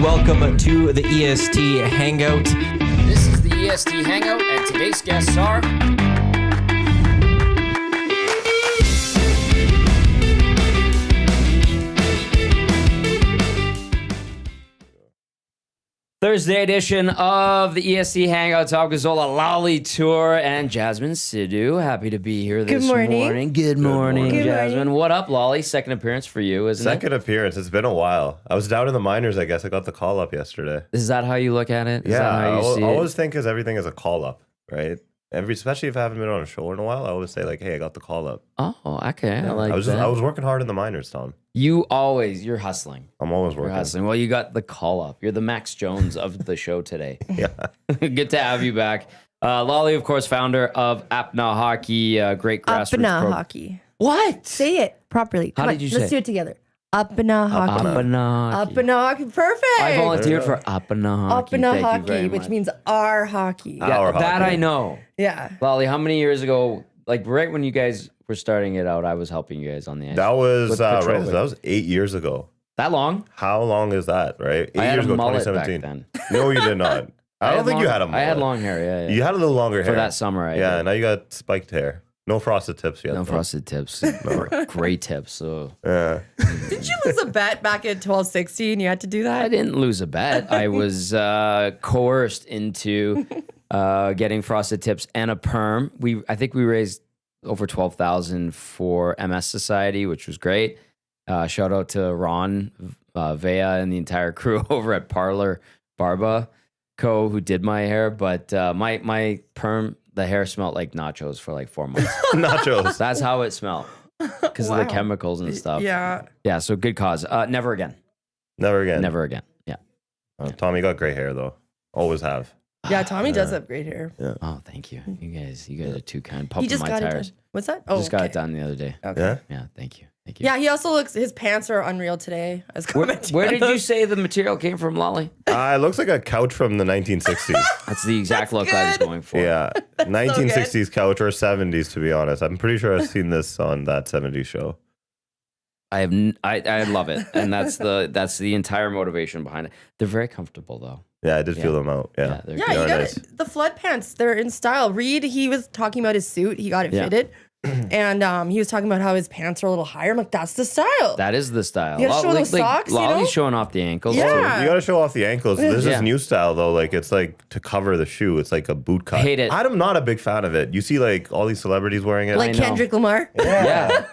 welcome to the EST Hangout. This is the EST Hangout, and today's guests are... Thursday edition of the EST Hangout. Tom Gazzola, Lali Toor, and Jasmine Sidhu. Happy to be here this morning. Good morning, Jasmine. What up, Lali? Second appearance for you, isn't it? Second appearance. It's been a while. I was down in the minors, I guess. I got the call up yesterday. Is that how you look at it? Is yeah, that how you see I it? always think everything is a call up, right? Especially if I haven't been on a show in a while, I always say like, "Hey, I got the call up." Oh, okay. Yeah. I like that. I was working hard in the minors, Tom. You're hustling. I'm always working. You're hustling. Well, you got the call up. You're the Max Jones of the show today. Yeah. Good to have you back. Lali, of course, founder of Apna Hockey, great grassroots Apna Hockey. What? Say it properly. How did you say Let's do it together. Apna Hockey. Apna Hockey. Apna Hockey. Perfect. I volunteered for Apna Hockey. Apna Thank you Hockey, very which much. means our hockey. Yeah, Our that hockey. I know. Yeah. Lali, how many years ago, like right when you guys were starting it out, I was helping you guys on the ice. That was With right. Petrovic. That was 8 years ago. That long? How long is that? Right? 8 I had years a ago, mullet 2017. back then. No, you did not. I don't think you had a mullet. I had long hair, yeah. You had a little longer hair For that summer, I Yeah. did. Now you got spiked hair. No frosted tips yet. No though. frosted tips. Great tips. So Yeah. Did you lose a bet back in 12-16? You had to do I that? didn't lose a bet. I was coerced into getting frosted tips and a perm. I think we raised over $12,000 for MS Society, which was great. Shout out to Ron, Vea, and the entire crew over at Parlor Barba Co. who did my hair. But my perm, the hair smelled like nachos for like 4 months. Nachos. That's how it smelled because of the Wow. chemicals and stuff. Yeah. Yeah. So good cause. Never again. Never again. Never again. Yeah. Tommy got gray hair though. Always have. Yeah, Tommy does have great hair. Oh, thank you. You guys are too kind. Pumping He just my got tires. it done. What's that? Oh, Just got okay. it done the other day. Okay. Yeah. Yeah, thank you. Thank you. Yeah, he also looks, his pants are unreal today. As Where did you say the material came from, Lali? It looks like a couch from the 1960s. That's the exact look I was good. going for. Yeah, 1960s couch or 70s to be honest. I'm pretty sure I've seen this on that 70s show. I love it, and that's the entire motivation behind it. They're very comfortable though. Yeah, I did feel them out. Yeah, they're Yeah, good. you They're got nice. it. The flood pants. They're in style. Reed, he was talking about his suit. He got it Yeah. fitted. And he was talking about how his pants are a little higher. I'm like, that's the style. That is the style. You gotta show those socks, you Lali's know? showing off the ankles. Yeah. too. You got to show off the ankles. There's Yeah. this new style though. Like it's like to cover the shoe. It's like a boot cut. Hate it. I'm not a big fan of it. You see like all these celebrities wearing it. Like I know. Kendrick Lamar. Yeah.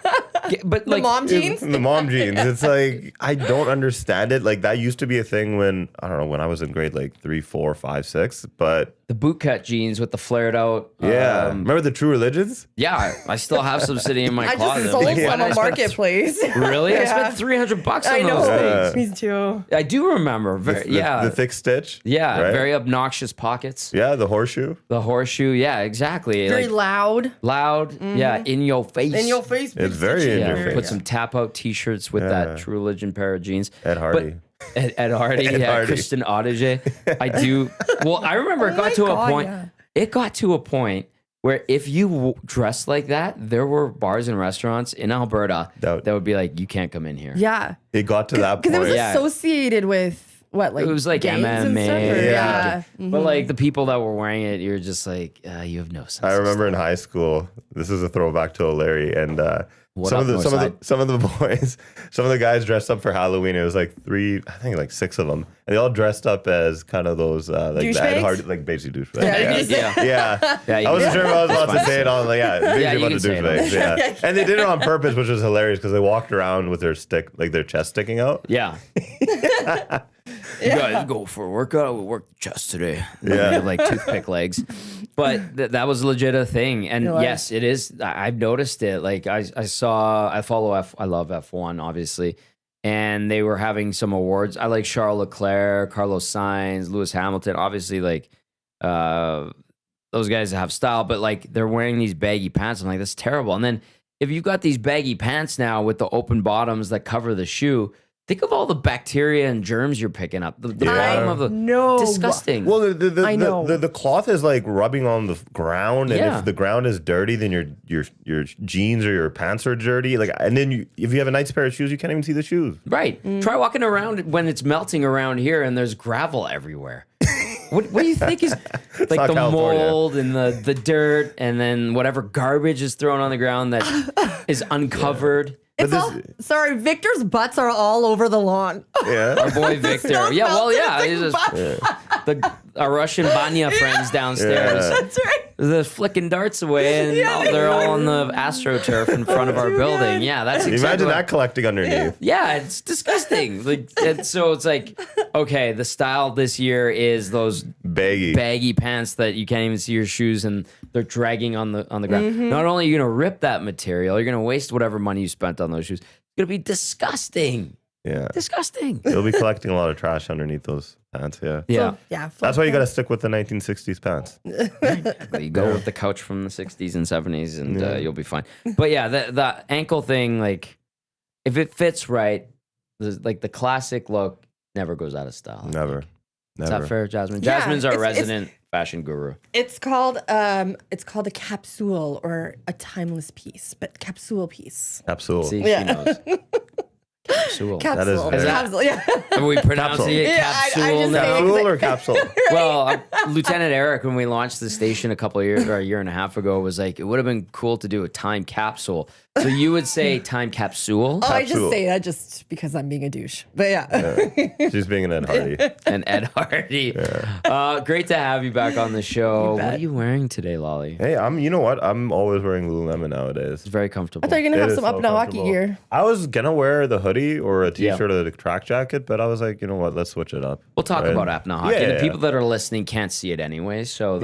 But The like mom jeans. The mom jeans. It's like I don't understand it. Like that used to be a thing when I don't know when I was in grade like 3, 4, 5, 6. But the bootcut jeans with the flared out. yeah, remember the True Religions? Yeah, I still have some sitting in my I closet. just sold Like, some when I on spent- Marketplace. Really? I Yeah. spent $300 on I know. those things. Me too. I do remember. The thick stitch. Yeah, right? very obnoxious pockets. Yeah, the horseshoe. The horseshoe, yeah, exactly. Very Like, loud. loud, yeah, in your face. In your face. big It's very stitches. in Yeah, your face. put some tap out T-shirts with Yeah. that True Religion pair of jeans. Ed Hardy. Ed Hardy, Ed yeah, Hardy. Kristen Audige. I do. Well, I remember it Oh got my to a God, point. yeah. It got to a point where if you dressed like that, there were bars and restaurants in Alberta That- that would be like, you can't come in here. Yeah. It got to that Because point. it was Yeah. associated with what, like It was like gangs and MMA. stuff, or- Yeah. Yeah. But like the people that were wearing it, you're just like, you have no sense. I of remember in high school. This is a throwback to O'Leary, and What some up, of the Northside? some of the boys, some of the guys dressed up for Halloween. It was like 6 of them, and they all dressed up as kind of those like the Ed Douchebags? Hardy, like basically douchebags. Yeah, Yeah. Yeah. Yeah, you I wasn't can- sure if I was allowed to say it on, like, basically Yeah, you a bunch can of say it on douchebags. there. Yeah. And they did it on purpose, which was hilarious because they walked around with their their chest sticking out. Yeah. You guys go for a workout. We work the chest today. Yeah. They have, like toothpick legs. But that was legit a thing. And You're like- yes, it is. I've noticed it. Like I love F1, obviously. And they were having some awards. I like Charles Leclerc, Carlos Sainz, Lewis Hamilton. Obviously, like those guys have style, but like they're wearing these baggy pants. I'm like, that's terrible. And then if you've got these baggy pants now with the open bottoms that cover the shoe, Think of all the bacteria and germs you're picking up. The bottom of the disgusting. Well, I know. the cloth is like rubbing on the ground, and Yeah. if the ground is dirty, then your jeans or your pants are dirty. Like, and then if you have a nice pair of shoes, you can't even see the shoes. Right. Try walking around when it's melting around here and there's gravel everywhere. What do you think is like not the California. mold and the dirt and then whatever garbage is thrown on the ground that is uncovered? It's all, sorry, Victor's butts are all over the lawn. Yeah. Our boy Victor. Yeah, well, yeah. He's just, our Russian Banya friends downstairs. That's right. They're flicking darts away and they're all on the AstroTurf in front of our building. Yeah, that's exactly Imagine what- that collecting underneath. Yeah, it's disgusting. Like, and so it's like, okay, the style this year is those baggy pants that you can't even see your shoes and they're dragging on the ground. Not only are you gonna rip that material, you're gonna waste whatever money you spent on those shoes. It's gonna be disgusting. Yeah. Disgusting. You'll be collecting a lot of trash underneath those pants. Yeah. Yeah. So, yeah. That's why you got to stick with the 1960s pants. You go with the couch from the 60s and 70s and you'll be fine. But yeah, the ankle thing, like, if it fits right, like the classic look never goes out of style. Never. Is that fair, Jasmine? Yeah, Jasmine's our it's- resident fashion guru. It's called a capsule or a timeless piece, but capsule piece. Capsule. See, Yeah. she knows. Capsule. Capsule. very- Capsule. Yeah. Are we pronouncing it Yeah, I capsule just now? say- Capsule or capsule? Well, Lieutenant Eric, when we launched the station a couple of years or a year and a half ago, was like, it would have been cool to do a time capsule. So you would say time capsule Oh, I just Capsule. say that just because I'm being a douche. But yeah. She's being an Ed Hardy. and Ed Hardy. Great to have you back on the show. What are you wearing today, Lolly? Hey, you know what? I'm always wearing Lululemon nowadays. It's very comfortable. I thought you were going to It have is some so Apna Hockey comfortable. gear. I was gonna wear the hoodie or a Yeah. t-shirt or the track jacket, but I was like, you know what? Let's switch it up. We'll talk Right? about Apna Hockey. Yeah, The yeah, people that are listening can't see it anyway, so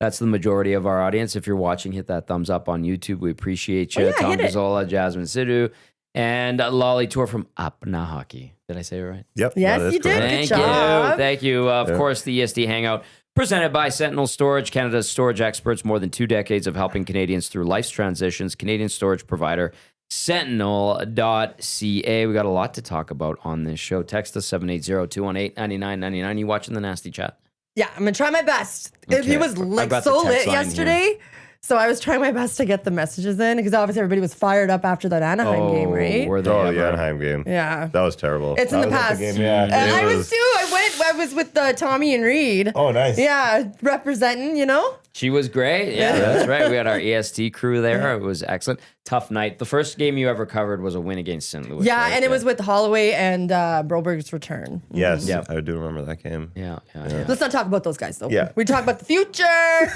that's the majority of our audience. If you're watching, hit that thumbs up on YouTube. We appreciate you. Oh, yeah, Tom hit it. Gazzola, Jasmine Sidhu, and Lali Toor from Apna Hockey. Did I say it right? Yep. Yes, that is you did. correct. Thank Good job. you. Thank you. Of course, the EST Hangout, presented by Sentinel Storage, Canada's storage experts, more than 2 decades of helping Canadians through life's transitions. Canadian storage provider, sentinel.ca. We got a lot to talk about on this show. Text us 780-218-9999. You watching the nasty chat? Yeah, I'm going to try my best. Okay. It was I've like got the so text lit line yesterday. So I was trying my best to get the messages in because obviously everybody was fired up after that Anaheim game, right? Were they Oh, ever? the Anaheim game. Yeah. That was terrible. It's in That the was at past. game, yeah. I It was too. I was with Tommy and Reed. Oh, nice. Yeah, representing, you know? She was great. Yeah, that's right. We had our EST crew there. It was excellent. Tough night. The first game you ever covered was a win against St. Louis. Yeah, right? and it was with Holloway and Broberg's return. Yes. Yeah. I do remember that game. Yeah. Let's not talk about those guys, though. Yeah. We talk about the future.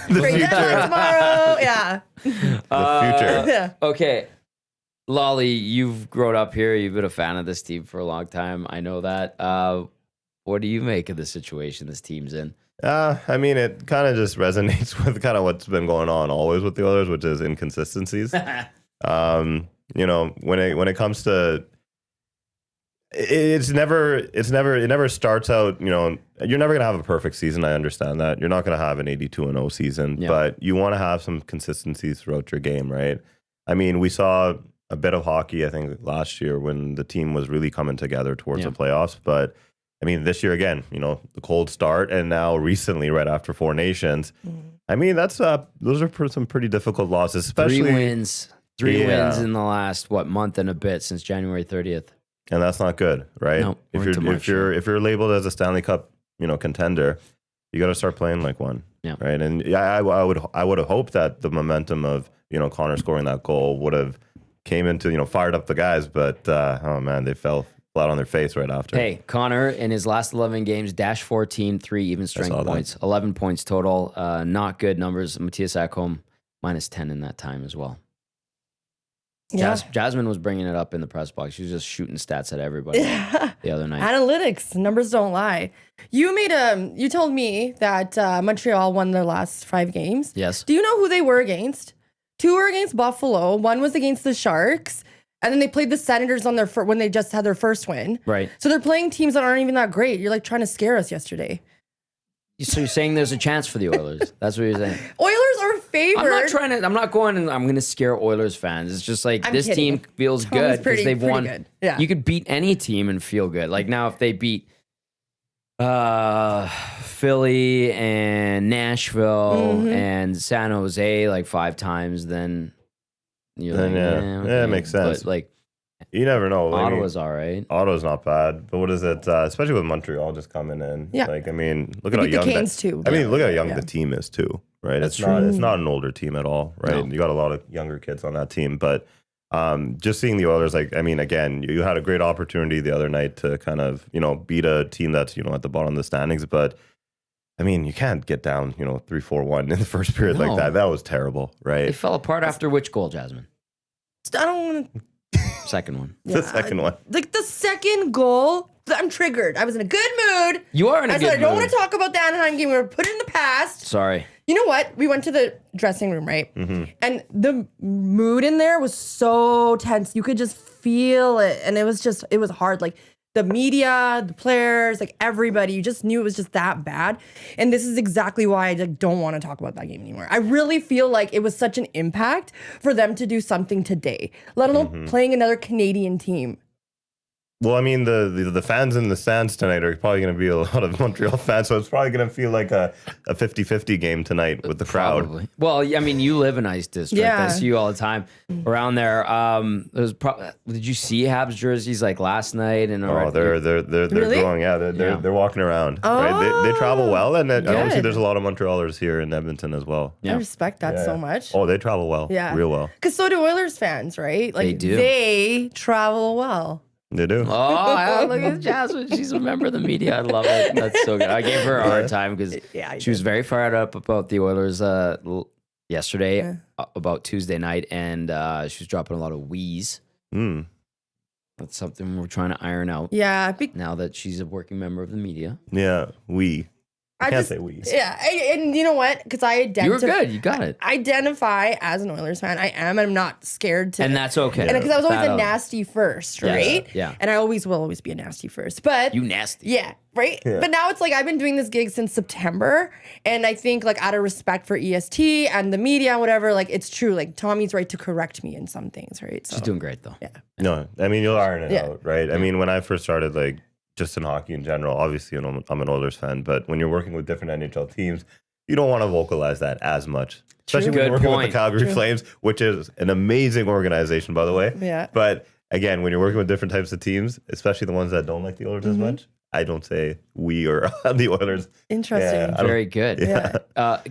Great deadline tomorrow. Yeah. The future. Yeah. Okay. Lolly, you've grown up here. You've been a fan of this team for a long time. I know that. What do you make of the situation this team's in? I mean, it kind of just resonates with kind of what's been going on always with the Oilers, which is inconsistencies. You know, when it comes to it never starts out, you know, you're never going to have a perfect season. I understand that. You're not going to have an 82-0 season, Yeah. but you want to have some consistencies throughout your game, right? I mean, we saw a bit of hockey, I think, last year when the team was really coming together towards Yeah. the playoffs, but I mean, this year again, you know, the cold start, and now recently, right after Four Nations. I mean, those are some pretty difficult losses, especially, 3 wins. 3 Yeah. wins in the last month and a bit since January 30th. and that's not good, right? No, if we're into March, if you're labeled as a Stanley Cup, you know, contender, you got to start playing like one, Yeah. right? And yeah, I would have hoped that the momentum of, you know, Connor scoring that goal would have came into, you know, fired up the guys, but oh man, they fell flat on their face right after. Hey, Connor, in his last 11 games, dash 14, 3 even strength saw that. points, 11 points total. Not good numbers. Matthias Ekholm, minus 10 in that time as well. Yeah. Jasmine was bringing it up in the press box. She was just shooting stats at everybody the other night. Analytics, numbers don't lie. You told me that Montreal won their last 5 games. Yes. Do you know who they were against? 2 were against Buffalo. 1 was against the Sharks. And then they played the Senators on when they just had their first win. Right. So they're playing teams that aren't even that great. You're like trying to scare us yesterday. So you're saying there's a chance for the Oilers? That's what you're saying. Oilers are favored. I'm not going and I'm going to scare Oilers fans. It's just like I'm this kidding. team feels Tommy's good because pretty they've won. good. Yeah. You could beat any team and feel good. Like now, if they beat Philly and Nashville and San Jose like 5 times, then you're Then, like, yeah, it makes sense. But like You never know. Ottawa's all right. Ottawa's not bad, but what is it? Especially with Montreal just coming in. Yeah. Like, I mean, look They at how beat the young. Canes too. I mean, look at how young Yeah. the team is too. Right? That's It's true. not an older team at all. Right? No. You got a lot of younger kids on that team, but just seeing the Oilers, like, I mean, again, you had a great opportunity the other night to kind of beat a team that's at the bottom of the standings, but. I mean, you can't get down, 3-4-1 in the first period like No. that. That was terrible, right? They fell apart after which goal, Jasmine? I don't want to. Second one. The second one. Like the second goal, I'm triggered. I was in a good mood. You are in a I good said, I don't mood. want to talk about the Anaheim game. We were put it in the past. Sorry. You know what? We went to the dressing room, right? Mm-hmm. And the mood in there was so tense. You could just feel it. And it was hard. Like the media, the players, like everybody, you just knew it was just that bad. And this is exactly why I don't want to talk about that game anymore. I really feel like it was such an impact for them to do something today, let alone playing another Canadian team. Well, I mean, the fans in the stands tonight are probably going to be a lot of Montreal fans, so it's probably going to feel like a 50-50 game tonight with the crowd. Probably. Well, I mean, you live in Ice District. Yeah. I see you all the time around there. Did you see Habs jerseys like last night? And Oh, they're Really? growing. Yeah, they're walking around. Right? They travel well, and obviously Good. there's a lot of Montrealers here in Edmonton as well. Yeah. I respect that Yeah. so much. Oh, they travel well. Yeah. Real well. Because so do Oilers fans, right? Like They do. They travel well. They do. Oh, look at Jasmine. She's a member of the media. I love it. That's so good. I gave her a hard time because Yeah, she was very fired up about the Oilers yesterday, about Tuesday night, and she was dropping a lot of wheeze. Mm. That's something we're trying to iron out Yeah. now that she's a working member of the media. Yeah, we. I can't say we. Yeah. And you know what? Because I identify. You were good. You got it. Identify as an Oilers fan. I am, and I'm not scared to. And that's okay. And because I was always That a out. nasty first, Yes. right? Yeah. And I always will always be a nasty first. But You nasty. yeah, right? Yeah. But now it's like I've been doing this gig since September. And I think like out of respect for EST and the media and whatever, like it's true. Like Tommy's right to correct me in some things, right? So She's doing great though. yeah. No, I mean, you'll iron it Yeah. out, right? I mean, when I first started, like, just in hockey in general, obviously, I'm an Oilers fan, but when you're working with different NHL teams, you don't want to vocalize that as much. Especially when Good you're working with point. the Calgary Flames, which is an amazing organization, by the way. Yeah. But again, when you're working with different types of teams, especially the ones that don't like the Oilers as much, I don't say we or the Oilers. Interesting. Yeah, I don't- Very good. Yeah.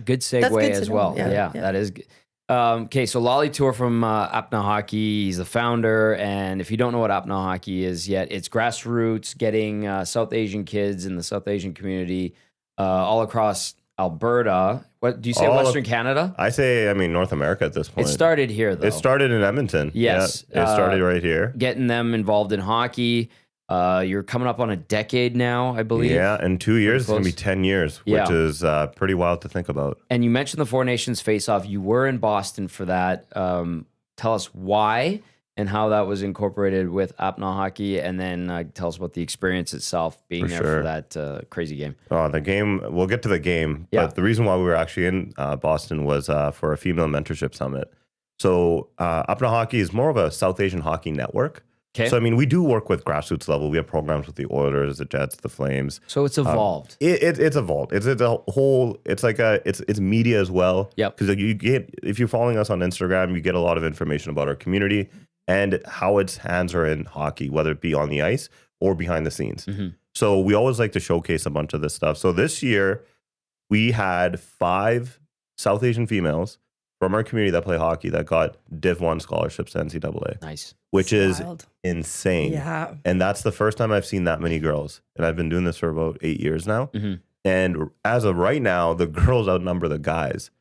Good segue That's good to as know. well. Yeah, Yeah, yeah. that is good. Okay, so Lali Toor from Apna Hockey. He's the founder. And if you don't know what Apna Hockey is yet, it's grassroots, getting South Asian kids in the South Asian community all across Alberta. What do you say, All of- Western Canada? I say, I mean, North America at this point. It started here, though. It started in Edmonton. Yes. Yeah, it started right here. Getting them involved in hockey. You're coming up on a decade now, I believe. Yeah, in 2 years, it's going to be close. 10 years, Yeah. which is pretty wild to think about. And you mentioned the Four Nations face-off. You were in Boston for that. Tell us why and how that was incorporated with Apna Hockey, and then tell us about the experience itself being For there sure. for that crazy game. Oh, the game, we'll get to the game, Yeah. but the reason why we were actually in Boston was for a female mentorship summit. So Apna Hockey is more of a South Asian hockey network. Okay. So, I mean, we do work with grassroots level. We have programs with the Oilers, the Jets, the Flames. So it's evolved. It's evolved. It's a whole. It's like it's media as well. Yep. Because you get, if you're following us on Instagram, you get a lot of information about our community and how its hands are in hockey, whether it be on the ice or behind the scenes. Mhm. So we always like to showcase a bunch of this stuff. So this year we had 5 South Asian females from our community that play hockey that got Div 1 scholarships to NCAA, Nice. which is Wild. insane. Yeah. And that's the first time I've seen that many girls. And I've been doing this for about 8 years now. Mhm. And as of right now, the girls outnumber the guys.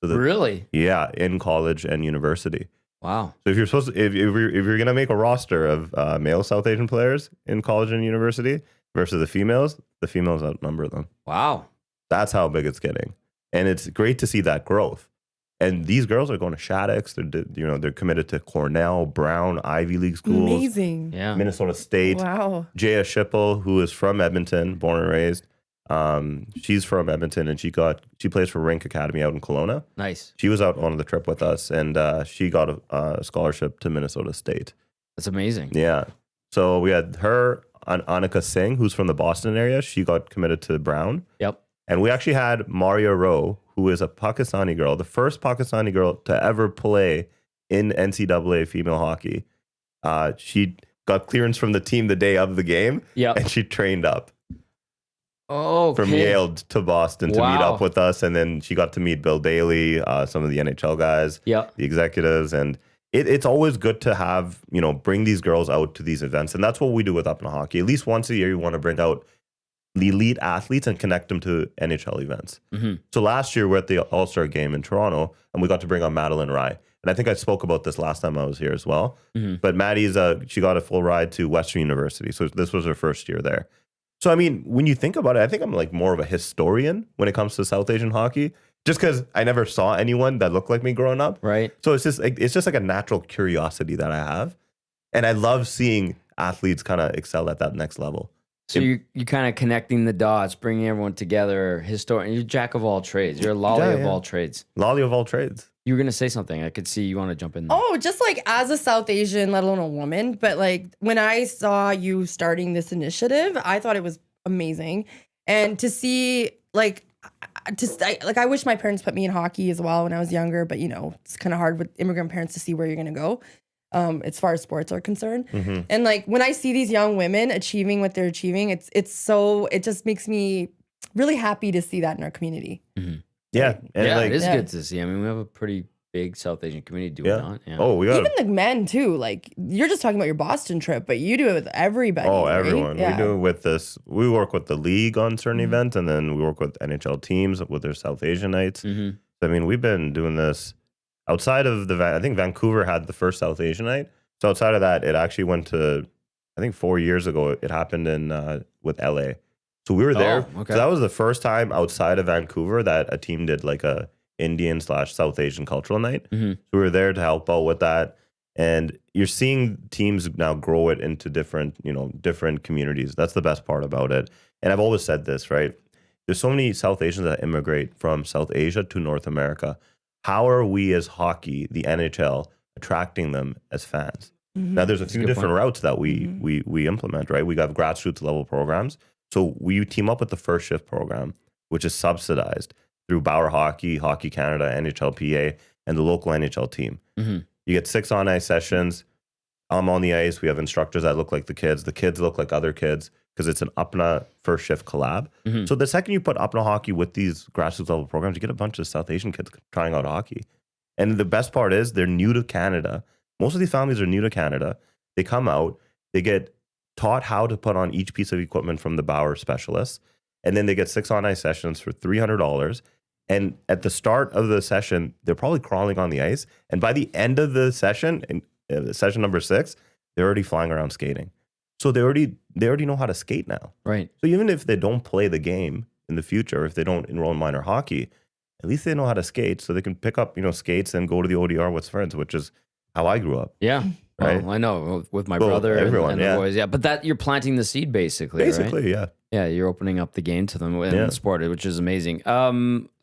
So Really? yeah, in college and university. Wow. So if you're supposed to, if you're gonna make a roster of male South Asian players in college and university versus the females outnumber them. Wow. That's how big it's getting, and it's great to see that growth. And these girls are going to Shaddix. They're committed to Cornell, Brown, Ivy League schools, Amazing. Yeah. Minnesota State. Wow. Jaya Schipple, who is from Edmonton, born and raised. She's from Edmonton, and she plays for Rink Academy out in Kelowna. Nice. She was out on the trip with us, and she got a scholarship to Minnesota State. That's amazing. Yeah. So we had her, Annika Singh, who's from the Boston area. She got committed to Brown. Yep. And we actually had Maria Rowe, who is a Pakistani girl, the first Pakistani girl to ever play in NCAA female hockey. She got clearance from the team the day of the game, and she trained up from Yale to Boston to meet up with us. And then she got to meet Bill Daly, some of the NHL guys, the executives. And it's always good to have, bring these girls out to these events. And that's what we do with Apna Hockey. At least once a year, you want to bring out the elite athletes and connect them to NHL events. So last year, we're at the All-Star game in Toronto, and we got to bring on Madeline Rye. And I think I spoke about this last time I was here as well. But Maddie's, she got a full ride to Western University. So this was her first year there. So, I mean, when you think about it, I think I'm like more of a historian when it comes to South Asian hockey, just because I never saw anyone that looked like me growing up. Right. So it's just like a natural curiosity that I have. And I love seeing athletes kind of excel at that next level. So you're kind of connecting the dots, bringing everyone together. You're jack of all trades. You're a lolly of all trades. Lolly of all trades. You were going to say something. I could see you want to jump in there. Oh, just like as a South Asian, let alone a woman. But like when I saw you starting this initiative, I thought it was amazing. And to see I wish my parents put me in hockey as well when I was younger. But, it's kind of hard with immigrant parents to see where you're going to go. As far as sports are concerned. And like when I see these young women achieving what they're achieving, it just makes me really happy to see that in our community. Yeah. And it is good to see. I mean, we have a pretty big South Asian community, do we not? Yeah. Oh, we got even the men too. Like you're just talking about your Boston trip, but you do it with everybody. Oh, right? everyone. Yeah. We do it with this. We work with the league on certain events, and then we work with NHL teams with their South Asian nights. So, I mean, we've been doing this outside of I think Vancouver had the first South Asian night. So outside of that, it actually went to, I think 4 years ago, it happened with LA. So we were there. Okay. So that was the first time outside of Vancouver that a team did like a Indian/South Asian cultural night. So we were there to help out with that. And you're seeing teams now grow it into different communities. That's the best part about it. And I've always said this, right? There's so many South Asians that immigrate from South Asia to North America. How are we as hockey, the NHL, attracting them as fans? Now, there's a few different routes that we implement, right? We got grassroots level programs. So we team up with the First Shift program, which is subsidized through Bauer Hockey, Hockey Canada, NHLPA, and the local NHL team. You get 6 on-ice sessions. I'm on the ice. We have instructors that look like the kids. The kids look like other kids because it's an Apna First Shift collab. So the second you put Apna Hockey with these grassroots level programs, you get a bunch of South Asian kids trying out hockey. And the best part is they're new to Canada. Most of these families are new to Canada. They come out, they get taught how to put on each piece of equipment from the Bauer specialists, and then they get 6 on-ice sessions for $300. And at the start of the session, they're probably crawling on the ice. And by the end of the session, in session number 6, they're already flying around skating. So they already know how to skate now. Right. So even if they don't play the game in the future, if they don't enroll in minor hockey, at least they know how to skate, so they can pick up skates and go to the ODR with friends, which is how I grew up. Yeah. Right. Well, I know with my brother everyone, and the boys. Yeah. But that you're planting the seed basically. Basically, right? yeah. Yeah, you're opening up the game to them in the sport, which is amazing.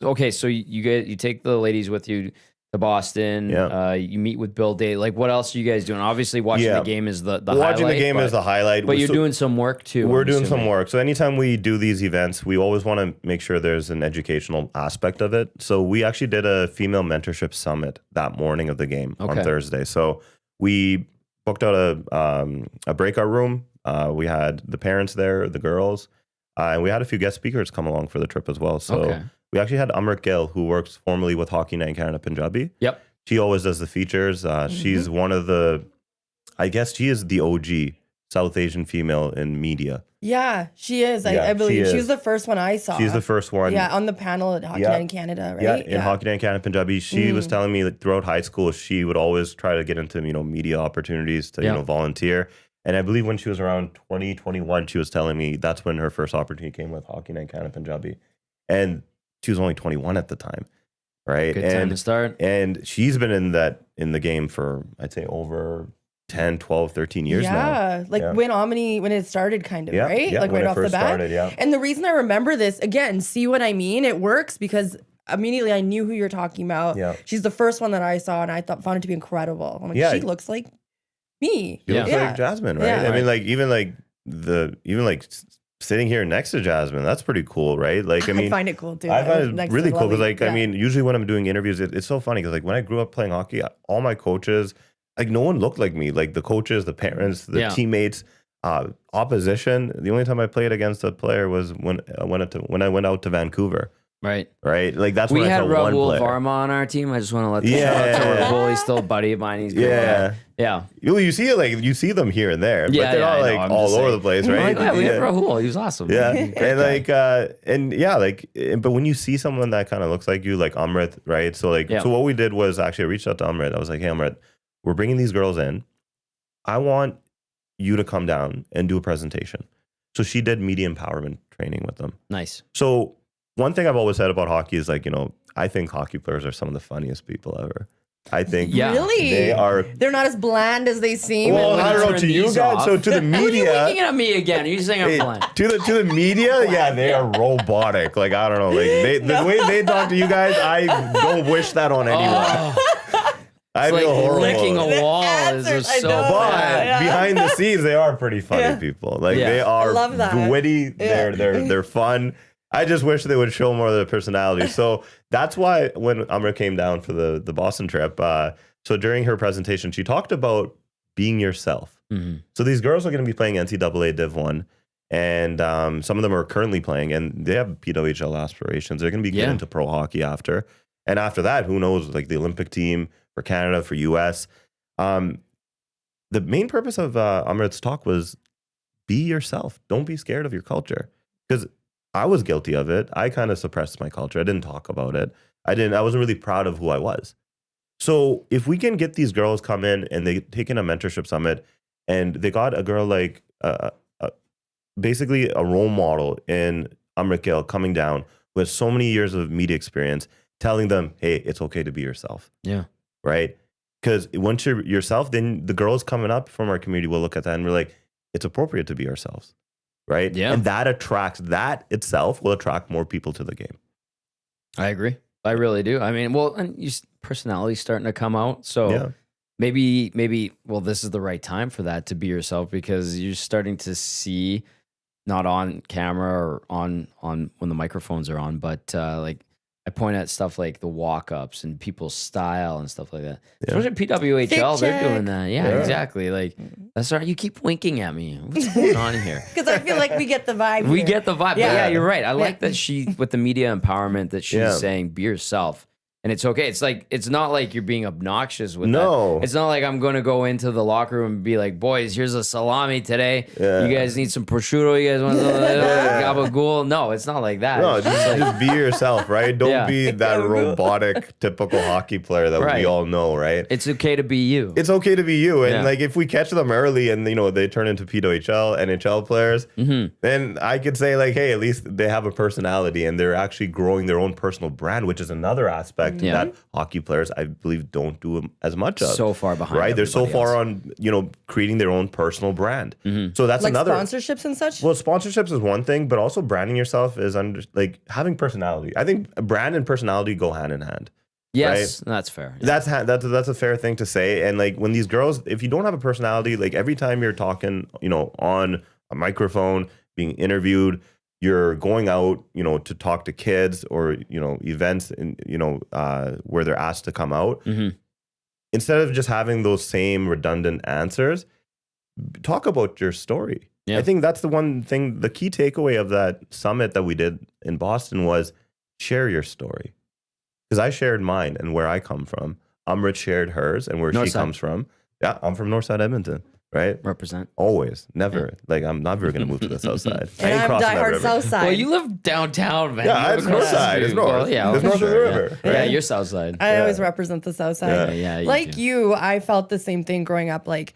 Okay, so you take the ladies with you to Boston. Yeah. You meet with Bill Day. Like, what else are you guys doing? Obviously, watching the game is the highlight. Watching the game is the highlight. But you're doing some work too. We're doing some work. So anytime we do these events, we always want to make sure there's an educational aspect of it. So we actually did a female mentorship summit that morning of the game on Thursday. So we booked out a breakout room. We had the parents there, the girls, and we had a few guest speakers come along for the trip as well. So we actually had Amrit Gill, who works formerly with Hockey Night in Canada Punjabi. Yep. She always does the features. She's one of I guess she is the OG South Asian female in media. Yeah, she is. I believe she was the first one I saw. She's the first one. Yeah, on the panel at Hockey Night in Canada, right? Yeah, in Hockey Night in Canada Punjabi. She was telling me that throughout high school, she would always try to get into, media opportunities to, volunteer. And I believe when she was around 2021, she was telling me that's when her first opportunity came with Hockey Night in Canada Punjabi. And she was only 21 at the time, right? Good time to start. And she's been in the game for, I'd say, over 10, 12, 13 years now. Yeah, like when it started, kind of, Yeah, right? yeah, Like when right it off the first bat. started, yeah. And the reason I remember this, again, see what I mean? It works because immediately I knew who you're talking about. Yeah. She's the first one that I saw, and I found it to be incredible. I'm like, Yeah. she looks like me. She looks like Jasmine, right? Yeah. I mean, like even sitting here next to Jasmine, that's pretty cool, right? Like, I mean, I find it cool too. I find it Next really to cool because, Lali. like, I mean, usually when I'm doing interviews, it's so funny because, like, when I grew up playing hockey, all my coaches, like, no one looked like me. Like the coaches, the parents, the teammates, opposition. The only time I played against a player was when I went out to Vancouver. Right. Like that's We when I had saw one Raul player. Varma on our team. I just want to let the shout out to Raul. He's still a buddy of mine. He's good. Yeah. Yeah. You see them here and there, but they're not I know. like I'm all just over saying. the place, right? Like, we had Raul. He was awesome. Yeah, Great and guy. like, but when you see someone that kind of looks like you, like Amrit, right? So so what we did was actually I reached out to Amrit. I was like, hey, Amrit, we're bringing these girls in. I want you to come down and do a presentation. So she did media empowerment training with them. Nice. So one thing I've always said about hockey is like, I think hockey players are some of the funniest people ever. I think Really? they are. They're not as bland as they seem. Well, I don't know turn to you these guys. off. So to the What are you media, looking at me again? Are you saying I'm blind? to the media, yeah, they are robotic. Like I don't know, like the way they talk to you guys, I don't wish that on anyone. I It's feel like horrible. licking a wall. answers, Is I so know. But bad. behind the scenes, they are pretty funny people. Like Yeah. they are I love that. witty. They're fun. I just wish they would show more of their personality. So that's why when Amra came down for the Boston trip, so during her presentation, she talked about being yourself. Mm-hmm. So these girls are going to be playing NCAA Div 1, and some of them are currently playing, and they have PWHL aspirations. They're going to be getting into pro hockey after. And after that, who knows, like the Olympic team for Canada, for US. The main purpose of Amrit's talk was be yourself. Don't be scared of your culture. Because I was guilty of it. I kind of suppressed my culture. I didn't talk about it. I wasn't really proud of who I was. So if we can get these girls come in and they take in a mentorship summit and they got a girl like basically a role model in Amrit Gill coming down with so many years of media experience, telling them, hey, it's okay to be yourself. Yeah. Right? Because once you're yourself, then the girls coming up from our community will look at that and we're like, it's appropriate to be ourselves. Right? Yeah. And that itself will attract more people to the game. I agree. I really do. I mean, well, and your personality's starting to come out. So Yeah. maybe, this is the right time for that, to be yourself, because you're starting to see, not on camera or on when the microphones are on, but like I point at stuff like the walk-ups and people's style and stuff like that. Yeah. Especially PWHL, they're check. doing that. Yeah, Yeah. exactly. Like, that's right. You keep winking at me. What's going on here? Because I feel like we get the vibe. We here. get the vibe. Yeah. Yeah, you're right. I like that she, with the media empowerment, that she's Yeah. saying, be yourself. And it's okay. It's like, it's not like you're being obnoxious with No. that. It's not like I'm going to go into the locker room and be like, boys, here's a salami today. Yeah. You guys need some prosciutto. You guys want some gabagool? No, it's not like that. No, It's just like, just be yourself, right? Don't Yeah. be that robotic, typical hockey player that we Right. all know, right? it's okay to be you. It's okay to be you. And Yeah. like if we catch them early and they turn into PWHL, NHL players, then I could say like, hey, at least they have a personality and they're actually growing their own personal brand, which is another aspect Yeah. that hockey players, I believe, don't do as much of. So far behind. Right? They're so everybody far else. on, creating their own personal brand. So that's Like another sponsorships and such. Well, sponsorships is one thing, but also branding yourself is like having personality. I think brand and personality go hand in hand. Yes, that's fair. That's a fair thing to say. And like when these girls, if you don't have a personality, like every time you're talking, on a microphone, being interviewed, you're going out, to talk to kids or, events and, where they're asked to come out. Instead of just having those same redundant answers, talk about your story. Yeah. I think that's the one thing, the key takeaway of that summit that we did in Boston was share your story. Because I shared mine and where I come from. Amrit shared hers and where she Northside. comes from. Yeah, I'm from Northside Edmonton, right? Represent. Always, never. Like I'm never gonna move to the south side. I and ain't I'm crossing that diehard river. south side. Well, you live downtown, man. Yeah, You it's live across north the side. It's street. north. Well, yeah, It's north of the sure, river, Yeah, right? you're south side. I always represent the south side. Yeah, you Like do. you, I felt the same thing growing up. Like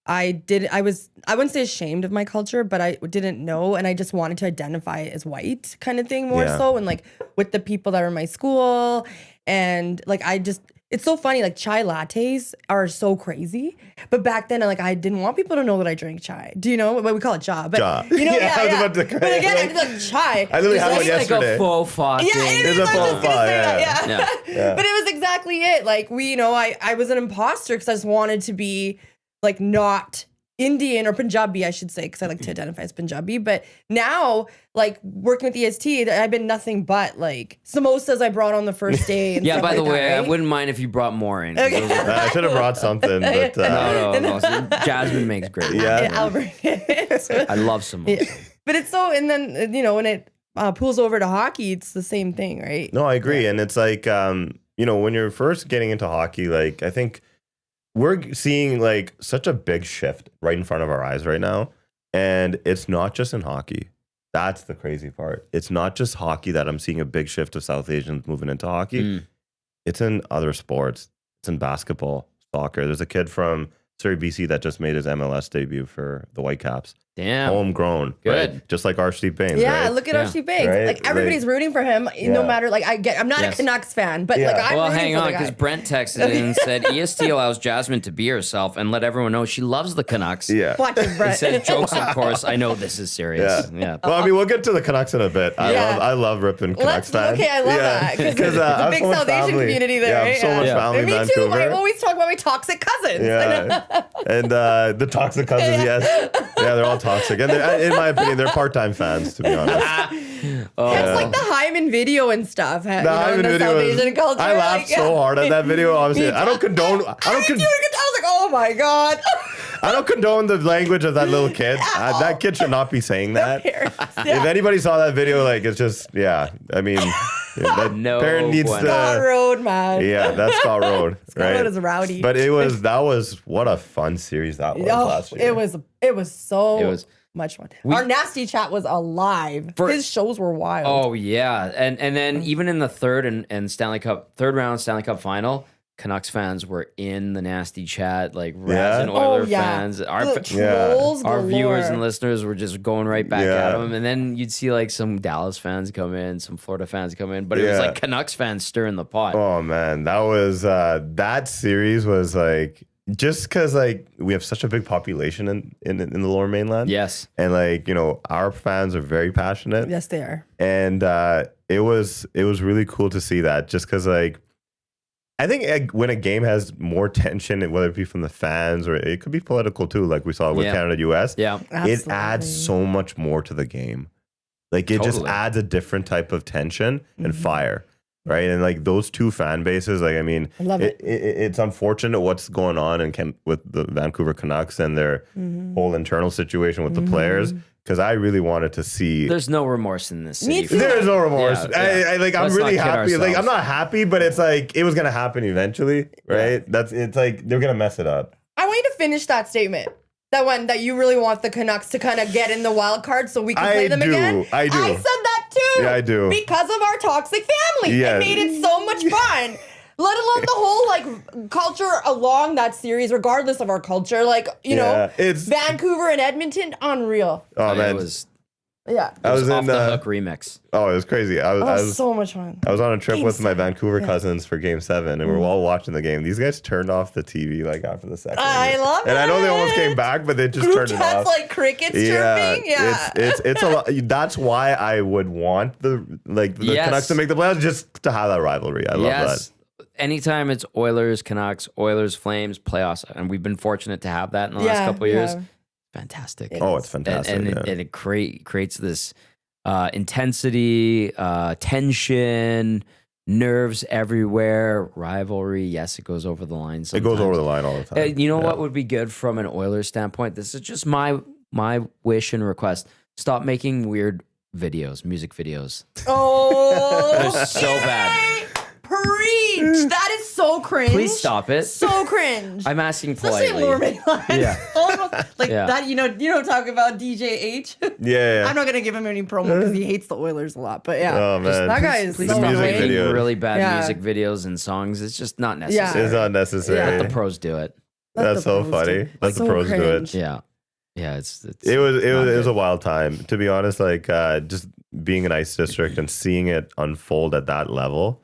I wouldn't say ashamed of my culture, but I didn't know. And I just wanted to identify as white kind of thing more Yeah. so. And like with the people that were in my school and like, it's so funny. Like chai lattes are so crazy, but back then, like I didn't want people to know that I drank chai. Do you know what we call it? Cha, but Cha. you know, Yeah, I was about to But again, I did like chai. I literally had one It's like yesterday. a faux pas Yeah, thing. it is. It's a I was just faux gonna pas, say that. yeah. Yeah. But it was exactly it. Like I was an imposter because I just wanted to be like not Indian or Punjabi, I should say, because I like to identify as Punjabi. But now, like working with EST, I've been nothing but like samosas I brought on the first day. And Yeah, stuff by the like way, that, I right? wouldn't mind if you brought more in. Okay. Those are- I should have brought something, but no. Jasmine makes great. Yeah. Albert. I love some. Yeah. But it's so, and then when it pulls over to hockey, it's the same thing, right? No, I agree. And it's like, when you're first getting into hockey, like, I think we're seeing like such a big shift right in front of our eyes right now. And it's not just in hockey. That's the crazy part. It's not just hockey that I'm seeing a big shift of South Asians moving into hockey. It's in other sports. It's in basketball, soccer. There's a kid from Surrey, BC that just made his MLS debut for the Whitecaps. Damn. Homegrown. Good. Right? Just like Archie Bain. Yeah, right? look at Yeah. Archie Banks. Right? Like everybody's rooting for him, no Yeah. matter. Like I'm not Yes. a Canucks fan, but Yeah. like I'm Well, rooting hang for on, the guy. because Brent texted in and said EST allows Jasmine to be herself and let everyone know she loves the Canucks. Yeah. Watch it, He Brett. said jokes, of course. I know this is serious. Yeah. Well, I mean, we'll get to the Canucks in a bit. Yeah. I love ripping Canucks fans. Okay, I love that because I there's a have big so much South Asian family. community there. Yeah, I have right? so much Yeah. family in Me too. Vancouver. I always talk about my toxic cousins. Yeah, and the toxic cousins, yes, yeah, they're all toxic, and in my opinion, they're part-time fans, to be honest. It's like the Hyman video and stuff. The Hyman in the video South is- Asian culture. I laughed like, so hard at that video. Obviously, I don't condone. I was like, oh my god. I don't condone the language of that little kid. That kid should not be saying that. Parents, If yeah. anybody saw that video, like it's just, yeah. I mean, that No parent needs bueno. Scott to. Road, man. Yeah, that's Scott Road. Scott right? Road is rowdy. But that was what a fun series that was last year. It was so It was- much fun. Our nasty chat was alive. His shows were wild. Oh yeah, and then even in the third round Stanley Cup final, Canucks fans were in the nasty chat, like Raz and Oiler fans. Our Trolls our viewers galore. and listeners were just going right back at them, and then you'd see like some Dallas fans come in, some Florida fans come in, but it was Yeah. like Canucks fans stirring the pot. Oh man, that was that series was like just because like we have such a big population in the Lower Mainland. Yes, and like our fans are very passionate. Yes, they are. And it was really cool to see that, just because like I think when a game has more tension, whether it be from the fans or it could be political too, like we saw with Yeah. Canada US, yeah, it Absolutely. adds so much more to the game. Like it just Totally. adds a different type of tension and fire, right? And like those two fan bases, like I mean, I love it. it's unfortunate what's going on with the Vancouver Canucks and their whole internal situation with the players, because I really wanted to see. there's no remorse in this Me city. too. There's no remorse. Yeah, yeah. I'm Let's really not kid happy. Like I'm ourselves. not happy, but it's like it was gonna happen eventually, right? It's like they're gonna mess it up. I want you to finish that statement. That one that you really want the Canucks to kind of get in the wild card so we can play them again. I do. I said that too. Yeah, I do. Because of our toxic family. Yeah. It made it so much fun. Let alone the whole like culture along that series, regardless of our culture. Like, you know, it's Vancouver and Edmonton, unreal. oh man, It was Yeah. I was off in the hook remix. oh it was crazy. I was so much fun. I was on a trip Game with my 7. Vancouver cousins for Game 7, and we were all watching the game. These guys turned off the TV like after the second. I love And I know they almost it. came back, but they just Group turned it chats off. like crickets chirping. Yeah. it's a lot. That's why I would want the Yes. Canucks to make the playoffs, just to have that rivalry. I love Yes. Anytime it's Oilers, Canucks, Oilers, Flames, playoffs, and we've been fortunate to have that in the last couple of years. yeah. Fantastic. that. Oh, it's fantastic. and it creates this intensity, tension, nerves everywhere, rivalry. Yes, it goes over the line. It goes over the line all the time. You know what would be good from an Oilers standpoint? This is just my wish and request. Stop making weird videos, music videos. Oh, They're so bad. Preach. That is so cringe. Please stop it. So cringe. I'm asking Especially in politely. Lower Mainland. Yeah. Almost, like Yeah. that, you know, talk about DJ H. Yeah. I'm not gonna give him any promo because he hates the Oilers a lot. But yeah, Oh man, that guy is Please the so stop music annoying. making videos. really bad Yeah. music videos and songs. It's just not Yeah. necessary. It's not necessary. Yeah. Let the pros do it. Let That's the so pros funny. do it. Let the So pros do it. cringe. Yeah. Yeah, it's It was not good. a wild time, to be honest. Like just being an ice district and seeing it unfold at that level,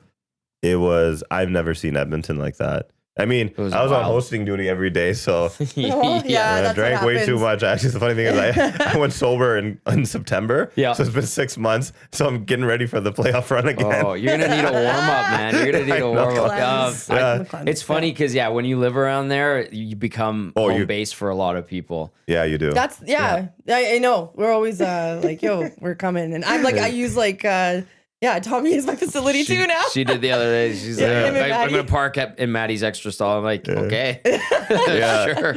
I've never seen Edmonton like that. I mean, was I was on wild. hosting duty every day, so Oh, yeah, I that's drank what way too happens. much. Actually, the funny thing is I went sober in September. Yeah. So it's been 6 months. So I'm getting ready for the playoff run again. Oh, you're gonna need a warm up, man. You're gonna need a warm up. Cleanse. Yeah. It's funny because when you live around there, you become home base for a lot of people. Yeah, you do. That's I know. We're always like, yo, we're coming, and I'm like, I use like, Tommy is my facility too now. She did the other day. She's Yeah, him and like, I'm Maddie. gonna park in Maddie's extra stall. I'm like, okay, Yeah. sure.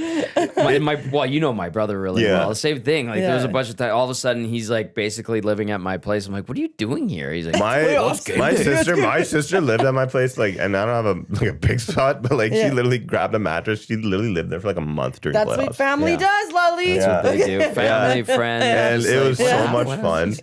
Well, you know my brother really Yeah. well. The same thing. Like there was a Yeah. bunch of time. All of a sudden, he's like basically living at my place. I'm like, what are you doing here? He's like, My sister lived at my place, like, and I don't have a big spot, but like she literally grabbed a mattress. She literally lived there for like a month during That's playoffs. what family Yeah. does, Lali. Yeah. they do family, friends, And just it was like, so wow, much what fun. else?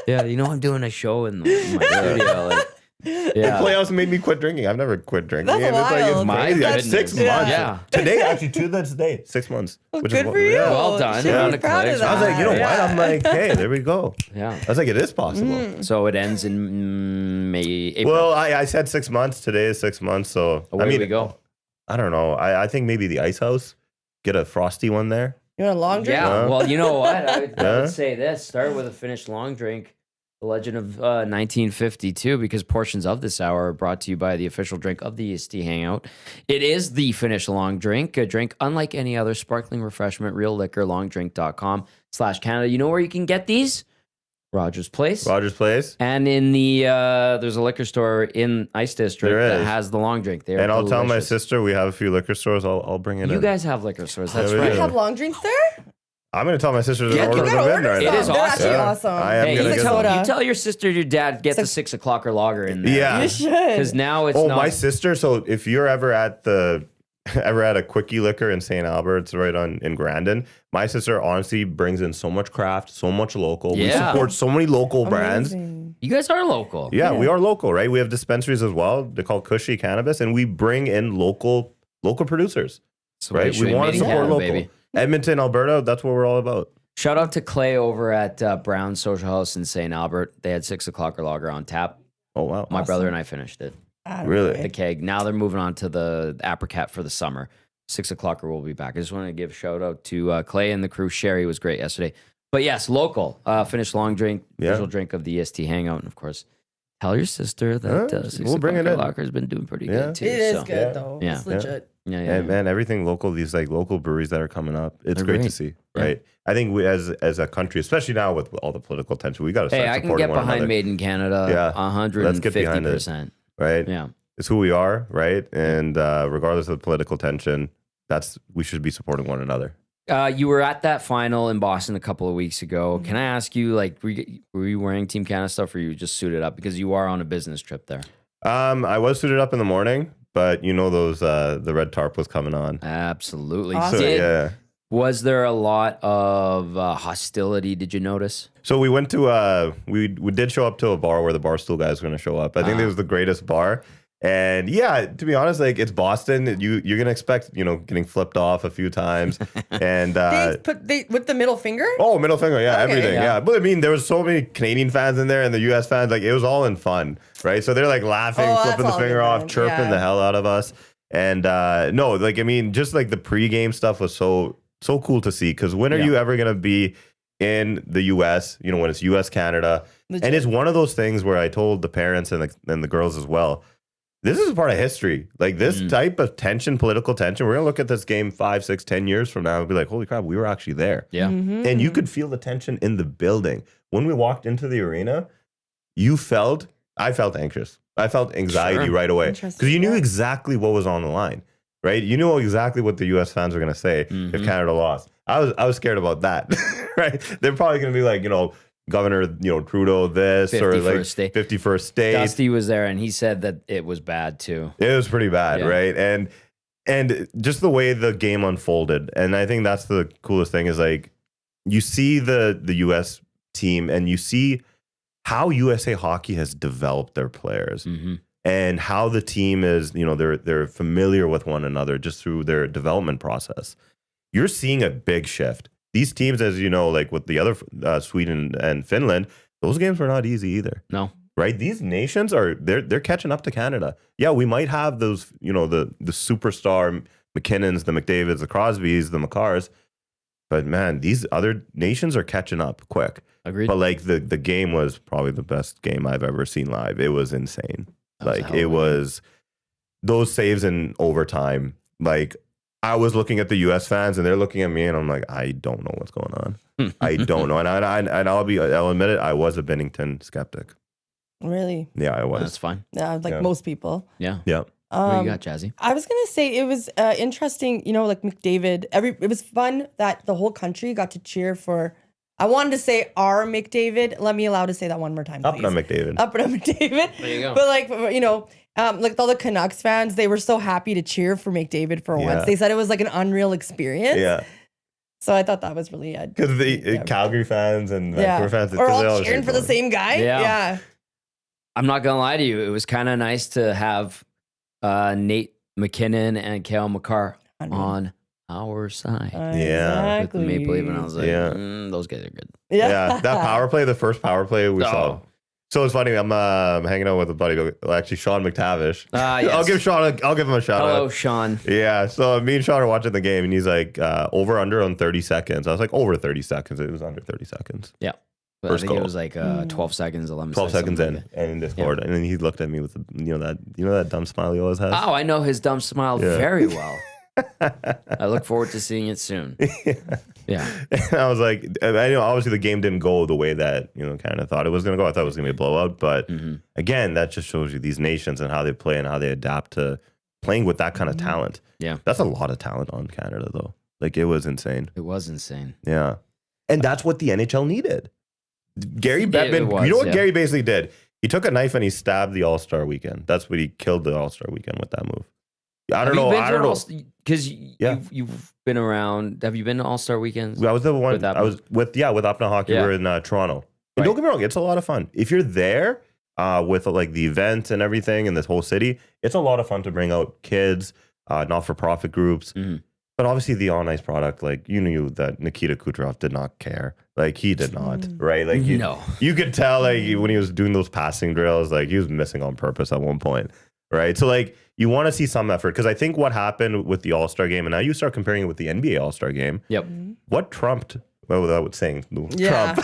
Yeah, you know, I'm doing a show in my studio. Like, yeah. Playoffs made me quit drinking. I've never quit drinking. That's And it's wild. My crazy. That's goodness. 6 months. Yeah. Today, actually, to this day, 6 months. Which Good is for you. Well done. Should Round be of proud of clicks. I was like, you know that. what? I'm like, hey, there we go. Yeah. I was like, it is possible. So it ends in April. Well, I said 6 months. Today is 6 months. So Away I mean, we go. I don't know. I think maybe the Ice House, get a frosty one there. You want a long drink? Yeah. Well, you know what? I Yeah. would say this. Start with a finished long drink. The Legend of 1952, because portions of this hour are brought to you by the official drink of the EST Hangout. It is the finished long drink, a drink unlike any other sparkling refreshment, real liquor, longdrink.com/Canada. You know where you can get these? Rogers Place. Rogers Place. And in the there's a liquor store in Ice District There that is. has the long drink. They are And I'll tell my delicious. sister we have a few liquor stores. I'll bring it in. You guys have liquor stores. That's Yeah, we right. do. You have long drinks there? I'm going to tell my sister to Yeah, order you them gotta in order right It now. is They're awesome. actually Yeah. awesome. I am Hey, gonna you get tell, them. you tell your sister, your dad, get the 6 o'clocker lager in there. Yeah. You should. Because now it's Oh, not. my sister. So if you're ever at a quickie liquor in St. Albert's right in Grandin, my sister honestly brings in so much craft, so much local. We Yeah. support so many local brands. Amazing. You guys are local. Yeah, we are local, right? We have dispensaries as well. They're called Cushy Cannabis, and we bring in local producers, Sweet, right? sweet. We want Made to in support Canada, local. baby. Edmonton, Alberta, that's what we're all about. Shout out to Clay over at Brown Social House in St. Albert. They had 6 o'clocker lager on tap. Oh, wow. My brother and I finished it. Really? The keg. Now they're moving on to the apricot for the summer. 6 o'clocker will be back. I just want to give a shout out to Clay and the crew. Sherry was great yesterday. But yes, local. Finished long drink, Yeah. official drink of the EST Hangout. And of course, tell your sister that Yeah, 6 we'll bring it o'clocker in. lager has been doing pretty Yeah. good too. It is so. good Yeah. though. Yeah. It's legit. Yeah, And man, everything local, these like local breweries that are coming up, it's They're great to great. see, Yeah. right? I think we, as a country, especially now with all the political tension, we got to start Hey, I can supporting get one behind another, Made in Canada Yeah. 150%. Let's get behind it. right? Yeah. It's who we are, right? And regardless of the political tension, we should be supporting one another. You were at that final in Boston a couple of weeks ago. Can I ask you, like, were you wearing Team Canada stuff, or you just suited up because you are on a business trip there? I was suited up in the morning, but you know those the red tarp was coming on. Absolutely. Awesome. So Did- yeah. Was there a lot of hostility? Did you notice? So we went to we did show up to a bar where the Barstool guys were going to show up. I think it was the greatest bar. And yeah, to be honest, like it's Boston. You're gonna expect getting flipped off a few times, and They with the middle finger? oh, middle finger, yeah, Okay. everything, Yeah. yeah. But I mean, there was so many Canadian fans in there and the U.S. fans. Like it was all in fun, right? So they're like laughing, Oh, that's flipping the all finger good off, then. chirping Yeah. the hell out of us. And no, like I mean, just like the pregame stuff was so cool to see. Because when are Yeah. you ever gonna be in the U.S.? When it's U.S. Canada, Legit. and it's one of those things where I told the parents and the girls as well. This is a part of history. Like this type of tension, political tension. We're gonna look at this game 5, 6, 10 years from now and be like, "Holy crap, we were actually there." Yeah. Mm-hmm. And you could feel the tension in the building when we walked into the arena. I felt anxious. I felt anxiety Sure. right away Interesting, because you knew yeah. exactly what was on the line, right? You knew exactly what the U.S. fans were gonna say if Canada lost. I was scared about that, right? They're probably gonna be like, Governor, Trudeau, this or 51st like state. 51st state. Dusty was there, and he said that it was bad too. It was pretty bad, Yeah. right? And just the way the game unfolded, and I think that's the coolest thing is like you see the US team and you see how USA Hockey has developed their players Mm-hmm. and how the team is, they're familiar with one another just through their development process. You're seeing a big shift. These teams, as you know, like with the other Sweden and Finland, those games were not easy either. No. right? These nations they're catching up to Canada. Yeah, we might have those, the superstar McKinnons, the McDavids, the Crosbys, the Makars, but man, these other nations are catching up quick. Agreed. But like the game was probably the best game I've ever seen live. It was insane. It was those saves in overtime. Like I was looking at the U.S. fans and they're looking at me and I'm like, I don't know what's going on. I don't know. And I'll admit it. I was a Bennington skeptic. Really? Yeah, I was. That's fine. Yeah, like most people. Yeah. Yeah. What you got, Jazzy? I was gonna say it was interesting, like McDavid. It was fun that the whole country got to cheer for. I wanted to say our McDavid. Let me allow to say that one more time, please. Apna McDavid. Apna McDavid. There you go. But like all the Canucks fans, they were so happy to cheer for McDavid for once. Yeah. They said it was like an unreal experience. Yeah. So I thought that was really Because the Calgary fans and Vancouver fans, are all always cheering for the same guy. Yeah. Yeah. I'm not gonna lie to you. It was kind of nice to have Nate McKinnon and Cale Makar on our side Yeah. with the Maple Leaf, and I was like, those guys are good. Yeah. That power play, the first power play we saw. So it's funny. I'm hanging out with a buddy, actually Sean McTavish. Yes. I'll give him a shout out. Hello, Sean. Yeah. So me and Sean are watching the game, and he's like, over under on 30 seconds. I was like, over 30 seconds. It was under 30 seconds. Yeah. But First I think goal. it was like 12 seconds, 11 12 seconds in, like and they scored. And then he looked at me with that dumb smile he always has. Oh, I know his dumb smile very well. I look forward to seeing it soon. Yeah. And I was like, I know obviously the game didn't go the way that, kind of thought it was going to go. I thought it was going to be a blowout. But again, that just shows you these nations and how they play and how they adapt to playing with that kind of talent. Yeah. That's a lot of talent on Canada, though. Like, it was insane. It was insane. Yeah. And that's what the NHL needed. Gary Bettman, you know what Gary basically did? He took a knife and he stabbed the All-Star weekend. That's what he killed the All-Star weekend with that move. I don't know. Because you've been around. Have you been to All-Star weekends? I was the one. With I was with Apna Hockey. Yeah. We were in Toronto. And don't get me wrong, it's a lot of fun. If you're there with like the event and everything in this whole city, it's a lot of fun to bring out kids, not-for-profit groups. But obviously the on-ice product, like you knew that Nikita Kucherov did not care. Like he did not, right? Like you could tell like when he was doing those passing drills, like he was missing on purpose at one point, right? So like you want to see some effort because I think what happened with the All-Star game, and now you start comparing it with the NBA All-Star game. Yep. What trumped? Well, without saying Trump.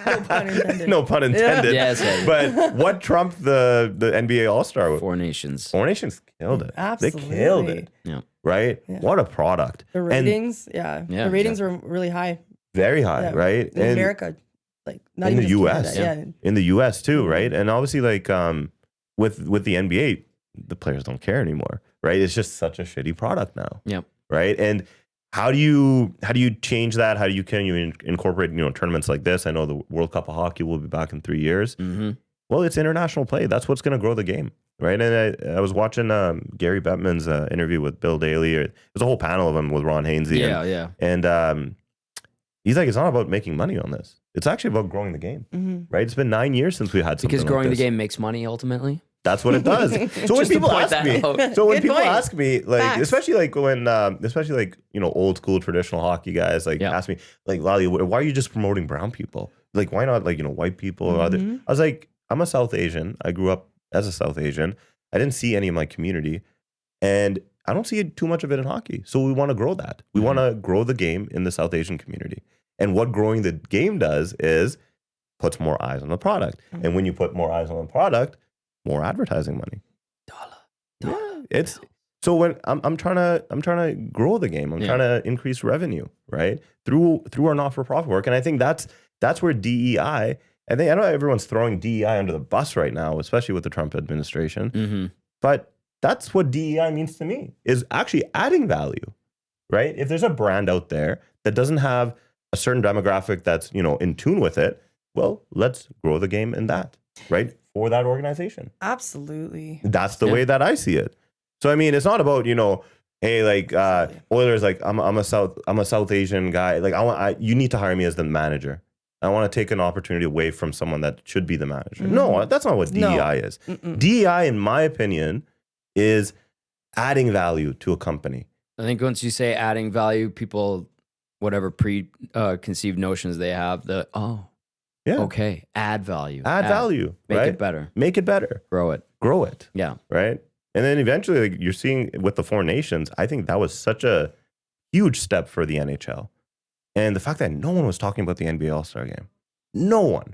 No pun intended. No pun intended. Yeah, but what trumped the NBA All-Star? Four Nations. Four Nations killed it. Absolutely. They killed it. Yeah. Right? Yeah. What a product. The ratings, the ratings were really high. Very high, right? In America, like not in even the US. Canada, in the US too, right? And obviously like with the NBA, the players don't care anymore, right? It's just such a shitty product now. Yep. Right? And how do you change that? Can you incorporate tournaments like this? I know the World Cup of Hockey will be back in 3 years. Well, it's international play. That's what's going to grow the game, right? And I was watching Gary Bettman's interview with Bill Daly. There's a whole panel of them with Ron Hainsey. And he's like, it's not about making money on this. It's actually about growing the game, right? It's been 9 years since we had something because growing like the game makes money ultimately. That's what it does. So when people ask me, like, Facts. especially like when, old school traditional hockey guys ask me, like, Lali, why are you just promoting brown people? Like, why not white people or other? I was like, I'm a South Asian. I grew up as a South Asian. I didn't see any of my community, and I don't see too much of it in hockey. So we want to grow that. We want to grow the game in the South Asian community. And what growing the game does is puts more eyes on the product. And when you put more eyes on the product, more advertising money. Yeah, it's so when I'm trying to grow the game. I'm trying to increase revenue, right? Through our not-for-profit work. And I think that's where DEI. I know everyone's throwing DEI under the bus right now, especially with the Trump administration. But that's what DEI means to me, is actually adding value, right? If there's a brand out there that doesn't have a certain demographic that's, in tune with it, well, let's grow the game in that, right? For that organization. Absolutely. That's the way that I see it. So, I mean, it's not about, hey, like Oilers, like I'm a South Asian guy. Like you need to hire me as the manager. I want to take an opportunity away from someone that should be the manager. No, that's not what DEI is. DEI, in my opinion, is adding value to a company. I think once you say adding value, people, whatever preconceived notions they have, Yeah. Okay. Add value. Add value. Make right? it better. Make it better. Grow it. Grow it. Yeah. Right. And then eventually, like, you're seeing with the Four Nations, I think that was such a huge step for the NHL. And the fact that no one was talking about the NBA All-Star game. No one.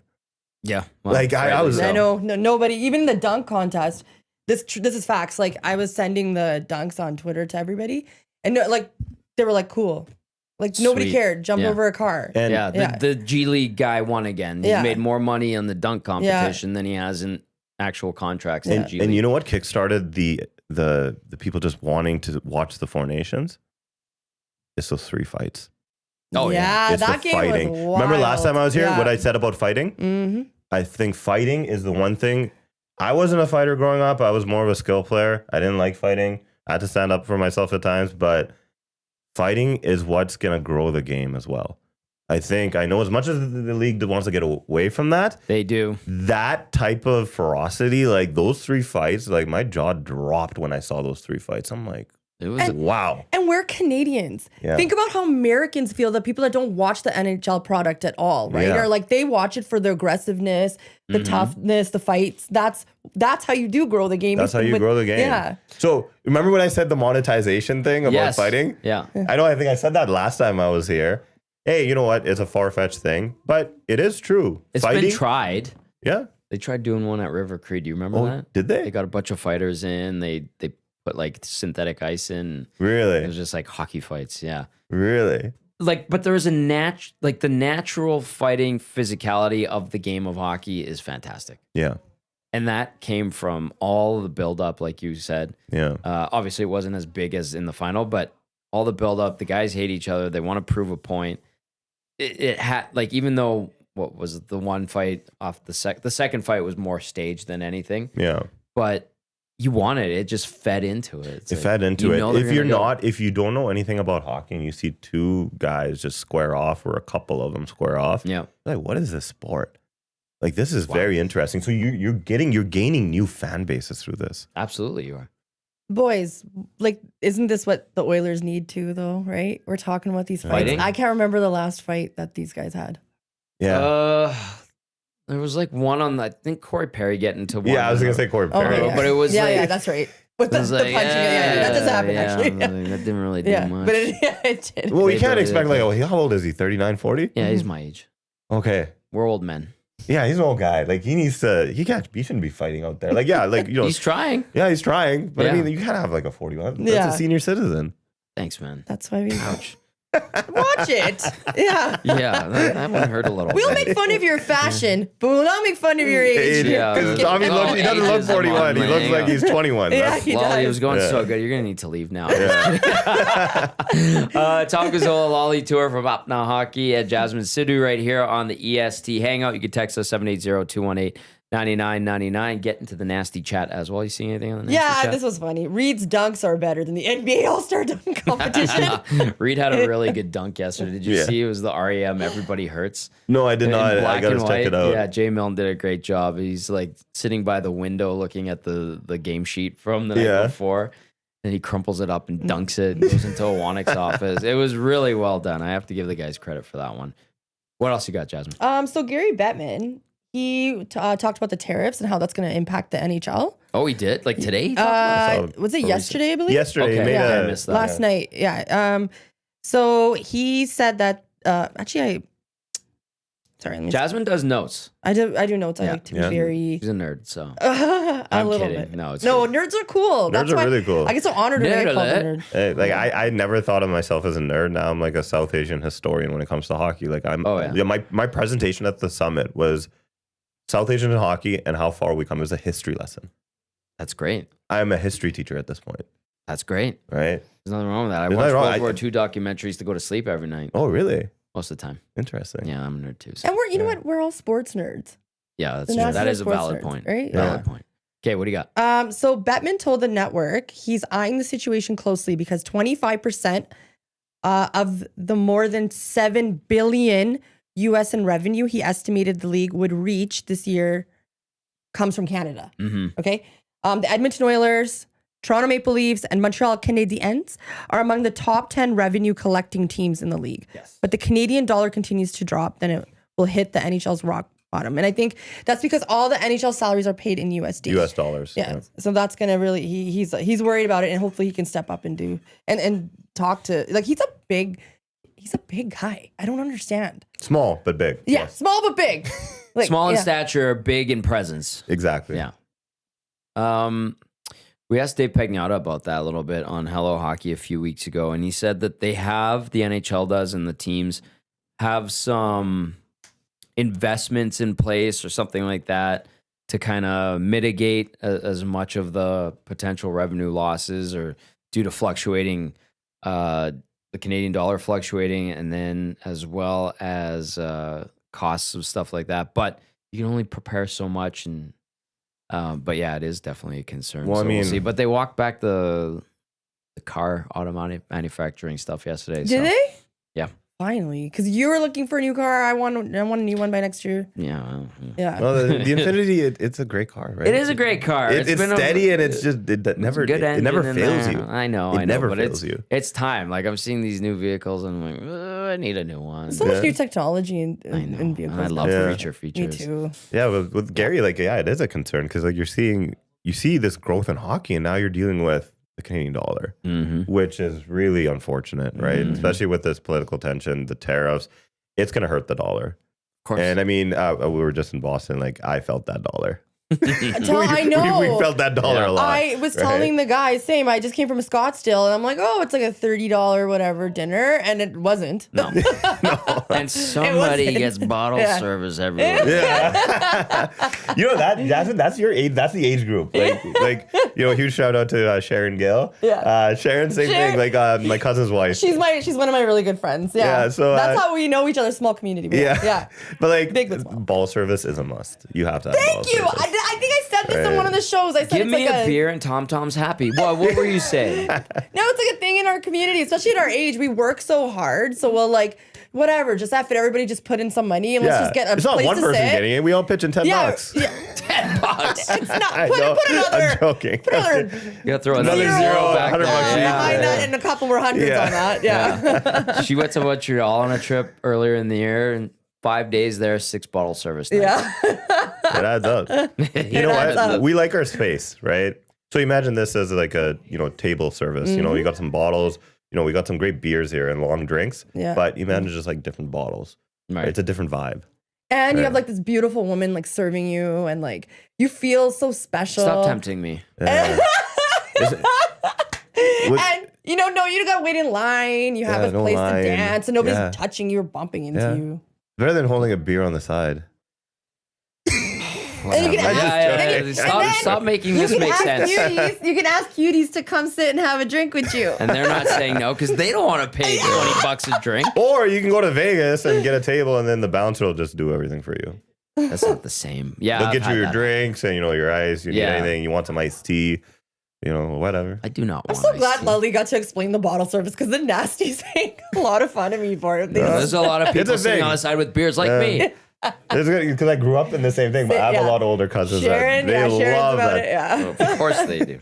Yeah. Well, Like, I rightly was- so. I know nobody, even the dunk contest. This is facts. Like I was sending the dunks on Twitter to everybody, and like they were like cool, like nobody Sweet. cared. Jump Yeah. over a car. And Yeah, Yeah. the G League guy won again. He Yeah. made more money on the dunk competition than he has in actual contracts in G League. and you know what kickstarted the people just wanting to watch the Four Nations? It's those 3 fights. Oh, yeah. It's that the game fighting. was wild. Remember last time I was here, Yeah. what I said about fighting? Mm-hmm. I think fighting is the one thing. I wasn't a fighter growing up. I was more of a skill player. I didn't like fighting. I had to stand up for myself at times, but fighting is what's going to grow the game as well. I know as much as the league wants to get away from that, They do. that type of ferocity, like those 3 fights, like my jaw dropped when I saw those 3 fights. I'm like, It was wow. And we're Canadians. Yeah. Think about how Americans feel, the people that don't watch the NHL product at all, right? Yeah. Or like they watch it for the aggressiveness, the toughness, the fights. That's how you do grow the game. That's how you grow the game. Yeah. So remember when I said the monetization thing about Yes. fighting? Yeah. I think I said that last time I was here. Hey, you know what? It's a far-fetched thing, but it is true. It's Fighting, been tried. yeah. They tried doing one at River Cree. Do you remember Oh, that? did They they? got a bunch of fighters in. They put like synthetic ice in. It Really? was just like hockey fights. Yeah. Really? Like, but there was the natural fighting physicality of the game of hockey is fantastic. Yeah. And that came from all the buildup, like you said. Yeah. Obviously, it wasn't as big as in the final, but all the buildup, the guys hate each other. They want to prove a point. It had, like, even though, what was it, the one fight off the second fight was more staged than anything, Yeah. but you wanted it. It just fed into it. It's It like, fed into you it. know they're If you don't know anything about hockey and you see 2 guys just square off or a couple of them square off, Yeah. like, what is this sport? Like, this is very interesting. So you're gaining new fan bases through this. Absolutely, you are. Boys, like, isn't this what the Oilers need too, though, right? We're talking about these fights. Fighting? I can't remember the last fight that these guys had. Yeah. There was like one on, I think Corey Perry getting to one. Yeah, I was going to say Corey Perry. yeah. But it was yeah, like- yeah, that's right. With It the, was the like, punching, that doesn't happen, actually. I was like, that didn't really do Yeah, much. but it did. Well, we They can't really expect, did. like, how old is he? 39, 40? Yeah, he's my age. Okay. We're old men. Yeah, he's an old guy. Like, he shouldn't be fighting out there. Like, yeah, like, you know. He's trying. Yeah, he's trying. But I Yeah. mean, you gotta have like a 41. That's Yeah. a senior citizen. Thanks, man. That's why we Ouch. watch it. Yeah. Yeah, that one hurt a little. We'll bit. make fun of your fashion, but we'll not make fun of your age. Yeah. Because Yeah. Tommy Oh, he doesn't look ageism 41. He on looks me. like he's 21. Yeah, That's- he Lali, does. it was going Yeah. so good. You're gonna need to leave now. Yeah. Tom Gazzola, Lali Toor from Apna Hockey at Jasmine Sidhu right here on the EST Hangout. You can text us 780-218-9999. Get into the nasty chat as well. You see anything on the nasty Yeah, chat? this was funny. Reed's dunks are better than the NBA All-Star dunk competition. Reed had a really good dunk yesterday. Did you Yeah. see? It was the REM Everybody Hurts. No, I did In not. I black gotta and check it white. out. Yeah, Jay Milne did a great job. He's like sitting by the window looking at the game sheet from the night Yeah. before. And he crumples it up and dunks it and goes into Awanik's office. It was really well done. I have to give the guys credit for that one. What else you got, Jasmine? So Gary Bettman, he talked about the tariffs and how that's going to impact the NHL. Oh, he did? Like today? He talked about it? Was it yesterday, I believe? Yesterday, he Okay, made yeah, I a missed that. Last night, yeah. So he said that. Actually, sorry, let me. Jasmine does notes. I do notes. I Yeah. like to be Yeah. very. She's a nerd, so. A I'm little kidding. bit. No, it's no, good. nerds are cool. Nerds That's are why really cool. I get so honored when I get called a Nerd nerd. Hey, like I never thought of myself as a nerd. Now I'm like a South Asian historian when it comes to hockey. Like I'm. Oh, yeah. Yeah, my presentation at the summit was South Asian hockey and how far we come. It was a history lesson. That's great. I'm a history teacher at this point, That's great. right? There's nothing wrong with that. I There's watch nothing wrong. World War II documentaries to go to sleep every night, Oh, really? most of the time. Interesting. Yeah, I'm a nerd too. So. And you know what? We're all sports nerds. Yeah, that's The true. That national is a sports valid nerds, point. right? Valid Yeah. point. Okay, what do you got? So Bettman told the network he's eyeing the situation closely because 25% of the more than $7 billion US in revenue he estimated the league would reach this year comes from Canada. Mm-hmm. Okay. The Edmonton Oilers, Toronto Maple Leafs, and Montreal Canadiens are among the top 10 revenue collecting teams in the league. Yes. But the Canadian dollar continues to drop, then it will hit the NHL's rock bottom. And I think that's because all the NHL salaries are paid in USD. US dollars. Yeah. So that's gonna really he's worried about it, and hopefully he can step up and do and talk to, like, he's a big guy. I don't understand. Small but big. Yeah, Yes. small but big. Like, Small in stature, big in presence. Exactly. Yeah. We asked Dave Pagnotta about that a little bit on Hello Hockey a few weeks ago, and he said that the NHL does, and the teams have some investments in place or something like that to kind of mitigate as much of the potential revenue losses, or due to fluctuating, the Canadian dollar fluctuating, and then as well as costs of stuff like that. But you can only prepare so much, and but yeah, it is definitely a concern. Well, so I mean, we'll see. But they walked back the car automotive manufacturing stuff yesterday. Did they? Yeah. Finally, because you were looking for a new car. I want a new one by next year. Yeah. Well, Yeah. Well, the Infinity, it's a great car, right? it is a great car. It's been steady, and it's just it never good it never engine in fails there. you. I know. It never but fails you. It's time. Like, I'm seeing these new vehicles, and I'm like, I need a new one. So much new technology in I know. in vehicles. I love Yeah. future Me features. too. Yeah, with Gary, like, yeah, it is a concern because, like, you see this growth in hockey, and now you're dealing with the Canadian dollar, which is really unfortunate, right? Especially with this political tension, the tariffs, it's going to hurt the dollar. Of course. And I mean, we were just in Boston, like, I felt that dollar. I know. We felt that dollar a lot. I was right? telling the guys, same. I just came from Scottsdale, and I'm like, oh, it's like a $30 whatever dinner, and it wasn't. No. And somebody wasn't. gets bottle Yeah. service everywhere. Yeah. You know that, Jasmine, that's your age. That's the age group. Like huge shout out to Sharon Gale. Yeah. Sharon, same thing. Like my cousin's wife. She's one of my really good friends. Yeah. Yeah, so, that's how we know each other. Small community. But yeah. But like, Big but small. ball service is a must. You have to have ball Thank you. service. I think I said this on one of the shows. I said Give it's me like a beer and Tom Tom's happy. What were you saying? No, it's like a thing in our community, especially at our age. We work so hard, so we'll like whatever. Just F it. Everybody just put in some money and let's just get a It's not place one to person sit. getting it. We all pitch in $10. Yeah. $10. It's not. I Put know. another. I'm joking. Put another You gotta throw another Another zero zero, back $100 there. each. Why not? And a couple more hundreds Yeah. on that. Yeah. She went to Montreal on a trip earlier in the year, and 5 days there, 6 bottle service nights. Yeah. It adds up. You know adds what? up. We like our space, right? So imagine this as like a table service. You got some bottles. We got some great beers here and long drinks. Yeah. But imagine just like different bottles. Right. It's a different vibe. And you Right. have like this beautiful woman like serving you, and like you feel so special. Stop tempting me. Yeah. Is it- Would- And you don't gotta wait in line. You have Yeah, a no place line. to dance, and nobody's Yeah. touching you or bumping into Yeah. you. Better than holding a beer on the side. And you can ask, Stop making this make sense. You can ask cuties to come sit and have a drink with you. And they're not saying no because they don't want to pay $20 a drink. Or you can go to Vegas and get a table, and then the bouncer will just do everything for you. That's not the same. Yeah, They'll I've get had you your that. drinks and your ice. You need Yeah. anything. You want some iced tea. Whatever. I do not I'm want so iced glad tea. Lali got to explain the bottle service because the nasties make a lot of fun of me for it. There's a lot of people a sitting thing. on the side with beers like me. It's good because I grew up in the same thing, but I have Yeah. a lot of older cousins Sharon, that they Sharon's love about that. it. Yeah. Of course they do.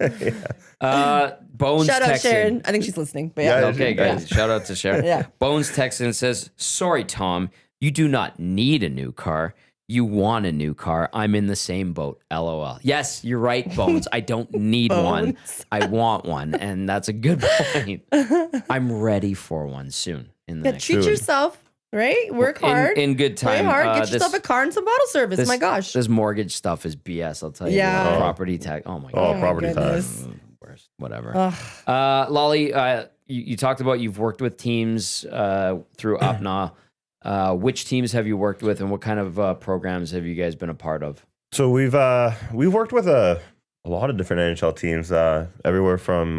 Bones Shout out texted. Sharon. I think she's listening. But yeah. Yeah, Okay, guys. Shout out to Sharon. Yeah. Bones texts and says, "Sorry, Tom, you do not need a new car. You want a new car. I'm in the same boat. LOL." Yes, you're right, Bones. I don't need one. I want one, and that's a good point. I'm ready for one soon. In the Yeah, next treat Soon. yourself, right? Work hard. in good time. Play hard. Get This- yourself a car and some bottle service. this- My gosh. this mortgage stuff is BS. I'll tell you. Yeah. what. Property tax. Oh my Oh, god. my property goodness. tax. Worst. Whatever. Ugh. Lali, you talked about you've worked with teams through Apna. Which teams have you worked with, and what kind of programs have you guys been a part of? So we've worked with a lot of different NHL teams, everywhere from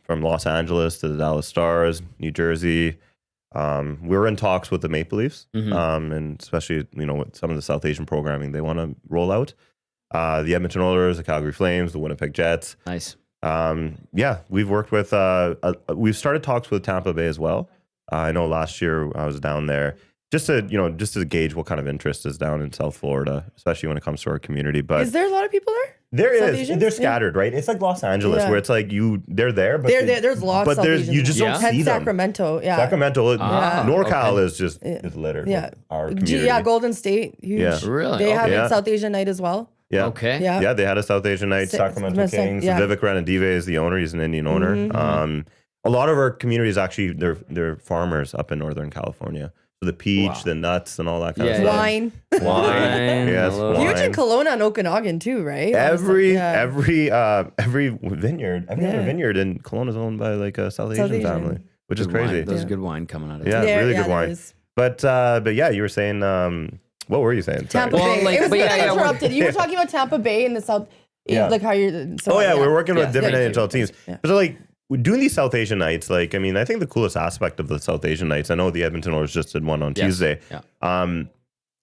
Los Angeles to the Dallas Stars, New Jersey. We were in talks with the Maple Leafs, and especially with some of the South Asian programming they want to roll out. The Edmonton Oilers, the Calgary Flames, the Winnipeg Jets. Nice. We've worked with. We've started talks with Tampa Bay as well. I know last year I was down there just to gauge what kind of interest is down in South Florida, especially when it comes to our community. But Is there a lot of people there? There South is. Asians? They're scattered, right? It's like Los Angeles, Yeah. where it's like they're there, but They're there. There's lots. but South there's Asians. you just don't Yeah. see Hence them. Sacramento. Yeah. Sacramento, Ah, NorCal okay. is just is littered. Yeah. With our community. Yeah. Golden State. Huge. Yeah. Really? They have Yeah. a South Asian night as well. Yeah. Okay. Yeah. Yeah, they had a South Asian night. Sa- Sacramento Sa- Kings. yeah. Vivek Ranadive is the owner. He's an Indian owner. A lot of our communities actually they're farmers up in Northern California. So the peach, the nuts, and all that kind of Yeah, stuff. Wine. Wine, Yes, a little- wine. Huge in Kelowna and Okanagan too, right? Every Yeah. vineyard, every other vineyard in Kelowna is owned by like a South Asian Asian. family, which is Good crazy. wine. There's Yeah. good wine coming out of it. Yeah, There- really yeah, good there wine. is. But yeah, you were saying what were you saying? Sorry. Tampa Well, Bay. like- It was but good yeah, I yeah, interrupted. You were talking about Tampa Bay in the South. Yeah. Like how you're. So, Oh yeah, we're working with Yeah, different thank you. NHL teams. Yeah. But so, like we're doing these South Asian nights, like I mean, I think the coolest aspect of the South Asian nights, I know the Edmonton Oilers just did one on Yes. Tuesday. Yeah.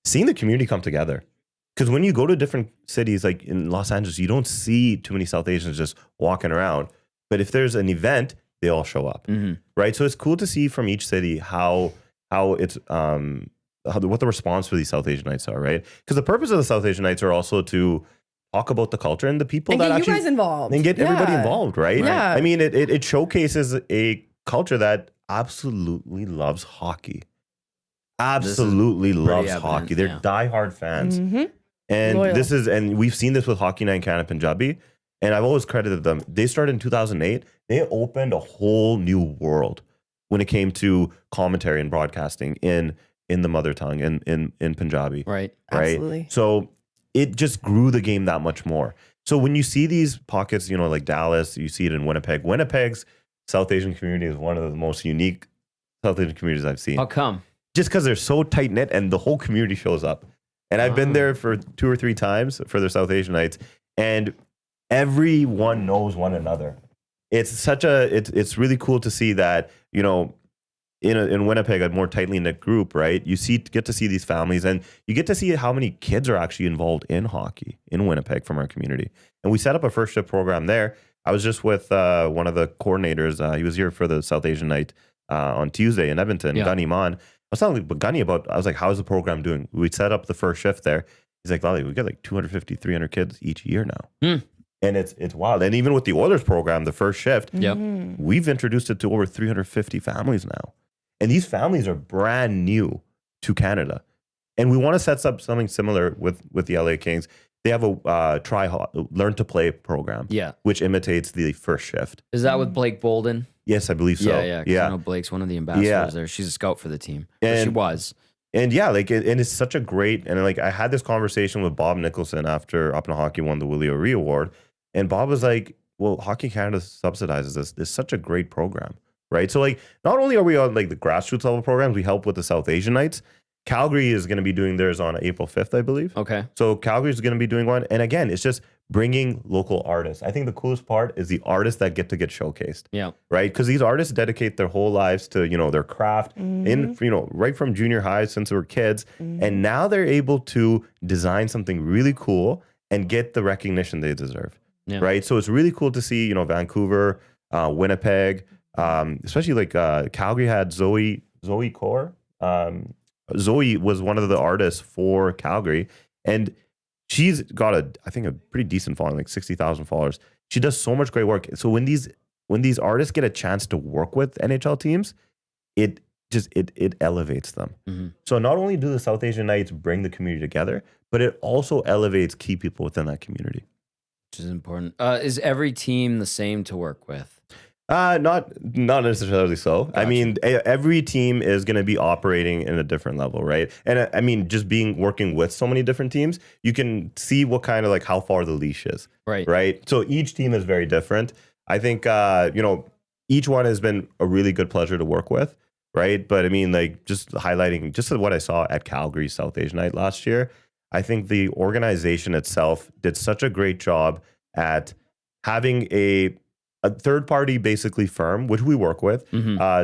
Seeing the community come together. Because when you go to different cities, like in Los Angeles, you don't see too many South Asians just walking around. But if there's an event, they all show up, right? So it's cool to see from each city how it's what the response for these South Asian nights are, right? Because the purpose of the South Asian nights are also to talk about the culture and the people And that get you actually guys involved. and get everybody Yeah. involved, right? Yeah. I mean, it showcases a culture that absolutely loves hockey. Absolutely loves evident, hockey. They're yeah. diehard fans. Mhm. And Loyal. and we've seen this with Hockey Night in Canada Punjabi, and I've always credited them. They started in 2008. They opened a whole new world when it came to commentary and broadcasting in the mother tongue in Punjabi. Right. Right. Absolutely. So it just grew the game that much more. So when you see these pockets, you know, like Dallas, you see it in Winnipeg. Winnipeg's South Asian community is one of the most unique South Asian communities I've seen. How come? Just because they're so tight knit and the whole community shows up. And I've been there for 2 or 3 times for their South Asian nights, and everyone knows one another. It's it's really cool to see that, you know, in Winnipeg, a more tightly knit group, right? You get to see these families, and you get to see how many kids are actually involved in hockey in Winnipeg from our community. And we set up a first shift program there. I was just with one of the coordinators. He was here for the South Asian night on Tuesday in Edmonton, Gunny Man. I was telling Gunny I was like, how's the program doing? We set up the first shift there. He's like, Lali, we got like 250, 300 kids each year now. And it's wild. And even with the Oilers program, the first shift, Yep. we've introduced it to over 350 families now. And these families are brand new to Canada. And we want to set up something similar with the LA Kings. They have a learn to play program, Yeah. which imitates the first shift. Is that with Blake Bolden? Yes, I believe so. Yeah. 'Cause I know Blake's one of the ambassadors there. She's a scout for the team. Or she And- was. And yeah, like, and it's such a great, and like, I had this conversation with Bob Nicholson after Apna Hockey won the Willie O'Ree Award. And Bob was like, well, Hockey Canada subsidizes this. It's such a great program, right? So like, not only are we on like the grassroots level programs, we help with the South Asian nights. Calgary is going to be doing theirs on April 5th, I believe. Okay. So Calgary is going to be doing one. And again, it's just bringing local artists. I think the coolest part is the artists that get showcased. Yeah. Right? Because these artists dedicate their whole lives to, you know, their craft in, you know, right from junior high since they were kids. And now they're able to design something really cool and get the recognition they deserve. Yeah. Right? So it's really cool to see, you know, Vancouver, Winnipeg, especially like Calgary had Zoe Core. Zoe was one of the artists for Calgary, and she's got I think a pretty decent following, like 60,000 followers. She does so much great work. So when these artists get a chance to work with NHL teams, it elevates them. So not only do the South Asian nights bring the community together, but it also elevates key people within that community. Which is important. Is every team the same to work with? Not necessarily so. Gotcha. I mean, every team is going to be operating in a different level, right? And I mean, just working with so many different teams, you can see what kind of like how far the leash is, Right. right? So each team is very different. I think you know, each one has been a really good pleasure to work with, right? But I mean, like just highlighting just what I saw at Calgary South Asian Night last year, I think the organization itself did such a great job at having a third-party basically firm, which we work with.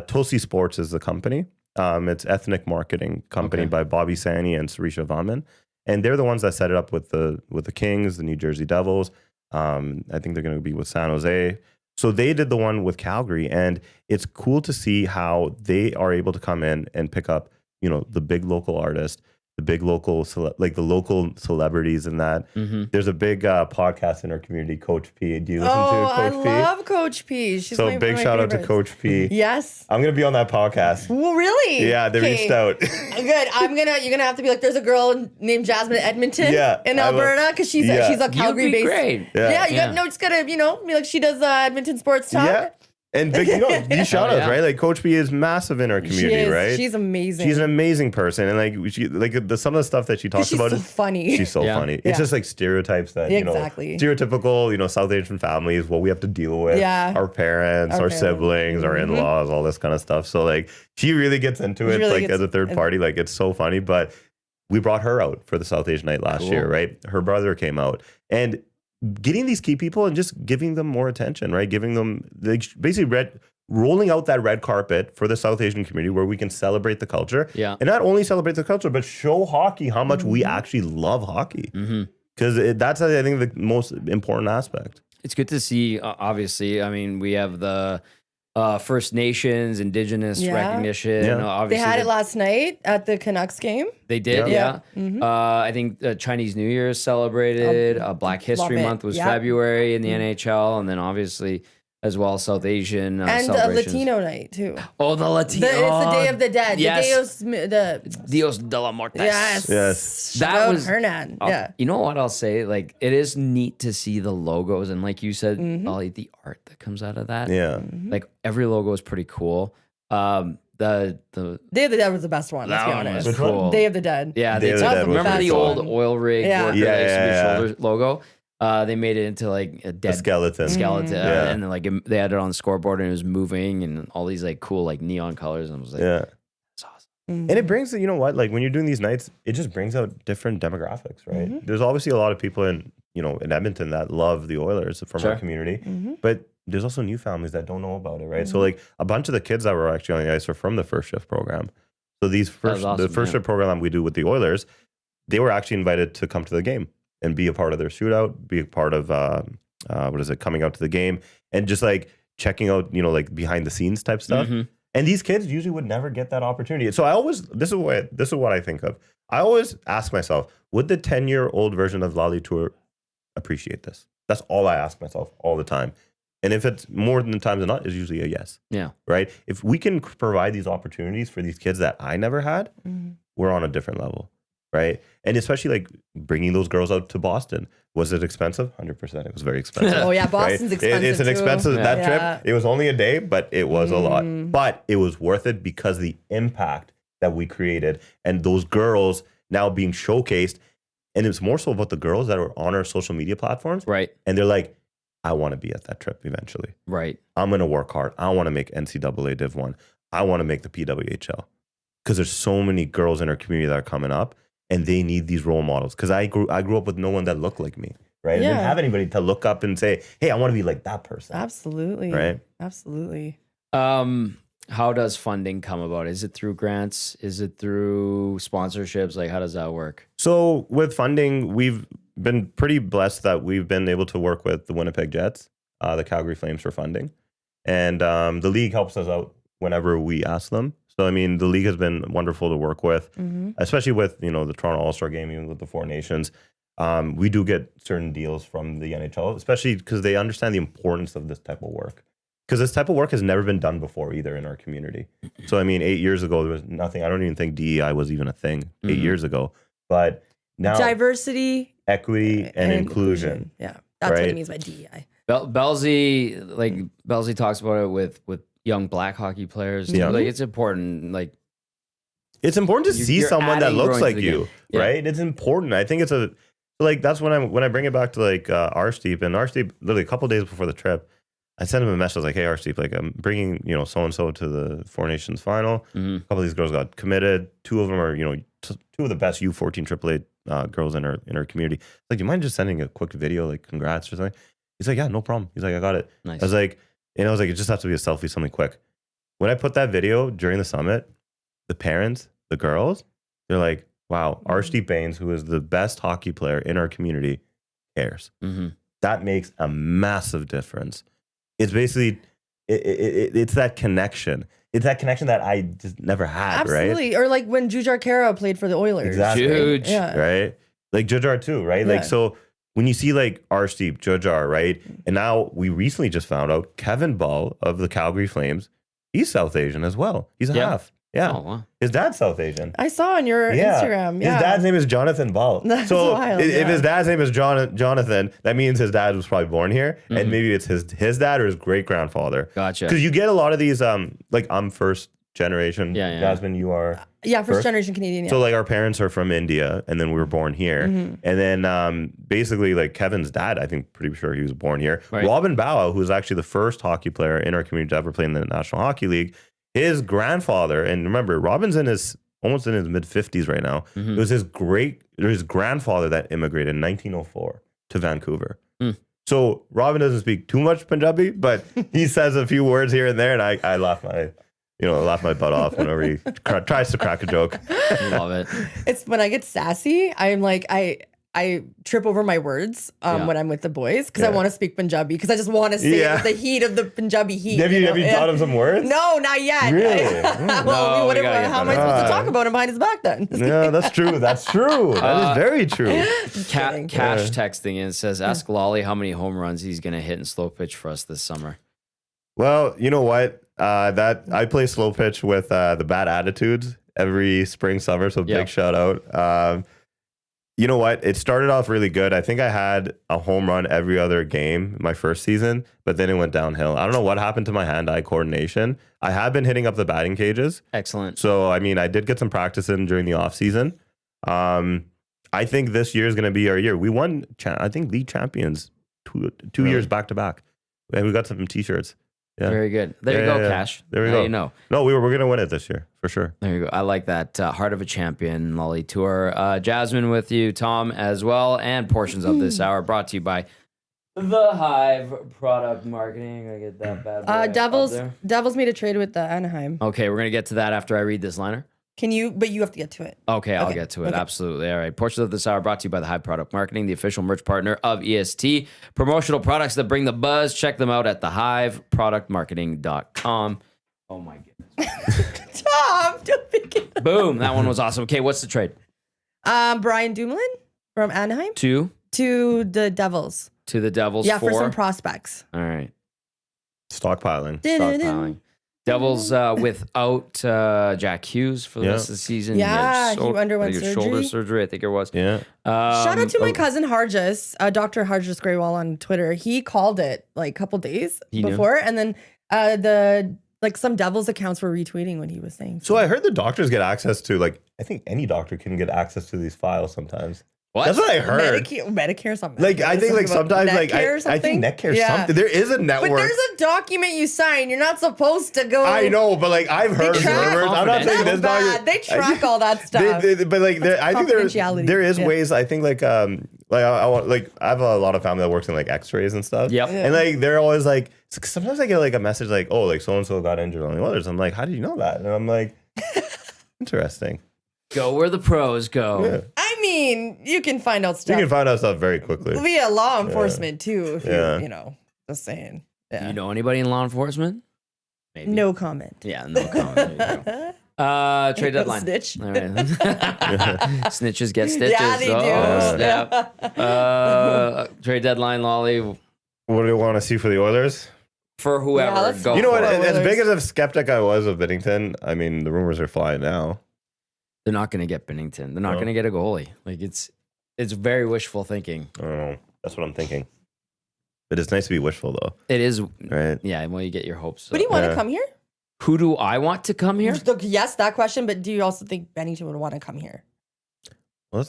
Tulsi Sports is the company. It's ethnic marketing company by Bobby Sani and Sarisha Vaman. And they're the ones that set it up with the Kings, the New Jersey Devils. I think they're going to be with San Jose. So they did the one with Calgary. And it's cool to see how they are able to come in and pick up, you know, the big local artist, the big local, like the local celebrities and that. There's a big podcast in our community, Coach P. Do you listen to Coach P? I love Coach P. She's So one big of my shout out to favorites. Coach P. Yes. I'm going to be on that podcast. Well, really? Yeah, they reached out. Good. You're gonna have to be like, there's a girl named Jasmine in Edmonton in I will. Alberta, because she's a You'd be Calgary-based. great. Yeah. Just gotta, be like, she does Edmonton sports talk. Yeah. And big, these shout outs, right? Like Coach P is massive in our community, right? She's amazing. She's an amazing person, and some of the stuff that she talks She's about so is funny. She's so Yeah. funny. It's Yeah. just like stereotypes that Exactly. stereotypical, South Asian families, what we have to deal with, Yeah. our parents, our siblings, our in-laws, all this kind of stuff. So like she really gets into it, really like gets- as a third party, like it's so funny. But we brought her out for the South Asian night last year, right? Her brother came out, and getting these key people and just giving them more attention, right? Giving them basically rolling out that red carpet for the South Asian community where we can celebrate the culture. Yeah. And not only celebrate the culture, but show hockey how much we actually love hockey. Because that's, I think, the most important aspect. It's good to see, obviously. I mean, we have the First Nations, Indigenous recognition. Yeah. They Obviously, had it last night at the Canucks game. They did, Yeah. I think Chinese New Year is celebrated. Black History it. Month was Yeah. February in the NHL, and then obviously as well South Asian And a celebrations. Latino night, too. Oh, the Latino. It's the Day of the Dead. Yes. The Dios de la Muertes. Yes. Yes. Shout That out was Hernan. Yeah. You know what I'll say? Like, it is neat to see the logos, and like you said, Ollie, the art that comes out of that. Yeah. Like every logo is pretty cool. The Day of the Dead was the best one, let's that be one honest. was cool. Day of the Dead. Yeah, Day they of the took- Dead was remember pretty the old fun. oil rig Yeah. work Yeah, that used to be yeah, shoulder logo? They made it into like a dead A skeleton. Yeah. and then like they had it on the scoreboard and it was moving and all these like cool like neon colors, and I was like, Yeah. that's awesome. And it brings, like when you're doing these nights, it just brings out different demographics, right? There's obviously a lot of people in Edmonton that love the Oilers from our community, but there's also new families that don't know about it, right? So like a bunch of the kids that were actually on the ice are from the first shift program. So the first shift program we do with the Oilers, they were actually invited to come to the game and be a part of their shootout, be a part of coming out to the game, and just like checking out, like behind the scenes type stuff. And these kids usually would never get that opportunity. So this is what I think of. I always ask myself, would the 10-year-old version of Lali Toor appreciate this? That's all I ask myself all the time. And if it's more than times than not, it's usually a yes. Yeah. Right? If we can provide these opportunities for these kids that I never had, we're on a different level. Right? And especially like bringing those girls out to Boston. Was it expensive? 100%. It was very expensive. Oh, yeah. Boston's right? expensive. It's an too. expensive, that Yeah. trip. It was only a day, but it was a lot. But it was worth it because the impact that we created and those girls now being showcased. And it's more so about the girls that are on our social media platforms. Right. And they're like, I want to be at that trip eventually. Right. I'm going to work hard. I want to make NCAA Div 1. I want to make the PWHL. Because there's so many girls in our community that are coming up and they need these role models. Because I grew up with no one that looked like me, right? I didn't have anybody to look up and say, hey, I want to be like that person. Absolutely. Right? Absolutely. How does funding come about? Is it through grants? Is it through sponsorships? Like, how does that work? So with funding, we've been pretty blessed that we've been able to work with the Winnipeg Jets, the Calgary Flames for funding. And the league helps us out whenever we ask them. So, I mean, the league has been wonderful to work with, especially with, the Toronto All-Star Game, even with the Four Nations. We do get certain deals from the NHL, especially because they understand the importance of this type of work. Because this type of work has never been done before either in our community. So, I mean, 8 years ago, there was nothing. I don't even think DEI was even a thing 8 years ago. But now, Diversity, equity, and inclusion. Yeah. That's what Right? it means by DEI. Belzy talks about it with young black hockey players. Yeah. Like, it's important. Like, It's important to see you're someone that adding looks growing like to the you, game. Yeah. right? It's important. I think it's that's when I bring it back to like Arsteep, and Arsteep literally a couple days before the trip, I sent him a message like, hey Arsteep, like I'm bringing so and so to the Four Nations final. A couple of these girls got committed. Two of them are two of the best U14 AAA girls in our community. Like, do you mind just sending a quick video like congrats or something? He's like, yeah, no problem. He's like, I got it. Nice. I was like, it just has to be a selfie, something quick. When I put that video during the summit, the parents, the girls, they're like, wow, Archie Baines, who is the best hockey player in our community, cares. That makes a massive difference. It's basically it's that connection. It's that connection that I just never had, right? Absolutely. Or like when Jujhar Khaira played for the Oilers. Exactly. Huge. Yeah. Right? Like Jujhar too, right? Yeah. Like, so when you see like Arshdeep, Jujhar, right? And now we recently just found out Kevin Ball of the Calgary Flames, he's South Asian as well. He's a half. Yeah. Oh, wow. His dad's South Asian. I saw on your Instagram. Yeah. His dad's name is Jonathan Ball. That's so wild, if his dad's name is Jonathan, that means his dad was probably born here. And maybe it's his dad or his great grandfather. Gotcha. Because you get a lot of these, like I'm first generation. Yeah. Jasmine, you are. Yeah, first generation Canadian. Yeah. So like our parents are from India and then we were born here. And then basically like Kevin's dad, I think pretty sure he was born here. Right. Robin Bawa, who's actually the first hockey player in our community to ever play in the National Hockey League, his grandfather, and remember, Robin's almost in his mid 50s right now. It was his grandfather that immigrated in 1904 to Vancouver. So Robin doesn't speak too much Punjabi, but he says a few words here and there, and I laugh my butt off whenever he tries to crack a joke. Love it. It's when I get sassy, I'm like, I trip over my words when I'm with the boys because I want to speak Punjabi because I just want to say it with the heat of the Punjabi heat. Have you taught him some words? No, not yet. Really? Well, we gotta get how am I supposed to talk about him behind his back then? Yeah, that's true. That's true. That is very true. kidding. Cash texting in says, ask Lali how many home runs he's going to hit in slow pitch for us this summer. Well, you know what? That I play slow pitch with the Bad Attitudes every spring, summer. So big shout out. You know what? It started off really good. I think I had a home run every other game my first season, but then it went downhill. I don't know what happened to my hand-eye coordination. I have been hitting up the batting cages. Excellent. So, I mean, I did get some practice in during the off season. I think this year is going to be our year. We won, I think, league champions two years back to back. And we got some t-shirts. Yeah. Very good. There you go, Cash. There we now go. You know. No, we're going to win it this year, for sure. There you go. I like that. Heart of a champion, Lali Toor. Jasmine with you, Tom as well. And portions of this hour brought to you by The Hive Product Marketing. I get that bad boy up there. Devils made a trade with the Anaheim. Okay, we're going to get to that after I read this liner. But you have to get to it. Okay, I'll get to it. Okay. Absolutely. All right. Portions of this hour brought to you by the Hive Product Marketing, the official merch partner of EST. Promotional products that bring the buzz. Check them out at thehiveproductmarketing.com. Oh my goodness. Tom, don't pick it up. Boom. That one was awesome. Okay, what's the trade? Brian Dumoulin from Anaheim to the Devils. To the Devils. Yeah, for some prospects. All right. Stockpiling. Devils without Jack Hughes for the rest of the season. Yeah, he underwent shoulder surgery, I think it was. Yeah. Shout out to my cousin Harjas, Dr. Harjas Graywall on Twitter. He called it like a couple days before, and then some Devils accounts were retweeting what he was saying. So I heard the doctors get access to, like, I think any doctor can get access to these files sometimes. What? That's what I heard. Medicare something. Like, I think like sometimes like I think Netcare something. There is a network. But there's a document you sign. You're not supposed to go. I know, but like I've heard rumors. I'm not saying this document. They track all that stuff. But like I think there is ways. I think like I have a lot of family that works in like X-rays and stuff. Yep. And like they're always like sometimes I get like a message like, oh, like so and so got injured on the others. I'm like, how did you know that? And I'm like, interesting. Go where the pros go. Yeah. I mean, you can find out stuff. You can find out stuff very quickly. Via law enforcement too, if you know, just saying. Yeah. Do you know anybody in law enforcement? Maybe. No comment. Yeah, no comment. There you go. Trade deadline. Snitch. All right. Snitches get stitches. Yeah, they do. Trade deadline, Lali. What do you want to see for the Oilers? For whoever. Yeah, go you know what? for it. As big as a skeptic I was of Binnington, I mean, the rumors are flying now. They're not going to get Binnington. They're not going to get a goalie. Like it's very wishful thinking. I don't know. That's what I'm thinking. But it's nice to be wishful, though. It is. Right? Yeah, well, you get your hopes. But do you want to come here? Who do I want to come here? Yes, that question. But do you also think Bennington would want to come here?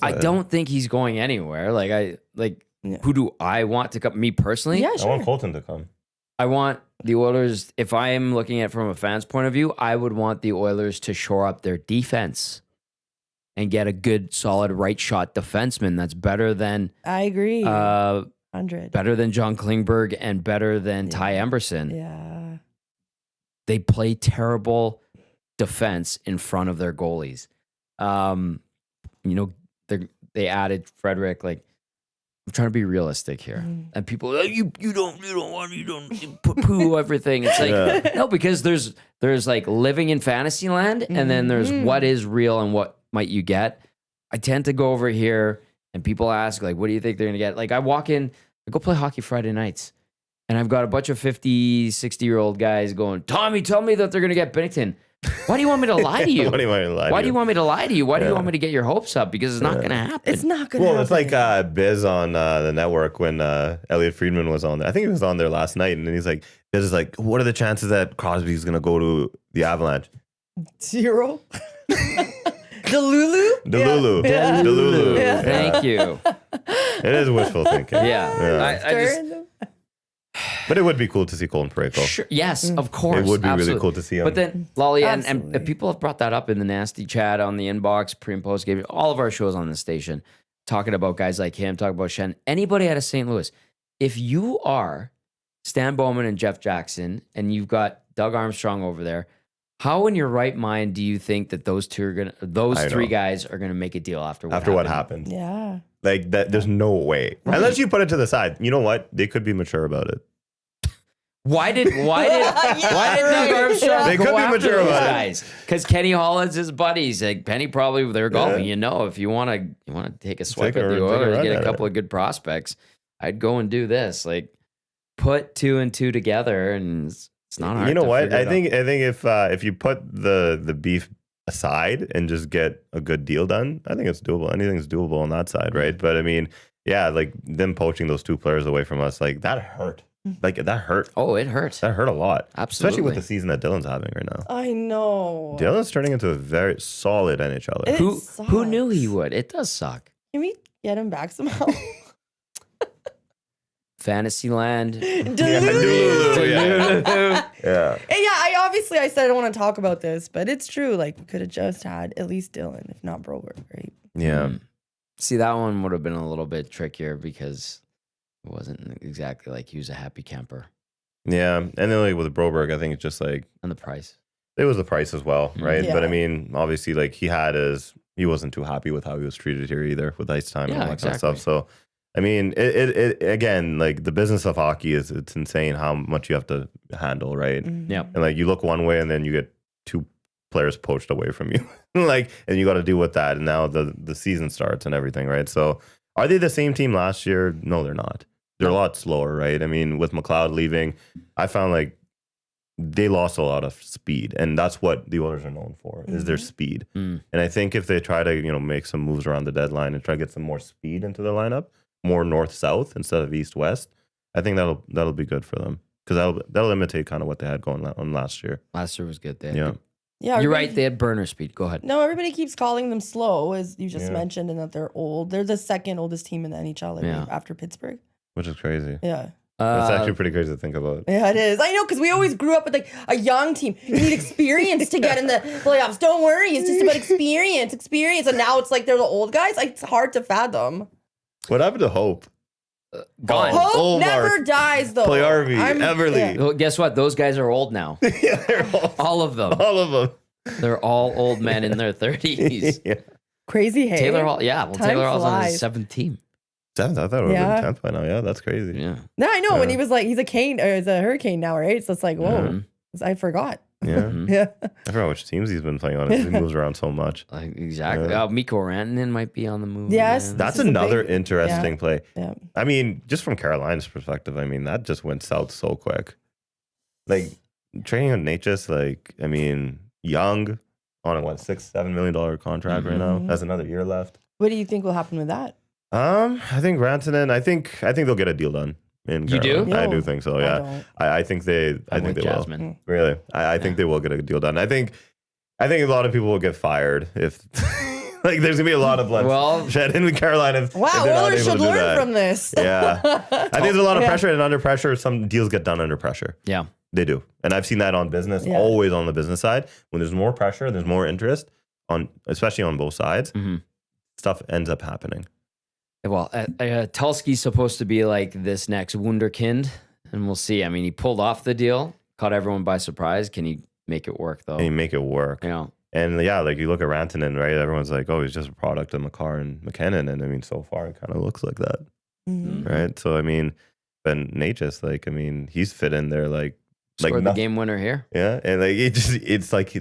I don't think he's going anywhere. Who do I want to come? Me personally? Yeah, sure. I want Colton to come. I want the Oilers, if I am looking at it from a fan's point of view, I would want the Oilers to shore up their defense and get a good, solid right shot defenseman that's better than I agree. 100. Better than John Klingberg and better than Ty Emberson. Yeah. They play terrible defense in front of their goalies. They added Frederick. Like I'm trying to be realistic here. And people, "Oh, you don't put poo everything." It's like, no, because there's like living in fantasy land, and then there's what is real and what might you get. I tend to go over here and people ask, like, what do you think they're going to get? Like, I walk in, I go play hockey Friday nights, and I've got a bunch of 50, 60-year-old guys going, "Tommy, tell me that they're going to get Binnington." Why do you want me to lie to you? Why do you want me to lie to Why you? do you want me to lie to you? Why do you want me to get your hopes up? Because it's not going to happen. It's not gonna Well, happen. it's like Biz on the network when Elliot Friedman was on there. I think he was on there last night, and then he's like, Biz is like, what are the chances that Crosby's going to go to the Avalanche? 0. Delulu? Delulu. Yeah. Delulu. Yeah. Thank you. It is wishful thinking. Yeah. I just, But it would be cool to see Colin Parayko. sure, yes, of course. It would be absolutely. really cool to see him. But then, Lali, and Absolutely. people have brought that up in the nasty chat on the inbox, pre and post game, all of our shows on the station, talking about guys like him, talking about Shen. Anybody out of St. Louis, if you are Stan Bowman and Jeff Jackson, and you've got Doug Armstrong over there, how in your right mind do you think that those three guys are gonna make a deal after what happened? Yeah. Like that, there's no way. Unless you put it to the side. You know what? They could be mature about it. Why did Doug Armstrong They go could be after mature those about it. guys? Because Kenny Holland's his buddies. Like Penny probably they're golfing. Yeah. You know, if you want to take a swipe Take at a- the take a Oilers, run get a at couple it. of good prospects, I'd go and do this. Like put 2 and 2 together, and it's not hard. You know to what? figure I it think if you put the beef aside and just get a good deal done, I think it's doable. Anything's doable on that side, right? But I mean, yeah, like them poaching those 2 players away from us, like that hurt. Like that hurt. out. Oh, it hurt. That hurt a lot. Absolutely. Especially with the season that Dylan's having right now. I know. Dylan's turning into a very solid NHLer. It Who knew he sucks. would? It does suck. Can we get him back somehow? Fantasyland. Delulu, yeah. Yeah. And yeah, I said I don't want to talk about this, but it's true. Like we could have just had at least Dylan, if not Broberg, right? Yeah. See, that one would have been a little bit trickier because it wasn't exactly like he was a happy camper. Yeah. And then like with Broberg, I think it's just like And the price. it was the price as well, right? Yeah. But I mean, obviously, like he wasn't too happy with how he was treated here either with ice time and all that kind of stuff. So, I mean, it again, like the business of hockey it's insane how much you have to handle, right? Yeah. And like you look one way and then you get 2 players poached away from you, like, and you got to deal with that. And now the season starts and everything, right? So, are they the same team last year? No, they're not. They're a lot slower, right? I mean, with McLeod leaving, I found like they lost a lot of speed, and that's what the Oilers are known for is their speed. And I think if they try to make some moves around the deadline and try to get some more speed into the lineup, more north south instead of east west, I think that'll be good for them because that'll imitate kind of what they had going on last year. Last year was good. They had Yeah. good- Yeah, You're everybody- right. They had burner speed. Go ahead. No, everybody keeps calling them slow, as you just Yeah. mentioned, and that they're old. They're the second oldest team in the NHL, I believe, Yeah. after Pittsburgh. Which is crazy. Yeah. It's actually pretty crazy to think about. Yeah, it is. I know, because we always grew up with like a young team. You need experience to get in the playoffs. Don't worry, it's just about experience. And now it's like they're the old guys. Like, it's hard to fathom. What happened to Hope? Gone. Hope Olmark, never dies, though. Playarvi, Everly. yeah. Well, guess what? Those guys are old now. Yeah, they're All of them. all of them. They're all old men in their 30s. Yeah. Crazy, hey? Taylor Hall. Yeah. Well, Time Taylor Hall's on his flies. 7th team. 10th, I thought it would Yeah. have been 10th by now. Yeah, that's crazy. Yeah. No, I know. When Yeah. he was like, he's a cane, or he's a hurricane now, right? So it's like, whoa. Mhm. I forgot. Yeah. Mhm. Yeah. I forgot which teams he's been playing on. He moves around so much. Like, exactly. Yeah. Mikko Rantanen might be on the move. Yes. again. That's This is a another big- interesting play. Yeah. I mean, just from Carolina's perspective, I mean, that just went south so quick. Like, trading on Natchez, like, I mean, young on a $6-7 million contract right now. Mhm. Has another year left. What do you think will happen with that? I think Rantanen, I think they'll get a deal done. In You do? Carolina. I do No, think so, I yeah. don't. I think they I'm with will. Jasmine. Really, I think they will get a deal done. I think a lot of people will get fired if like there's gonna be a lot of blood Well- shed in Carolina. If Wow, they're not Oilers able should to do learn that. from this. Yeah, I think there's a lot of Yeah. pressure, and under pressure, some deals get done under pressure. Yeah. They do, and I've seen that on business, Yeah. always on the business side. When there's more pressure, there's more interest on, especially on both sides. Mhm. Stuff ends up happening. Well, Tulski's supposed to be like this next wunderkind, and we'll see. I mean, he pulled off the deal, caught everyone by surprise. Can he make it work, though? And you make it work. You know, And yeah, like you look at Rantanen, right? Everyone's like, oh, he's just a product of McCarr and McKinnon. And I mean, so far, it kind of looks like that. right? So I mean, but Nate just like, I mean, he's fit in there like Scored the game winner here. Yeah, and like it's like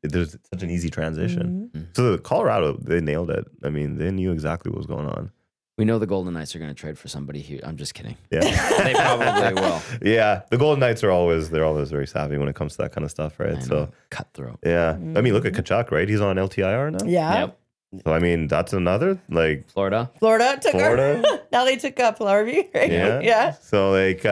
there's such an easy transition. So Colorado, they nailed it. I mean, they knew exactly what was going on. We know the Golden Knights are going to trade for somebody here. I'm just kidding. Yeah, They probably will. Yeah, the Golden Knights are always very savvy when it comes to that kind of stuff, right? So cutthroat. yeah, I mean, look at Kachuk, right? He's on LTIR now. Yeah. Yep. So I mean, that's another like Florida. Florida took Florida. now they took up Larrabee, right? Yeah. Yeah. So like,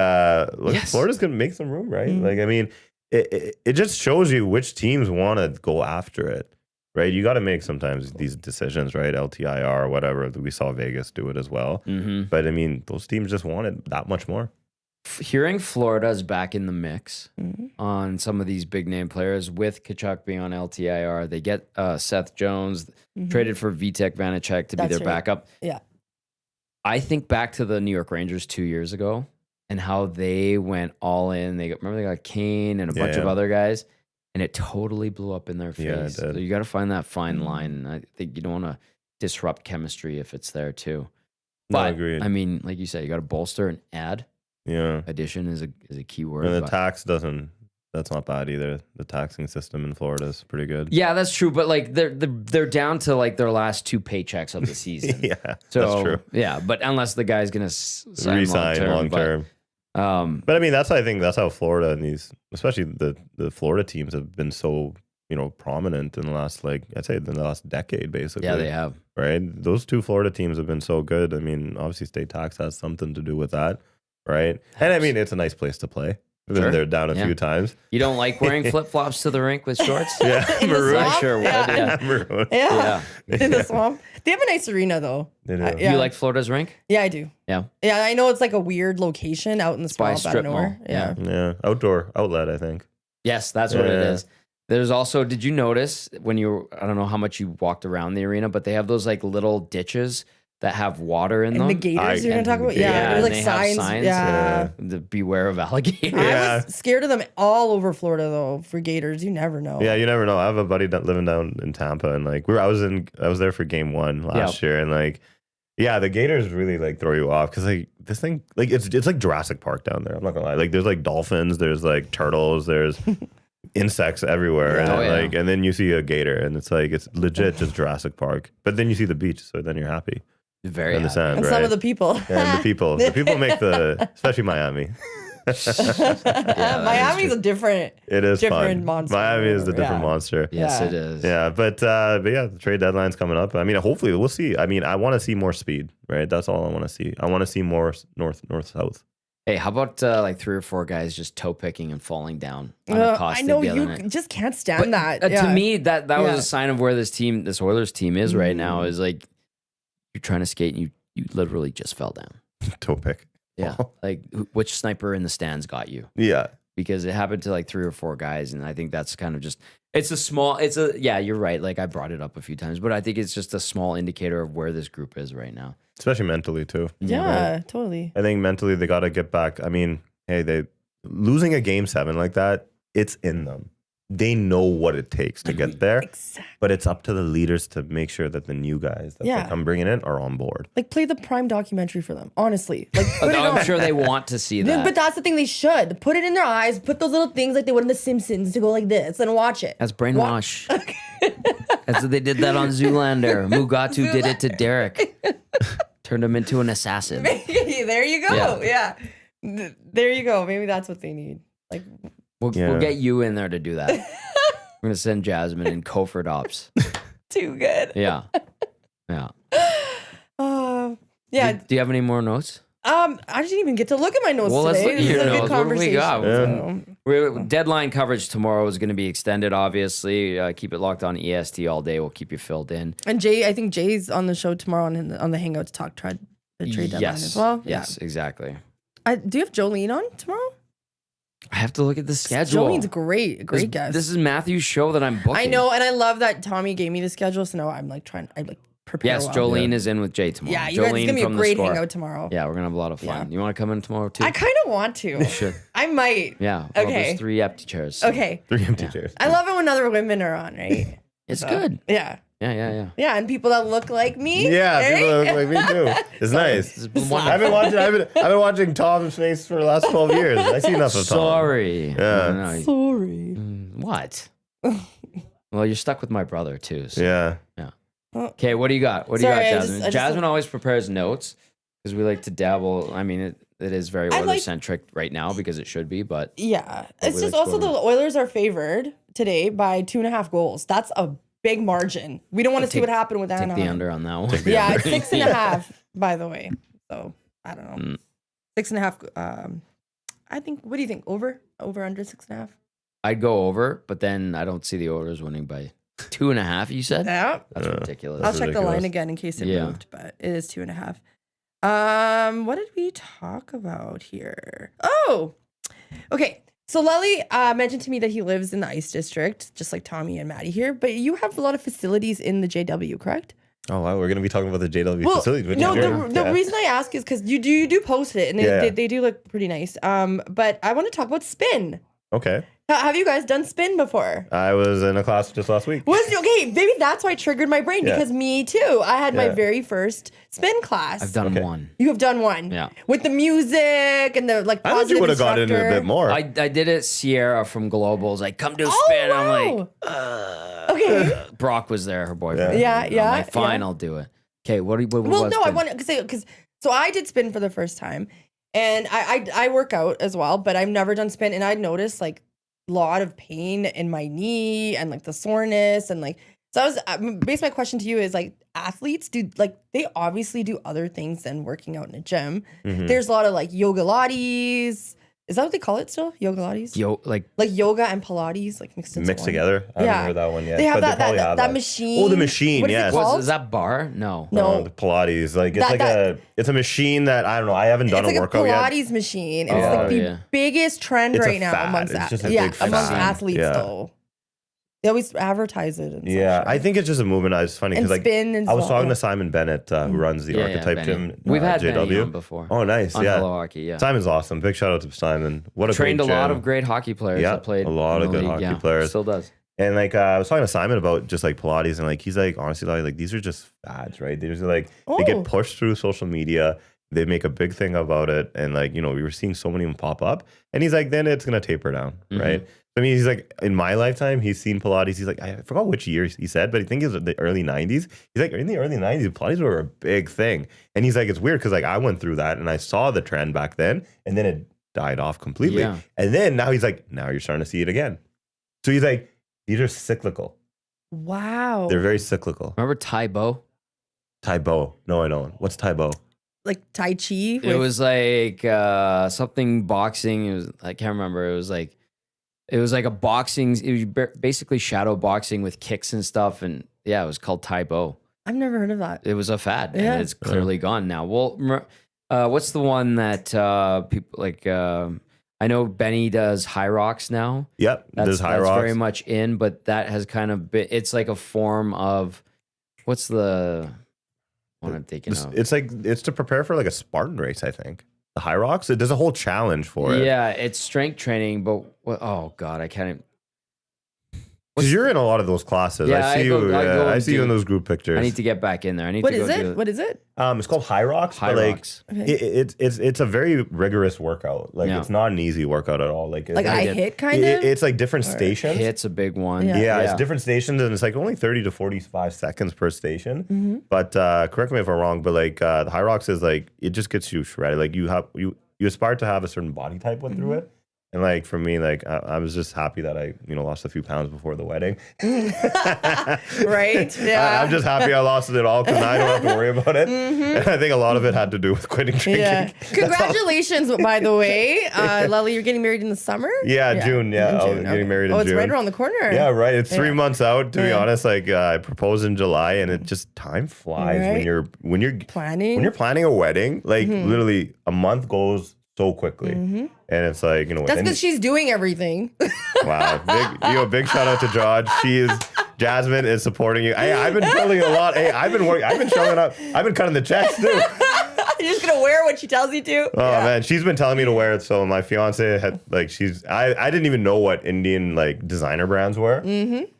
look, Yes. Florida's gonna make some room, right? Like, I mean, it just shows you which teams want to go after it, right? You got to make sometimes these decisions, right? LTIR or whatever. We saw Vegas do it as well. But I mean, those teams just wanted that much more. Hearing Florida's back in the mix on some of these big name players with Kachuk being on LTIR, they get Seth Jones traded for Vitek Vanacek to be That's their right. backup. Yeah. I think back to the New York Rangers 2 years ago and how they went all in. Remember they got Kane and a bunch of other guys, and it totally blew up in their face. Yeah, it So did. you got to find that fine line. And I think you don't want to disrupt chemistry if it's there too. No, But agreed. I mean, like you said, you got to bolster and add. Yeah. Addition is a key word. And the but- tax that's not bad either. The taxing system in Florida is pretty good. Yeah, that's true. But like they're down to like their last 2 paychecks of the season. Yeah, So that's true. yeah, but unless the guy's gonna sign Resign long term. But I mean, I think that's how Florida and especially the Florida teams have been so, prominent in the last, like, I'd say in the last decade, basically. yeah, they have. Right? Those 2 Florida teams have been so good. I mean, obviously state tax has something to do with that, right? And I mean, it's a nice place to play. I've been Sure. there down a Yeah. few times. You don't like wearing flip flops to the rink with shorts? Yeah, In the maroon. I swamp? sure would. Yeah. Yeah. Maroon. Yeah. Yeah. In the swamp. They have a nice arena though. They do. Yeah. You like Florida's rink? Yeah, I do. Yeah. Yeah, I know it's like a weird location out in the by a swamp out of strip nowhere. mall. Yeah. Yeah, outdoor outlet, I think. Yes, that's what it Yeah. is. There's also, did you notice when I don't know how much you walked around the arena, but they have those like little ditches that have water in And them. the gators you're gonna and talk the about? Yeah, gators. there's and like they have signs. Yeah. The beware of alligators. Yeah. I was scared of them all over Florida though, for gators. You never know. Yeah, you never know. I have a buddy living down in Tampa, and like I was there for game 1 last year, and like, yeah, the gators really like throw you off because like this thing, like it's like Jurassic Park down there. I'm not gonna lie. Like there's like dolphins, there's like turtles, there's insects everywhere, Yeah. and Oh, yeah. like and then you see a gator, and it's like it's legit just Jurassic Park. But then you see the beach, so then you're happy. Very in the happy. sand, And right? some of the people. and the people make especially Miami. Miami's a different. It is Different fun. monster. Miami is the different Yeah. monster. Yes, Yeah. it is. Yeah, but yeah, the trade deadline's coming up. I mean, hopefully we'll see. I mean, I want to see more speed, right? That's all I want to see. I want to see more north, south. Hey, how about like 3 or 4 guys just toe picking and falling down unaccosted I know the other you night? just can't stand But, that. To me, that was Yeah. a sign of where this Oilers team is right now. Is like you're trying to skate and you literally just fell down. Toe pick. Yeah, like which sniper in the stands got you? Yeah. Because it happened to like 3 or 4 guys, and I think that's kind of just yeah, you're right. Like I brought it up a few times, but I think it's just a small indicator of where this group is right now. Especially mentally too. Yeah, totally. I think mentally they got to get back. I mean, hey, they losing a game 7 like that, it's in them. They know what it takes to get there, Exactly. but it's up to the leaders to make sure that the new guys that Yeah. they come bringing in are on board. Like play the Prime documentary for them. Honestly, like put it I'm on. sure they want to see that. But that's the thing. They should put it in their eyes. Put those little things like they would in The Simpsons to go like this and watch it. That's brainwash. That's what they did that on Zoolander. Mugatu did it to Derek. Turned him into an assassin. There you go. Yeah. There you go. Maybe that's what they need. Like, We'll Yeah. get you in there to do that. We're gonna send Jasmine and Koford Ops. too good. Yeah, yeah. Yeah. Do you have any more notes? I didn't even get to look at my notes Well, let's today. look at This is your a good notes. What do we conversation. got? Deadline coverage tomorrow is going to be extended. Obviously, keep it locked on EST all day. We'll keep you filled in. And Jay, I think Jay's on the show tomorrow on the Hangout to talk the trade deadline as well. Yes, exactly. Do you have Jolene on tomorrow? I have to look at the schedule. Jolene's great. A great guest. This is Matthew's show that I'm booking. I know, and I love that Tommy gave me the schedule. So now I'm like prepare. Yes, well. Jolene is in with Jay tomorrow. Yeah, you guys, it's Jolene gonna be a from The great Score. hangout tomorrow. Yeah, we're gonna have a lot of fun. You want to come in tomorrow too? I kind of want to. should. I might. Yeah. Well, Okay. there's 3 empty chairs. so Okay. 3 empty chairs. I love it when other women are on, right? It's good. Yeah. Yeah, and people that look like me. Yeah, eh? people that look like me too. It's nice. I've been watching Tom's face for the last 12 years. I see enough of Tom. Sorry. Yeah. Sorry. What? Well, you're stuck with my brother too. So. Yeah. Okay, what do you got? What do Sorry, you I got, just- Jasmine? I just- Jasmine always prepares notes because we like to dabble. I mean, it is very Oilers-centric right now because it should be, but Yeah, it's we just like to also go the Oilers are favored today by 2.5 goals. That's a big margin. We don't want to see what happened with take the Anaheim. under on that one. Yeah, it's 6.5, by the way. So I don't know. 6.5. I think. What do you think? Over under 6.5. I'd go over, but then I don't see the Oilers winning by 2.5. You said Yeah. that's ridiculous. I'll check the ridiculous. line again in case it Yeah. moved, but it is 2.5. What did we talk about here? Oh, okay. So Lali mentioned to me that he lives in the Ice District, just like Tommy and Maddie here. But you have a lot of facilities in the JW, correct? Oh wow, we're gonna be talking about the JW Well, facility. which no. is great. The reason I ask is because you do post it, and they do look pretty nice. But I want to talk about spin. Okay. Have you guys done spin before? I was in a class just last week. Okay, maybe that's why it triggered my brain Yeah. because me too. I had my Yeah. very first spin class. I've done Okay. one. You have done one, Yeah. with the music and the like. I thought you would have got into it a bit more. I did it. Sierra from Global's like, come do a spin. I'm like, okay. Brock was there, her boyfriend. Yeah, I'm yeah, like, fine, yeah. I'll do it. Okay, what Well, was no, I spin? want to say because so I did spin for the first time, and I work out as well, but I've never done spin, and I noticed like a lot of pain in my knee and like the soreness and like so I was basically my question to you is like athletes do like they obviously do other things than working out in a gym. Mhm. There's a lot of like yoga lattes. Is that what they call it still? Yoga lattes? like Like yoga and Pilates like mixed into Mixed one. together. I Yeah. haven't heard that one yet. They have but probably have that machine. Oh, the machine, What is yes. it called? is that bar? No. No. The Pilates. Like it's it's a machine that I don't know. I haven't done It's a like workout a yet. Pilates machine. And Oh, it's like the yeah. biggest trend It's a right now fad. amongst It's just a yeah, big amongst fad. athletes Yeah. though. They always advertise it. And Yeah, such, I think it's just a movement. It's funny and because like spin and I was stuff, talking yeah. to Simon Bennett, who runs the Yeah, Archetype Benny. Gym. We've had Benny JW. on before. Oh, nice. On Yeah, Hello Hockey, yeah. Simon's awesome. Big shout out to Simon. What a Trained great a lot gym. of great hockey players Yeah, that played a lot in of the good league, hockey players. Still does. And like I was talking to Simon about just like Pilates, and like he's like honestly like these are just fads, right? They just like they Oh. get pushed through social media. They make a big thing about it, and like we were seeing so many of them pop up. And he's like, then it's gonna taper down, right? I mean, he's like, in my lifetime, he's seen Pilates. He's like, I forgot which year he said, but I think it was the early 90s. He's like, in the early 90s, Pilates were a big thing. And he's like, it's weird because like I went through that and I saw the trend back then, and then it died off completely. Yeah. And then now he's like, now you're starting to see it again. So he's like, these are cyclical. Wow. They're very cyclical. Remember Tai Bo? Tai Bo. No, I don't. What's Tai Bo? Like Tai Chi. It was like something boxing. It was I can't remember. It was like a boxing. It was basically shadow boxing with kicks and stuff. And yeah, it was called Tai Bo. I've never heard of that. It was a fad, Yeah. and it's clearly gone now. Well, what's the one that people like? I know Benny does High Rocks now. Yep. There's High that's Rocks. very much in, but that has kind of been. It's like a form of what's the one I'm thinking of? It's like it's to prepare for like a Spartan race, I think. The High Rocks. There's a whole challenge for it. Yeah, it's strength training, but oh god, I can't. Even, Because you're in a lot of those classes. Yeah, I see go I and see you in do- those group pictures. I need to get back in there. I need What to go is do it? What is it? It's called High Rocks. High but, like, Rocks. Okay. it's a very rigorous workout. Like Yeah. it's not an easy workout at all. Like, Like it's, I did. hit kind of. it's like different stations. Hit's a big one. Yeah. It's different stations, and it's like only 30 to 45 seconds per station. Mm-hmm. But correct me if I'm wrong, but like the High Rocks is like it just gets you shredded. Like you aspire to have a certain body type went Mm-hmm. through it. And like for me, like I was just happy that I lost a few pounds before the wedding. Right? Yeah. I'm just happy I lost it all because now I don't have to worry about it. And I think a lot of it had to do with quitting drinking. Yeah. Congratulations, by the way. Lali, you're getting married in the summer? Yeah, June. Yeah, In I'll June, be getting married in Oh, it's June. right around the corner. Yeah, right. It's 3 Yeah. months out. To be Yeah. honest, like I proposed in July, and it just time flies Right. when you're Planning. when you're planning a wedding. Like literally, a month goes so quickly, and it's like That's and- because she's doing everything. wow. Big shout out to George. Jasmine is supporting you. Hey, I've been building a lot. Hey, I've been showing up. I've been cutting the checks too. You're just gonna wear what she tells you to. Oh man, she's been telling me to wear it. So my fiance had like I didn't even know what Indian like designer brands were.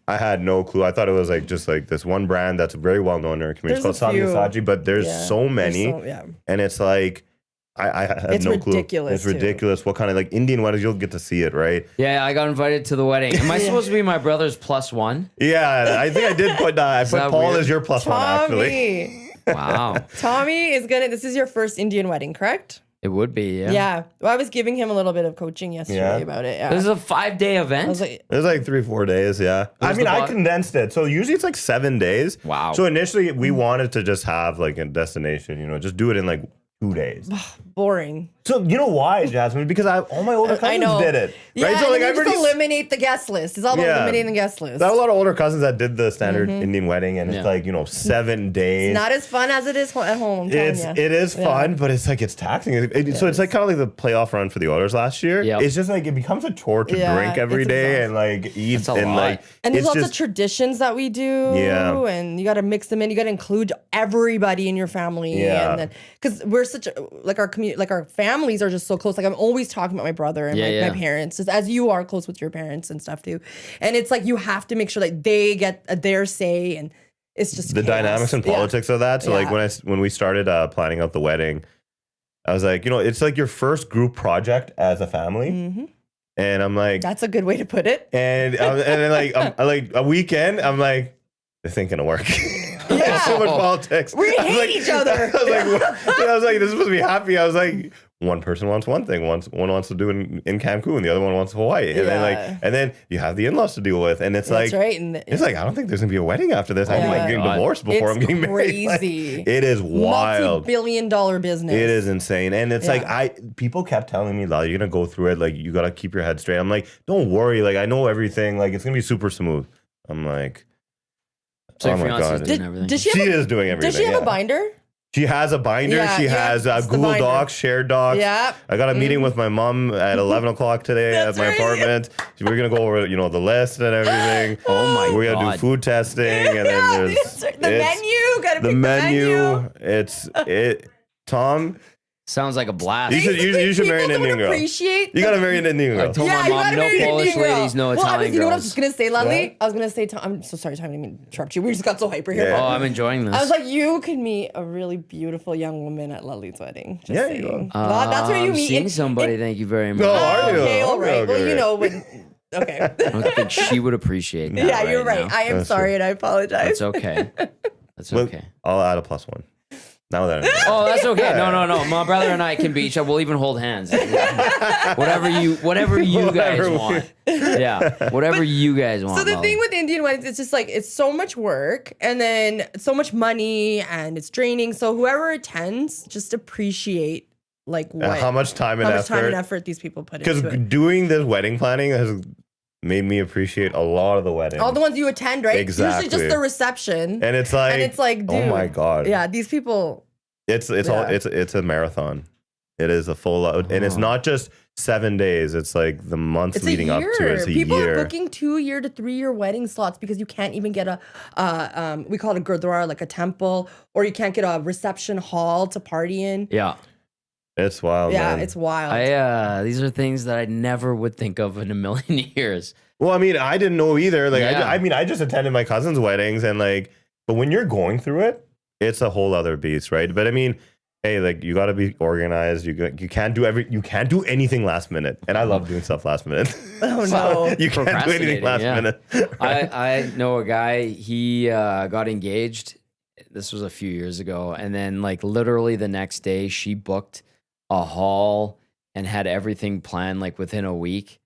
I had no clue. I thought it was like just like this one brand that's very well known in our community. It's There's called a few. Sabyasachi, but there's so many, and it's like I have It's no clue. ridiculous, It's too. ridiculous. What kind of like Indian weddings you'll get to see it, right? Yeah, I got invited to the wedding. Am I supposed to be my brother's +1? Yeah, I think I did put I put that Paul weird? as your +1 actually. Tommy. Wow. Tommy is this is your first Indian wedding, correct? It would be, yeah. Yeah. Well, I was giving him a little bit of coaching yesterday Yeah. about it. Yeah. This is a 5-day event? I was like, It was like 3-4 days, yeah. I Who's mean, the I boss? condensed it. So usually it's like 7 days. Wow. So initially we wanted to just have like a destination, you know, just do it in like 2 days. boring. So you know why, Jasmine? Because all my older I cousins know. did it. Yeah, Right? So and like then I've you just already eliminate the guest list. It's all about Yeah. eliminating the guest list. I have a lot of older cousins that did the standard Indian wedding, and it's Yeah. like, you know, 7 days. Not as fun as it is at home. I'm telling ya. It is fun, but it's like it's taxing. So it's like kind of like the playoff run for the Oilers last year. Yep. It's just like it becomes a chore to Yeah, drink every it's day exhausting. and like eat That's a and lot. like And there's it's lots just of traditions that we do. Yeah. And you got to mix them in. You got to include everybody in your family. Yeah. And then, because we're such a, like our community, like our families are just so close. Like I'm always talking about my brother and Yeah, my parents, just as you are close with your parents and stuff too. And it's like you have to make sure that they get their say, and it's just the chaos. dynamics and Yeah. politics of that. So like Yeah. when we started planning out the wedding, I was like, you know, it's like your first group project as a family, and I'm like, That's a good way to put it. and then like I'm like a weekend, I'm like, this ain't gonna work. There's so much politics. We I was hate like- each other. I was like, what? I was like, this is supposed to be happy. I was like, one person wants one thing, one wants to do it in Cancun, the other one wants Hawaii, and Yeah. then you have the in-laws to deal with, and it's That's like, right. And it's like I don't think there's gonna be a wedding after this. I'm Yeah. like getting God. divorced before It's I'm getting married. Like, crazy. it is wild. Multi-billion-dollar business. It is insane. And it's Yeah. like people kept telling me, Lali, you're gonna go through it, like you gotta keep your head straight. I'm like, don't worry, like I know everything, like it's gonna be super smooth. I'm like, So oh your my fiance's God. doing everything. Does she she have is doing everything. Does she have yeah. a binder? She has a binder. Yeah, she yeah, has it's the Google binder. Docs, shared docs. Yeah. I got a meeting with my mom at 11 o'clock today at That's my right. apartment. We're gonna go over, you know, the list and everything. Oh my We're gonna God. do food testing, and then there's the it's- menu. Gotta the pick menu. It's Tom. Sounds like a blast. You should marry an People Indian don't girl. appreciate. You gotta marry an Indian I girl. told Yeah, my you mom, gotta no marry an Polish Indian girl. ladies, no Well, Italian you know what I was girls. just gonna say, Lali? Yeah. I was gonna say, I'm so sorry, Tom, I didn't mean to interrupt you. We just got so hyper here. Yeah. Oh, I'm enjoying this. I was like, you could meet a really beautiful young woman at Lali's wedding. Just Yeah, saying. you will. Well, that's where you I'm meet. seeing somebody. Thank you very much. No, are you? Okay, all right. Okay, Well, okay. you know when. Okay. I don't think she would appreciate that. Yeah, you're right. now. I am That's sorry true. and I apologize. That's okay. That's Look, okay. I'll add a +1. Now that I know. Oh, that's okay. No. My brother and I can be each other. We'll even hold hands. Whatever you guys Whatever we- want. Yeah. Whatever you guys want. So the Molly. thing with Indian weddings, it's just like it's so much work and then so much money and it's draining. So whoever attends, just appreciate like what How much time and how much time and effort? effort these people put Because into it. doing this wedding planning has made me appreciate a lot of the weddings. All the ones you attend, right? Exactly. Usually just the reception. and it's like, dude, oh my God. yeah, these people. It's a marathon. It is a full out, and it's not just 7 days. It's like the months It's leading a up year. to it. It's a People year. are booking 2-year to 3-year wedding slots because you can't even get we call it a gurdwara, like a temple, or you can't get a reception hall to party in. Yeah. It's wild. Yeah, man. it's wild. These are things that I never would think of in a million years. Well, I mean, I didn't know either. Like, Yeah. I just attended my cousin's weddings, and like, but when you're going through it, it's a whole other beast, right? But I mean, hey, like, you got to be organized. You can't do anything last minute, and I love doing stuff last minute. Oh no. You can't do anything Procrastinating, last yeah. minute. I know a guy, he got engaged. This was a few years ago. And then like literally the next day she booked a hall and had everything planned like within a week.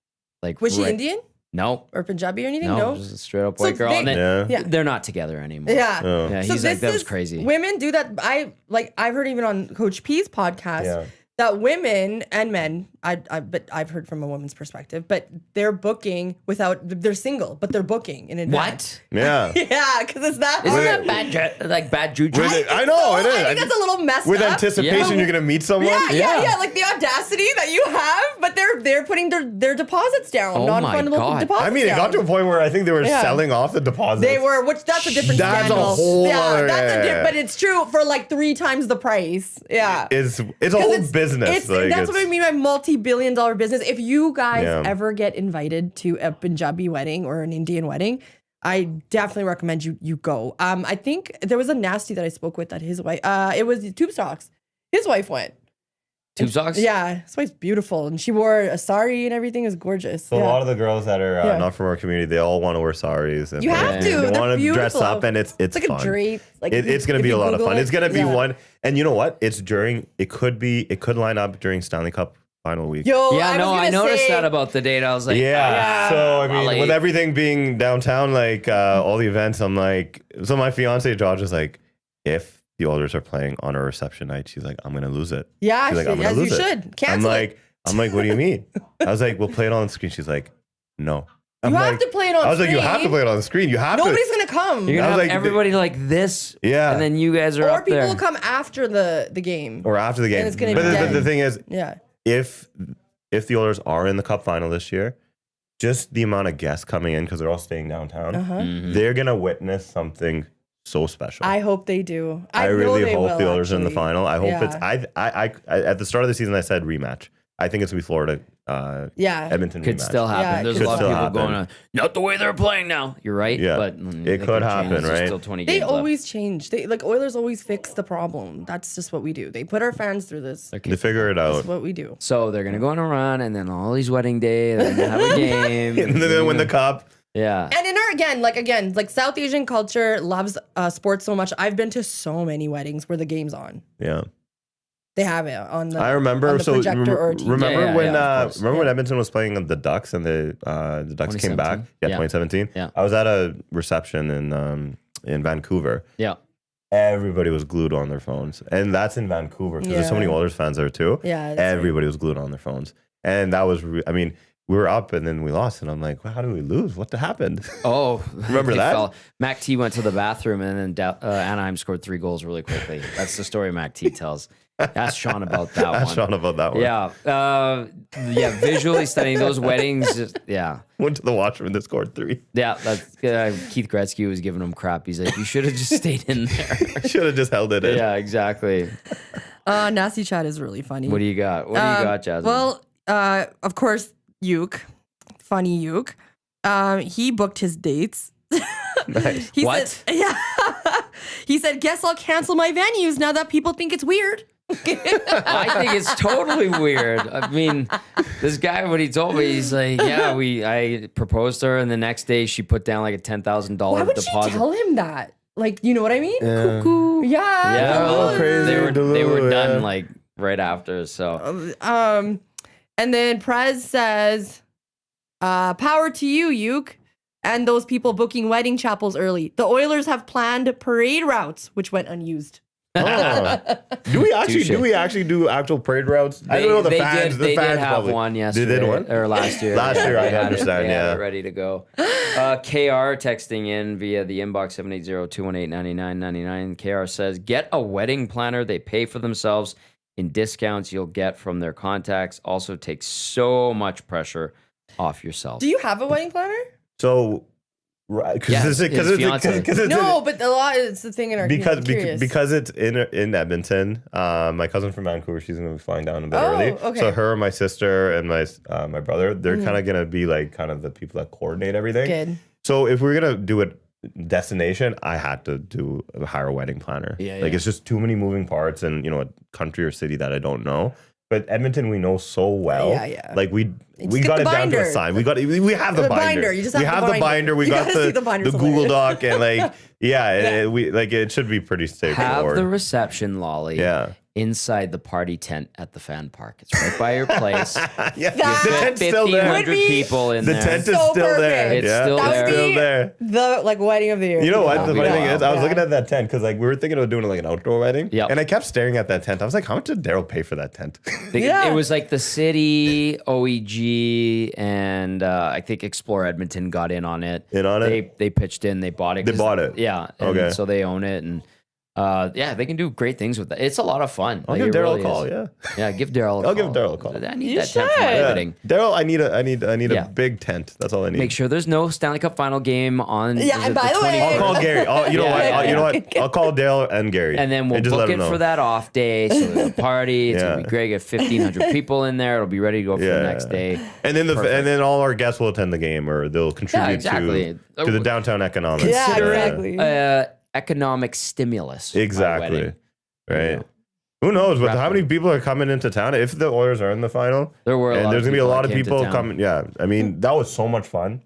Like Was she right- Indian No. or Punjabi or anything? No, No. just a straight up So white girl. they- And then Yeah. Yeah. they're not together anymore. Yeah. Oh. Yeah, So he's like, this that was is- crazy. Women do that. I've heard even on Coach P's podcast Yeah. that women and men, but I've heard from a woman's perspective, but they're booking they're single, but they're booking in advance. What? Yeah. Yeah, because it's that Isn't hard. that bad juju? I know it is. I think that's a little messed With up. anticipation, Yeah. you're gonna meet someone. Yeah, like the audacity that you have, but they're putting their deposits down, Oh my non-refundable God. deposits I mean, it got to a point where I think they were Yeah. selling off the deposits. They were, which that's a different That's a scandal. whole other- but it's true for like 3 times the price. Yeah. It's a 'Cause whole business. Like, that's what I mean by multi-billion-dollar business. If you guys Yeah. ever get invited to a Punjabi wedding or an Indian wedding, I definitely recommend you go. I think there was a nasty that I spoke with that his wife. It was Tube Stocks. His wife went. Tube socks? Yeah, his wife's beautiful, and she wore a sari and everything. Is gorgeous. So yeah. a lot of the girls that are not from our community, they all want to wear saris. And You have to. They They're want to dress beautiful. up, and it's It's like fun. a drape. Like It's going to be a lot of fun. It's going to be yeah. one. And you know what? It could line up during Stanley Cup final week. Yo, Yeah, I noticed say, that about the date. I was like, Yeah. So I mean, Lali. with everything being downtown, like all the events, I'm like, so my fiance George is like, if the Oilers are playing on a reception night, she's like, I'm gonna lose it. Yeah, She's like, I'm gonna as you lose it. should. Cancel it. I'm like, what do you mean? I was like, we'll play it on the screen. She's like, no. I'm You like, have to play it on I was like, you screen. have to play it on the screen. You have Nobody's to. gonna come. You're I going to was have like, everybody like this. Yeah. And then you guys are Or up people there. will come after the game. Or after the game. it's gonna But be dead. the thing is, Yeah. if the Oilers are in the Cup final this year, just the amount of guests coming in because they're all staying downtown, Mhm. they're gonna witness something so special. I hope they do. I know really they hope will, the Oilers are in the actually. final. I hope Yeah. it's. I at the start of the season I said rematch. I think it's gonna be Florida, Yeah. Edmonton. Could rematch. still happen. Yeah, it There's could a lot of still people happen. going on, not the way they're playing now. You're right. Yeah. But It could happen, change. There's right? Still 20 They games always change. They like Oilers always fix the problem. That's just what we do. They put our fans through this. left. They figure it That's out, what we do. So they're going to go on a run, and then all these wedding day, they're going to have a game. and then they win the cup. Yeah. And in our again, South Asian culture loves sports so much. I've been to so many weddings where the game's on. Yeah, They have it on the. I remember. on the So projector or TV. remember Yeah, when yeah, of course. when Edmonton was playing the Ducks and the Ducks came back. 2017? Yeah, Yeah. 2017. Yeah. I was at a reception in Vancouver. Yeah. Everybody was glued on their phones, and that's in Vancouver because there's so many Yeah. Oilers fans there too. Yeah, that's right. Everybody was glued on their phones, and that was. I mean, we were up and then we lost, and I'm like, well, how did we lose? What happened? Oh, Remember they that? fell. Mac T went to the bathroom, and then Anaheim scored 3 goals really quickly. That's the story Mac T tells. Ask Sean about that Ask one. Sean about that one. Yeah, visually stunning. Those weddings, yeah. Went to the washroom and they scored 3. Yeah, that's Keith Gretzky was giving him crap. He's like, you should have just stayed in there. I should have just held it in. Yeah, exactly. Nasty Chat is really funny. What do you got? What do you got, Jasmine? Well, of course, Uke, funny Uke. He booked his dates. Nice. He What? Said, yeah. He said, "Guess I'll cancel my venues now that people think it's weird." I think it's totally weird. I mean, this guy, what he told me, he's like, yeah, I proposed to her, and the next day she put down like a $10,000 Why would deposit. she tell him that? Like, you know what I mean? Yeah. Cuckoo. Yeah. Yeah, well, crazy, they were Duluth, done yeah. like right after. So And then Prez says, "Power to you, Uke, and those people booking wedding chapels early. The Oilers have planned parade routes, which went unused." Oh. Do we actually do actual parade routes? I don't know the fans. They the fans did have probably. one yesterday. They did one? Or last year. Last year, I They had it- understand, they had yeah. it ready to go. KR texting in via the inbox 780-218-9999. KR says, get a wedding planner. They pay for themselves in discounts you'll get from their contacts. Also takes so much pressure off yourself. Do you have a wedding planner? So, right? Yeah, Because his fiance. No, but it's the thing in our because community. because it's in Edmonton. My cousin from Vancouver, she's gonna be flying down a bit Oh, early. okay. So her, my sister, and my brother, they're kind of gonna be like kind of the people that coordinate everything. Good. So if we're gonna do it destination, I had to hire a wedding planner. Yeah, Like yeah. it's just too many moving parts, and a country or city that I don't know. But Edmonton, we know so well. Yeah, yeah. Like we get got the it down to a binder. sign. We have the The binder. binder. You just we have have the the binder. binder. We You got gotta see the the binder Google somewhere. Doc and it should be pretty Have straightforward. the reception, Lolly, Yeah. inside the party tent at the fan park. It's right by your place. Yeah, That the tent's still there. 1,500 Would be people in The there. tent is So still there. perfect. It's yeah, still it's there. still there. The wedding of the year. You know what? The Yeah. funny thing Wow. is, I was Yeah. looking at that tent because we were thinking of doing like an outdoor wedding. Yep. And I kept staring at that tent. I was like, how much did Daryl pay for that tent? Yeah. It was like the city, OEG, and I think Explore Edmonton got in on it. In on it? They pitched in. They bought it. They 'cause- bought it? Yeah. And Okay. so they own it, and Yeah, they can do great things with that. It's a lot of fun. I'll Like, give it Daryl really a call. is. Yeah. Yeah, give Daryl a call. I'll give Daryl a call. I need You that tent for my should. wedding. Daryl, I need Yeah. a big tent. That's all I need. Make sure there's no Stanley Cup final game on. Yeah, is and it by the way- 25th? I'll call Gary. You know Yeah, what? yeah, You know yeah. what? I'll call Dale and Gary. And then we'll just book let it 'em know. for that off day. So there's a party. It's Yeah. gonna be great. Get 1,500 people in there. It'll be ready to go for the next day. And then Perfect. and then all our guests will attend the game, or they'll contribute exactly. to the downtown economics. Yeah, Consider it, exactly. Economic stimulus. our Exactly. wedding. Right. Yeah. Who knows? But Wrap how it. many people are coming into town? If the Oilers are in the final, There were a and lot there's of gonna be a people lot that of came to people town. coming. Yeah, I mean that was so much fun.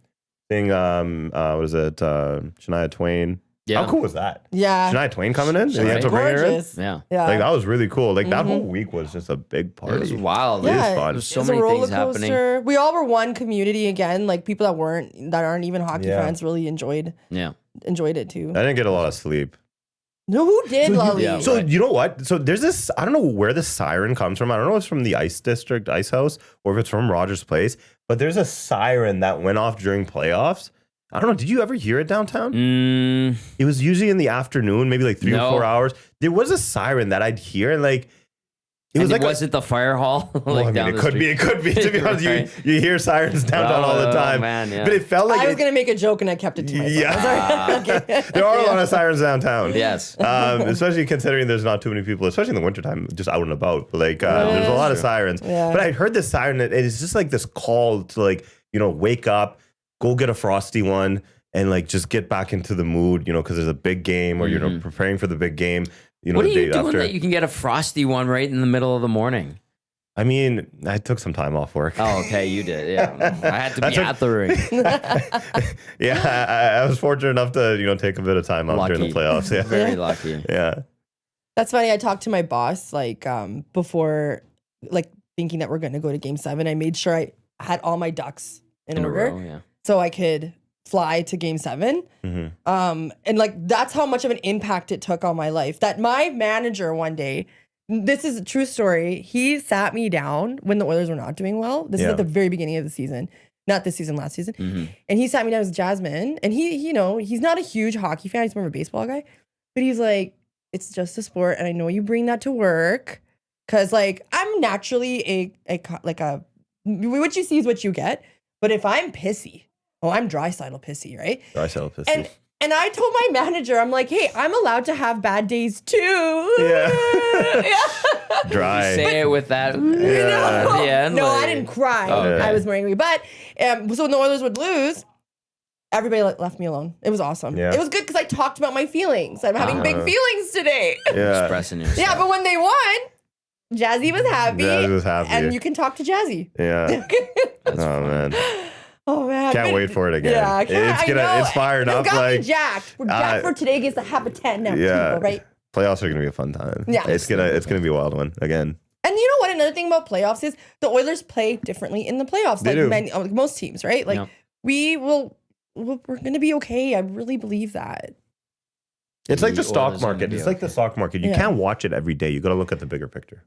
Seeing what is it? Shania Twain. Yeah. How cool was that? Yeah. Shania Twain coming in. And you had to bring her in. Gorgeous. Yeah. Yeah. Like that was really cool. Like that whole week was just a big party. It was wild. It is Yeah, fun. There's so It's a many roller things happening. coaster. We all were one community again. Like people that aren't even hockey Yeah. fans really enjoyed Yeah. it too. I didn't get a lot of sleep. No, who did, Lali? yeah. So Right. you know what? So there's this. I don't know where the siren comes from. I don't know if it's from the Ice District, Ice House, or if it's from Rogers Place. But there's a siren that went off during playoffs. I don't know. Did you ever hear it downtown? It was usually in the afternoon, maybe like 3 or 4 hours. There was a siren that I'd hear, and like it was like wasn't the fire hall? Like well, I mean, down it the could street? be. It could be. To be honest, Right. you hear sirens downtown all the Oh, time. man, yeah. But it felt like I was gonna make a joke and I kept it to myself. Yeah. Okay. there are a lot of sirens downtown. Yes. Especially considering there's not too many people, especially in the wintertime, just out and about. Like there's a lot of sirens. Yeah. But I heard this siren, and it's just like this call to like, wake up, go get a frosty one, and like just get back into the mood, because there's a big game or you're preparing for the big game. What are the you day doing after. that you can get a frosty one right in the middle of the morning? I mean, I took some time off work. Oh, okay, you did. Yeah, I had to be took- at the rink. Yeah, I was fortunate enough to take a bit of time off during the Lucky. playoffs. Yeah, Very lucky. yeah. That's funny. I talked to my boss like before, like thinking that we're gonna go to Game 7. I made sure I had all my ducks in In a order row, yeah. so I could fly to Game 7. And like that's how much of an impact it took on my life. That my manager one day, this is a true story. He sat me down when the Oilers were not doing well. This is Yeah. at the very beginning of the season, not this season, last season. And he sat me down with Jasmine, and he's not a huge hockey fan. He's more of a baseball guy, but he's like, it's just a sport, and I know you bring that to work, because like I'm naturally what you see is what you get. But if I'm pissy, I'm dry-sidle pissy, right? I sell pistol. And I told my manager, I'm like, hey, I'm allowed to have bad days too. Yeah. Yeah. Dry. Say it with that. Yeah. Yeah, No, like- I didn't cry. Okay. I was more angry. But so when the Oilers would lose, everybody left me alone. It was awesome. Yeah. It was good because I talked about my feelings. I'm having big feelings today. Yeah. Expressing yourself. Yeah, but when they won, Jazzy was happy. Jazzy was happy. And you can talk to Jazzy. Yeah. Oh man. Oh man. Can't wait for it again. Yeah, I can't. I know. It's fired You up. got me Like jacked. We're jacked for today against the Habitat now, yeah. people, right? Playoffs are gonna be a fun time. Yeah. It's gonna be a wild one again. And you know what? Another thing about playoffs is the Oilers play differently in the playoffs, They like do. most teams, right? Like Yeah. we're going to be okay. I really believe that. It's like the The stock Oilers are gonna market. be It's like the okay. stock market. You Yeah. can't watch it every day. You got to look at the bigger picture.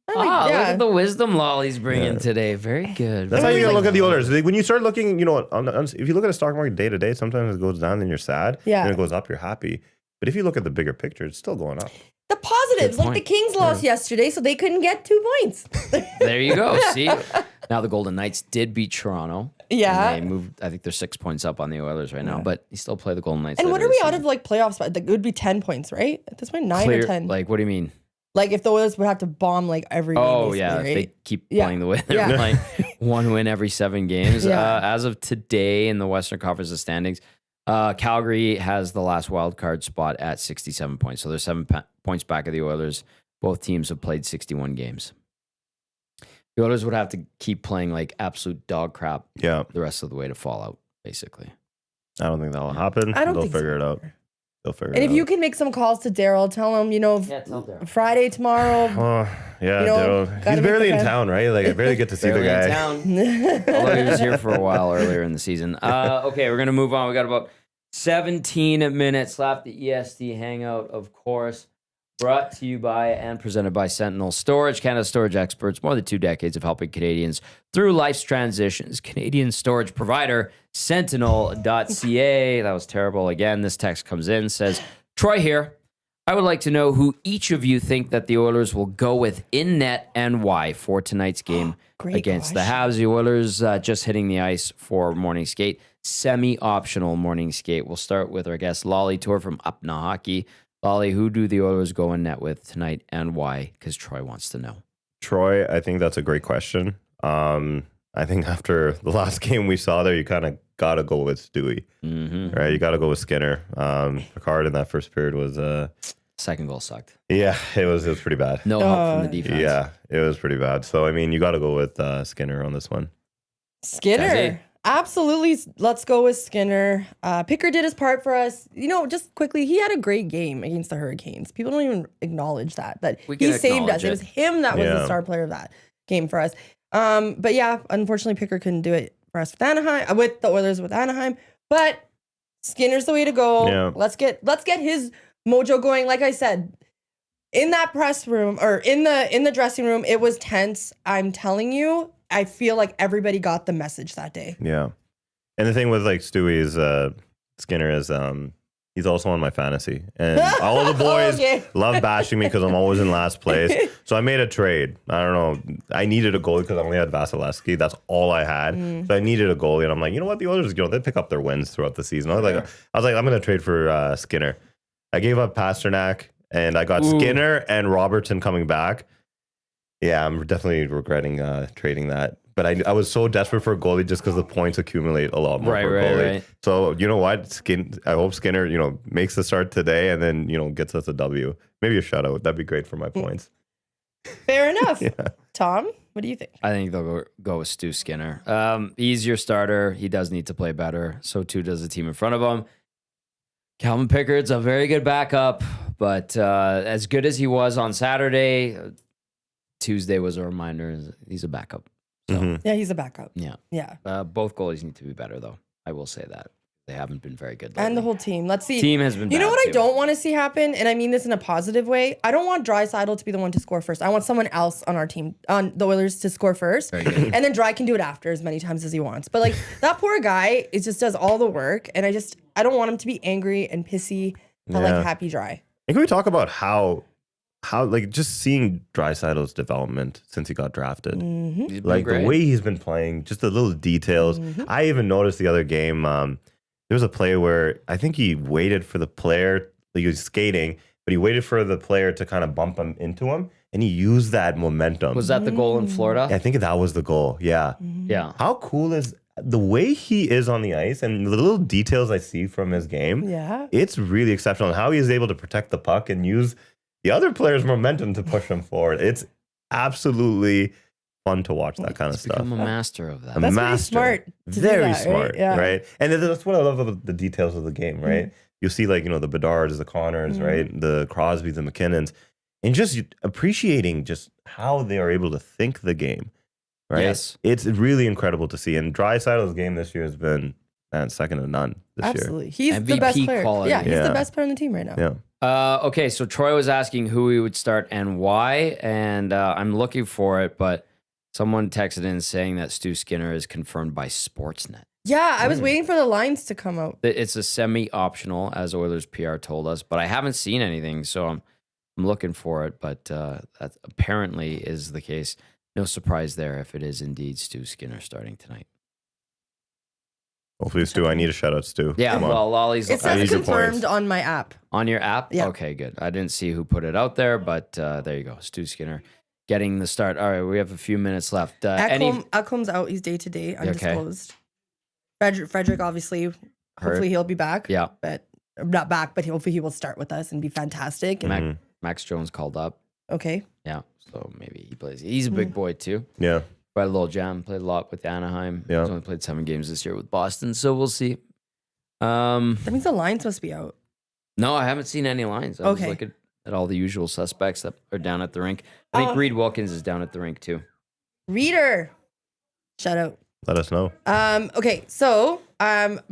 I'm like, Look at the wisdom Lolly's bringing Yeah. today. Very good. That's how Very you gotta like- look at the Oilers. Like, when you start looking, if you look at a stock market day to day, sometimes it goes down and you're sad. Yeah. And it goes up, you're happy. But if you look at the bigger picture, it's still going up. The positives, Good like the point. Kings lost yesterday, so they couldn't get 2 points. There you go. See? Now the Golden Knights did beat Toronto. Yeah. And they moved, I think they're 6 points up on the Oilers right now, but you still play the Golden Knights. And what later are we this out of season. like playoffs? Like, it would be 10 points, right? At this point, 9 or 10. Like, what do you mean? Like if the Oilers would have to bomb like every game. Oh, basically, yeah. right? If they keep Yeah. playing the way they're Yeah. playing, one win every 7 games. Yeah. As of today in the Western Conference standings, Calgary has the last wild card spot at 67 points. So they're 7 points back of the Oilers. Both teams have played 61 games. The Oilers would have to keep playing like absolute dog crap Yeah. the rest of the way to fall out, basically. I don't think that'll happen. I don't They'll think so figure it out. They'll figure And it if out. you can make some calls to Daryl, tell him, tell Daryl. Friday, tomorrow. Oh, yeah, You know, Daryl. gotta He's make barely the in best. town, right? Like, I barely get to see the Barely in guy. town. Although he was here for a while earlier in the season. Okay, we're going to move on. We got about 17 minutes left. The EST Hangout, of course, brought to you by and presented by Sentinel Storage, Canada's storage experts. More than 2 decades of helping Canadians through life's transitions. Canadian storage provider, Sentinel.ca. That was terrible. Again, this text comes in, says, Troy here. I would like to know who each of you think that the Oilers will go with in net and why for tonight's game Great against the question. Habs. The Oilers just hitting the ice for morning skate, semi-optional morning skate. We'll start with our guest, Lali Toor from Apna Hockey. Lali, who do the Oilers go in net with tonight and why? Because Troy wants to know. Troy, I think that's a great question. I think after the last game we saw there, you kind of got to go with Stewie, right? You got to go with Skinner. Picard in that first period was, Second goal sucked. yeah, it was pretty bad. No help from the defense. Yeah, it was pretty bad. So, I mean, you got to go with Skinner on this one. Skinner. Jazzy. Absolutely. Let's go with Skinner. Picker did his part for us. You know, just quickly, he had a great game against the Hurricanes. People don't even acknowledge that We he can saved acknowledge us. It was him that was the star player of that game for us. But yeah, unfortunately, Picker couldn't do it for us with Anaheim, with the Oilers with Anaheim. But Skinner's the way to go. Yeah. Let's get his mojo going. Like I said, in that press room or in the dressing room, it was tense. I'm telling you, I feel like everybody got the message that day. Yeah. And the thing with like Stewie's Skinner is he's also on my fantasy. And all the boys Okay. love bashing me because I'm always in last place. So I made a trade. I don't know. I needed a goalie because I only had Vasilevsky. That's all I had. So I needed a goalie. And I'm like, you know what? The Oilers, they pick up their wins throughout the season. I was like, I'm going to trade for Skinner. I gave up Pasternak and I got Skinner and Robertson coming back. Yeah, I'm definitely regretting trading that. But I was so desperate for a goalie just because the points accumulate a lot more for a goalie. Right. So you know what? I hope Skinner, makes the start today and then, gets us a W. Maybe a shutout. That'd be great for my points. Fair enough. Tom, what do you think? I think they'll go with Stu Skinner. He's your starter. He does need to play better. So too does the team in front of him. Calvin Pickard's a very good backup, but as good as he was on Saturday, Tuesday was a reminder he's a backup. So, Yeah, he's a backup. yeah. Yeah. Both goalies need to be better, though. I will say that. They haven't been very good. And the lately. whole team. Let's see. Team has been You know bad, what I too. don't want to see happen, and I mean this in a positive way. I don't want Draisaitl to be the one to score first. I want someone else on our team, on the Oilers, to score first, and then Dry can do it after as many times as he wants. But like that poor guy, it just does all the work, and I don't want him to be angry and pissy. I like happy Dry. And can we talk about how like just seeing Draisaitl's development since he got drafted? He's been Like great. the way he's been playing, just the little details. I even noticed the other game, there was a play where I think he waited for the player, he was skating, but he waited for the player to kind of bump him into him, and he used that momentum. Was that the goal in Florida? I think that was the goal. Yeah. Yeah. How cool is the way he is on the ice and the little details I see from his game? Yeah. It's really exceptional. And how he is able to protect the puck and use the other player's momentum to push him forward. It's absolutely fun to watch that kind of He's stuff. become a master of that. That's pretty smart to do Very that, right? smart, Yeah. right? And that's what I love about the details of the game, right? You see, like, the Bedards, the Connors, right? The Crosbys, the McKinnons, and just appreciating just how they are able to think the game, right? Yes. It's really incredible to see. And Draisaitl's game this year has been, second to none this Absolutely. He's the MVP best player. quality. Yeah, he's Yeah. the best player on the team right now. year. Yeah. Okay, so Troy was asking who he would start and why, and I'm looking for it, but someone texted in saying that Stu Skinner is confirmed by Sportsnet. Yeah, I was waiting for the lines to come out. It's a semi-optional, as Oilers PR told us, but I haven't seen anything, so I'm looking for it. But that apparently is the case. No surprise there if it is indeed Stu Skinner starting tonight. Hopefully, Stu, I need a shout out, Stu. Yeah, Come on. well, Lolly's It I need says your confirmed points. on my app. on your app. Yeah. Okay, good. I didn't see who put it out there, but there you go. Stu Skinner getting the start. All right, we have a few minutes left. Ekholm's out. He's day to day, undisclosed. Frederick, obviously, hopefully he'll be back. Yeah. But not back, but hopefully he will start with us and be fantastic. And, Max Jones called up. okay. Yeah, so maybe he plays. He's a big boy too. Yeah. Quite a little jam. Played a lot with Anaheim. Yeah. He's only played 7 games this year with Boston, so we'll see. That means the lines must be out. No, I haven't seen any lines. I was Okay. looking at all the usual suspects that are down at the rink. I think Reed Wilkins is down at the rink too. Reader. Shout out. Let us know. Okay, so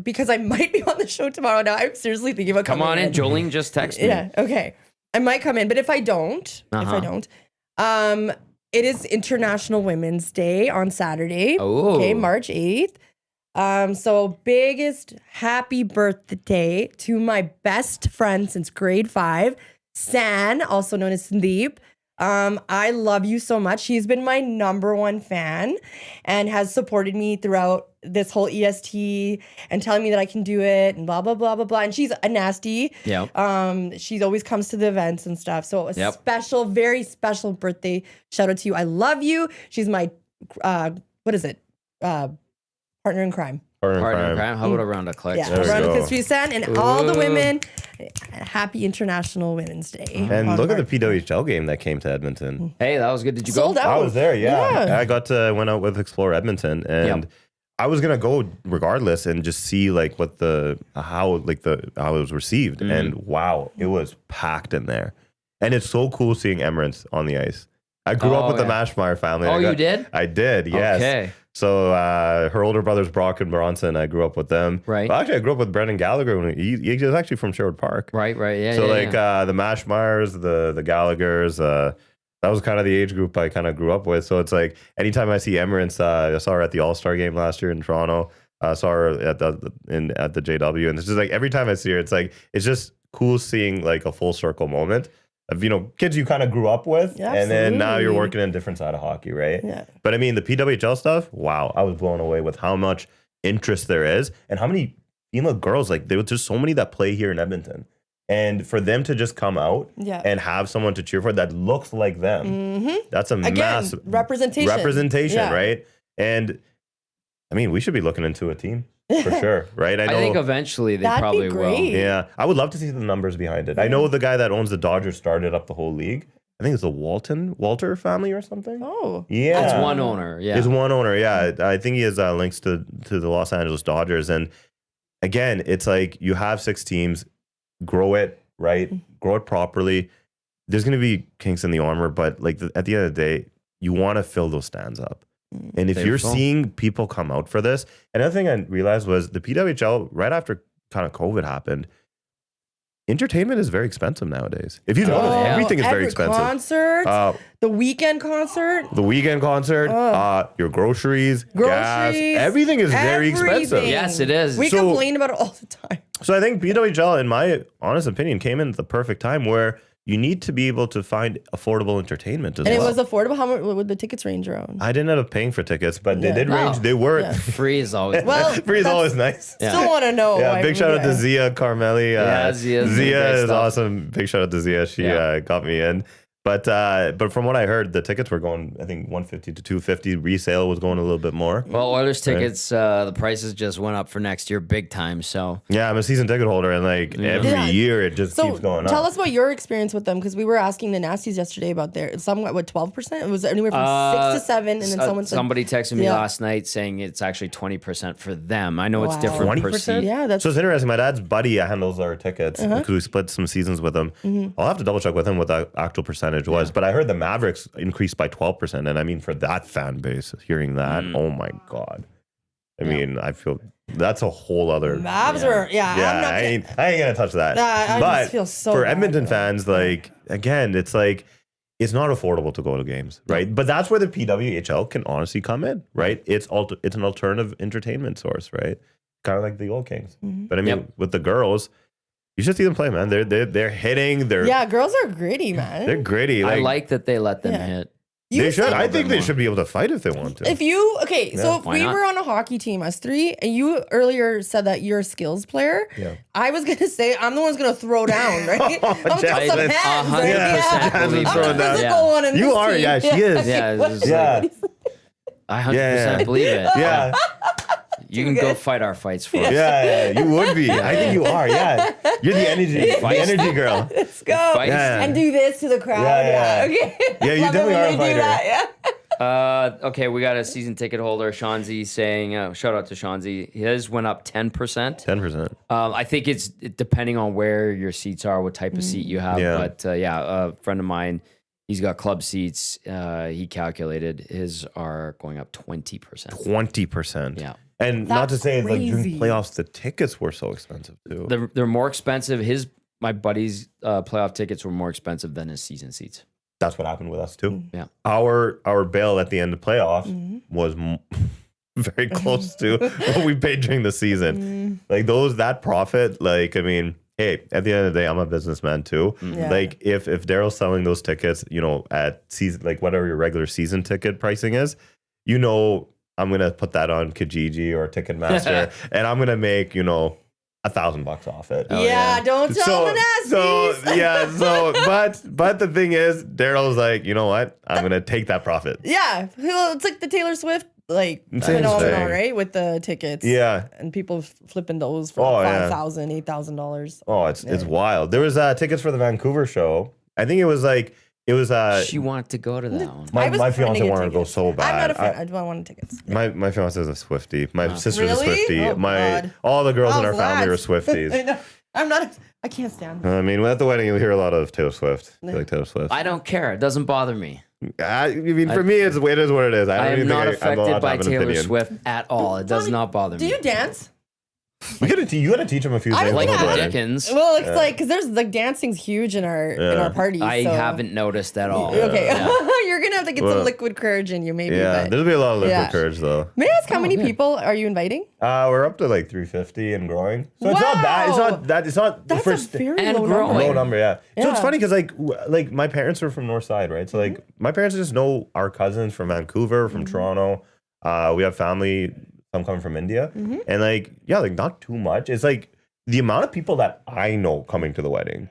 because I might be on the show tomorrow now, I'm seriously thinking about Come coming on in. Jolene just texted me. Yeah, okay. I might come in, but if I don't, it is International Women's Day on Saturday. Oh. Okay, March 8th. So biggest happy birthday to my best friend since grade 5, San, also known as Sandeep. I love you so much. She's been my number one fan and has supported me throughout this whole EST and telling me that I can do it and blah, blah, blah, blah, blah. And she's a nasty. Yeah. She always comes to the events and stuff. So a Yep. special, very special birthday shout out to you. I love you. She's my, what is it? Partner in crime. Partner in crime. How about a round of clicks? Yeah, There we around go. the History San and all the Ooh. women. Happy International Women's Day. And on look at March. the PWHL game that came to Edmonton. Hey, that was good. Did you Sold go? out. I was there, yeah. Yeah. I went out with Explore Edmonton, and I was gonna go regardless and just see like what how it was received. And wow, it was packed in there. And it's so cool seeing Emirates on the ice. I grew up with the Mashmeyer family. Oh, you did? I did, yes. Okay. So her older brothers, Brock and Bronson, I grew up with them. Right. Well, actually, I grew up with Brendan Gallagher. When he was actually from Sherwood Park. Right. Yeah. So yeah. the Mashmeyers, the Gallaghers, that was kind of the age group I kind of grew up with. So it's like anytime I see Emirates, I saw her at the All-Star game last year in Toronto. I saw her at the JW, and it's just like every time I see her, it's just cool seeing like a full circle moment of kids you kind of grew up with, Yeah, and then now you're absolutely. working in a different side of hockey, right? Yeah. But I mean the PWHL stuff, wow, I was blown away with how much interest there is and how many female girls, like there were just so many that play here in Edmonton. And for them to just come out Yeah. and have someone to cheer for that looks like them, that's a Again, massive representation. Yeah. right? And I mean, we should be looking into a team for sure, right? I think eventually they That'd be probably will. great. yeah, I would love to see the numbers behind it. I know the guy that owns the Dodgers started up the whole league. I think it's the Walter family or something. Oh. Yeah, It's one owner. Yeah. Is one owner, yeah. I think he has links to the Los Angeles Dodgers. And again, it's like you have 6 teams, grow it, right? Grow it properly. There's going to be kinks in the armor, but like at the end of the day, you want to fill those stands up. And if They're you're full. seeing people come out for this, another thing I realized was the PWHL, right after kind of COVID happened, entertainment is very expensive nowadays. If you notice, yeah. everything is very Every expensive. Concert, the weekend concert. The weekend concert, your groceries, gas, Groceries, everything is very expensive. everything. Yes, it is. We So- complain about it all the time. So I think PWHL, in my honest opinion, came in at the perfect time where you need to be able to find affordable entertainment as And well. it was affordable. How much would the tickets range around? I didn't end up paying for tickets, but they Yeah. did range. Oh. They were. Yeah. Free is always. Well, Free is that's- always nice. Still want to know. Yeah, why- big shout out to Zia Carmeli. Yeah, Zia's doing Zia great is stuff. awesome. Big shout out to Zia. She got me in. But from what I heard, the tickets were going, I think, $150 to $250. Resale was going a little bit more. Well, Oilers tickets, the prices just went up for next year big time. So Yeah, I'm a season ticket holder, and like every Yeah. year it just So keeps going up. tell us about your experience with them, because we were asking the Nasties yesterday about their somewhat 12%. It was anywhere from 6 to 7, and then someone said somebody texted me Yeah. last night saying it's actually 20% for them. I know it's Wow. different per 20%? seat. Yeah, that's So it's interesting. My dad's buddy handles our tickets because we split some seasons with him. I'll have to double check with him what the actual percentage was, but I heard the Mavericks increased by 12%. And I mean, for that fan base, hearing that, oh my God. I mean, I feel that's a whole other. Mavs are, Yeah, I'm not, I ain't gonna touch that. I but just feel so for bad, Edmonton though. fans, like again, it's like it's not affordable to go to games, right? But that's where the PWHL can honestly come in, right? It's an alternative entertainment source, right? Kind of like the old Kings. But I mean, with the girls, you should see them play, man. They're hitting. yeah, girls are gritty, man. They're gritty. I like that they let them Yeah. hit. You They should. said- I think they should be able to fight if they want to. If you so if why we not? were on a hockey team, us 3, and you earlier said that you're a skills player, Yeah. I was gonna say I'm the one's gonna throw down, right? I'm gonna throw some Jasmine. hands, right? 100% I'm believe the that. down. physical one in You this are, team. yeah, she is. Yeah, it's just Yeah. I 100% believe it. Yeah. You can go fight our fights for us. Yeah, you would be. I think you are. Yeah, you're the energy girl. Let's go Feisty. Yeah. and do this to the crowd. Yeah, Yeah, okay. Yeah, you Love it definitely when are a they do fighter. that, yeah. Okay, we got a season ticket holder, Shanzi, saying, shout out to Shanzi. His went up 10%. 10%. I think it's depending on where your seats are, what type of seat you have. Yeah. But a friend of mine, he's got club seats. He calculated his are going up 20%. 20%. Yeah. And not to That's say like during crazy. playoffs, the tickets were so expensive too. They're more expensive. My buddy's playoff tickets were more expensive than his season seats. That's what happened with us too. Yeah. Our bill at the end of playoffs was very close to what we paid during the season. Like that profit, like I mean, hey, at the end of the day, I'm a businessman too. Yeah. Like if Daryl's selling those tickets, at season, like whatever your regular season ticket pricing is, I'm gonna put that on Kijiji or Ticketmaster, and I'm gonna make $1,000 off it. Don't tell the nasties. But the thing is, Daryl's like, you know what? I'm gonna take that profit. Yeah, it's like the Taylor Swift Same phenomenon, thing. right? With the tickets. Yeah. And people flipping those for $5,000, $8,000. Oh, it's wild. There was tickets for the Vancouver show. I think it was She wanted to go to that one. my fiance wanted to go so bad. I'm not a fan. I don't want tickets. Yeah. My fiance is a Swiftie. My sister's Really? a Swiftie. Oh, God. All the girls in our How's family that? are Swifties. I know. I'm not. I can't stand. I mean, at the wedding, you'll hear a lot of Taylor Swift. You like Taylor Swift? I don't care. It doesn't bother me. I mean, for me, it is what it is. I am not I'm allowed affected to by have an Taylor opinion. Swift at all. It does not bother Do me. you dance? You gotta teach him a few I things. was Like gonna before the the wedding. Dickens. Well, it's like because there's like dancing's huge in our party. I so. haven't noticed at all. Okay, Yeah. you're gonna have to get some liquid courage in you, maybe. Yeah, but. there'll be a lot of liquid Yeah. courage though. May I ask how many people are you inviting? We're up to like 350 and growing. So it's not bad. It's Wow. not that. It's not the That's first a very and low growing. number. low number. Yeah. So it's Yeah. funny because like my parents are from North Side, right? So like my parents just know our cousins from Vancouver, from Toronto. We have family, some coming from India, and like not too much. It's like the amount of people that I know coming to the wedding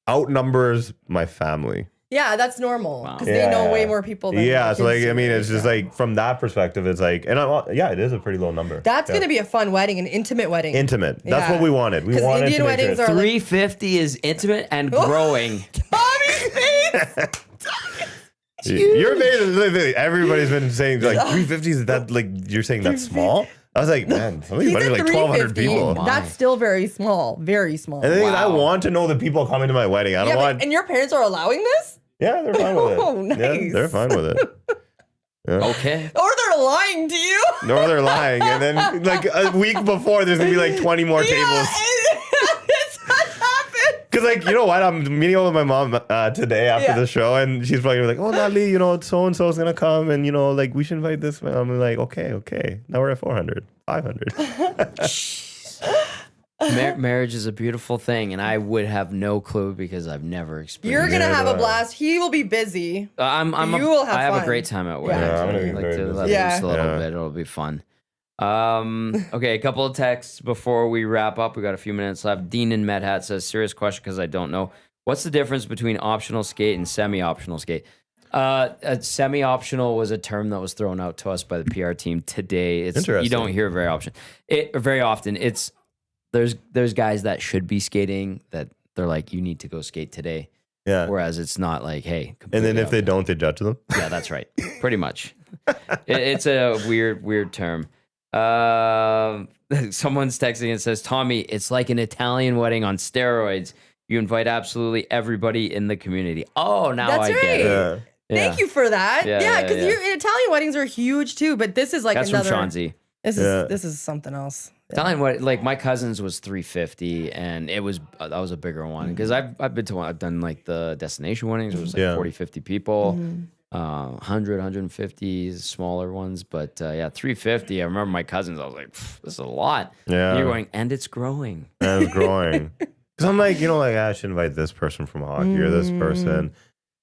outnumbers my family. Yeah, that's normal because Yeah. they know way more people. Than Yeah, the so like kids I mean, do. it's just like from that perspective, it's like, and it is a pretty low number. That's gonna be a fun wedding, an intimate wedding. intimate. That's Yeah. what we wanted. We 'Cause wanted Indian to make weddings sure. are like 350 is intimate and growing. Tommy's face. Your face is literally, everybody's been saying like 350 is that like you're saying that's small? I was like, man, some of these He's weddings at like 1,200 350. people. my. That's still very small, very small. And the thing is, I Wow. want to know the people coming to my wedding. I don't Yeah, want. and your parents are allowing this, Yeah, they're fine with it. Oh, Yeah, nice. they're fine with it. Yeah. Okay. or they're lying to you. No, they're lying. And then like a week before, there's gonna be like 20 more tables. it's not happened. Because like, you know what? I'm meeting up with my mom today after Yeah. the show, and she's probably like, "Oh, Lali, so and so is gonna come, and like we should invite this." And I'm like, "Okay." Now we're at 400, 500. Marriage is a beautiful thing, and I would have no clue because I've never You're experienced. gonna Yeah, have a but- blast. He will be busy. I have fun. a great time at Yeah. weddings. Yeah, I'm gonna I be like very to busy. let Yeah. loose a little Yeah. bit. It'll be fun. Okay, a couple of texts before we wrap up. We got a few minutes left. Dean in Medhat says, "Serious question because I don't know. What's the difference between optional skate and semi-optional skate?" Semi-optional was a term that was thrown out to us by the PR team today. You Interesting. don't hear it very often. It's there's guys that should be skating that they're like, you need to go skate today. Yeah. Whereas it's not like, hey. And then completely if they don't, they judge them. yeah, that's right. Pretty much. It's a weird term. Someone's texting and says, "Tommy, it's like an Italian wedding on steroids. You invite absolutely everybody in the community." Oh, now That's I get right. it. Yeah. Thank you for that. Yeah, Yeah, yeah, because yeah. Italian weddings are huge too. But this is like That's another. from Shanzi. This is something else. Italian wedding, like my cousin's was 350, and it was that was a bigger one because I've been to one. I've done like the destination weddings. It was like Yeah. 40, 50 people. 100, 150 smaller ones, but 350. I remember my cousins. I was like, "This is a lot." Yeah. You're going, and it's growing. And it's growing. Because I'm like, I should invite this person from hockey or this person.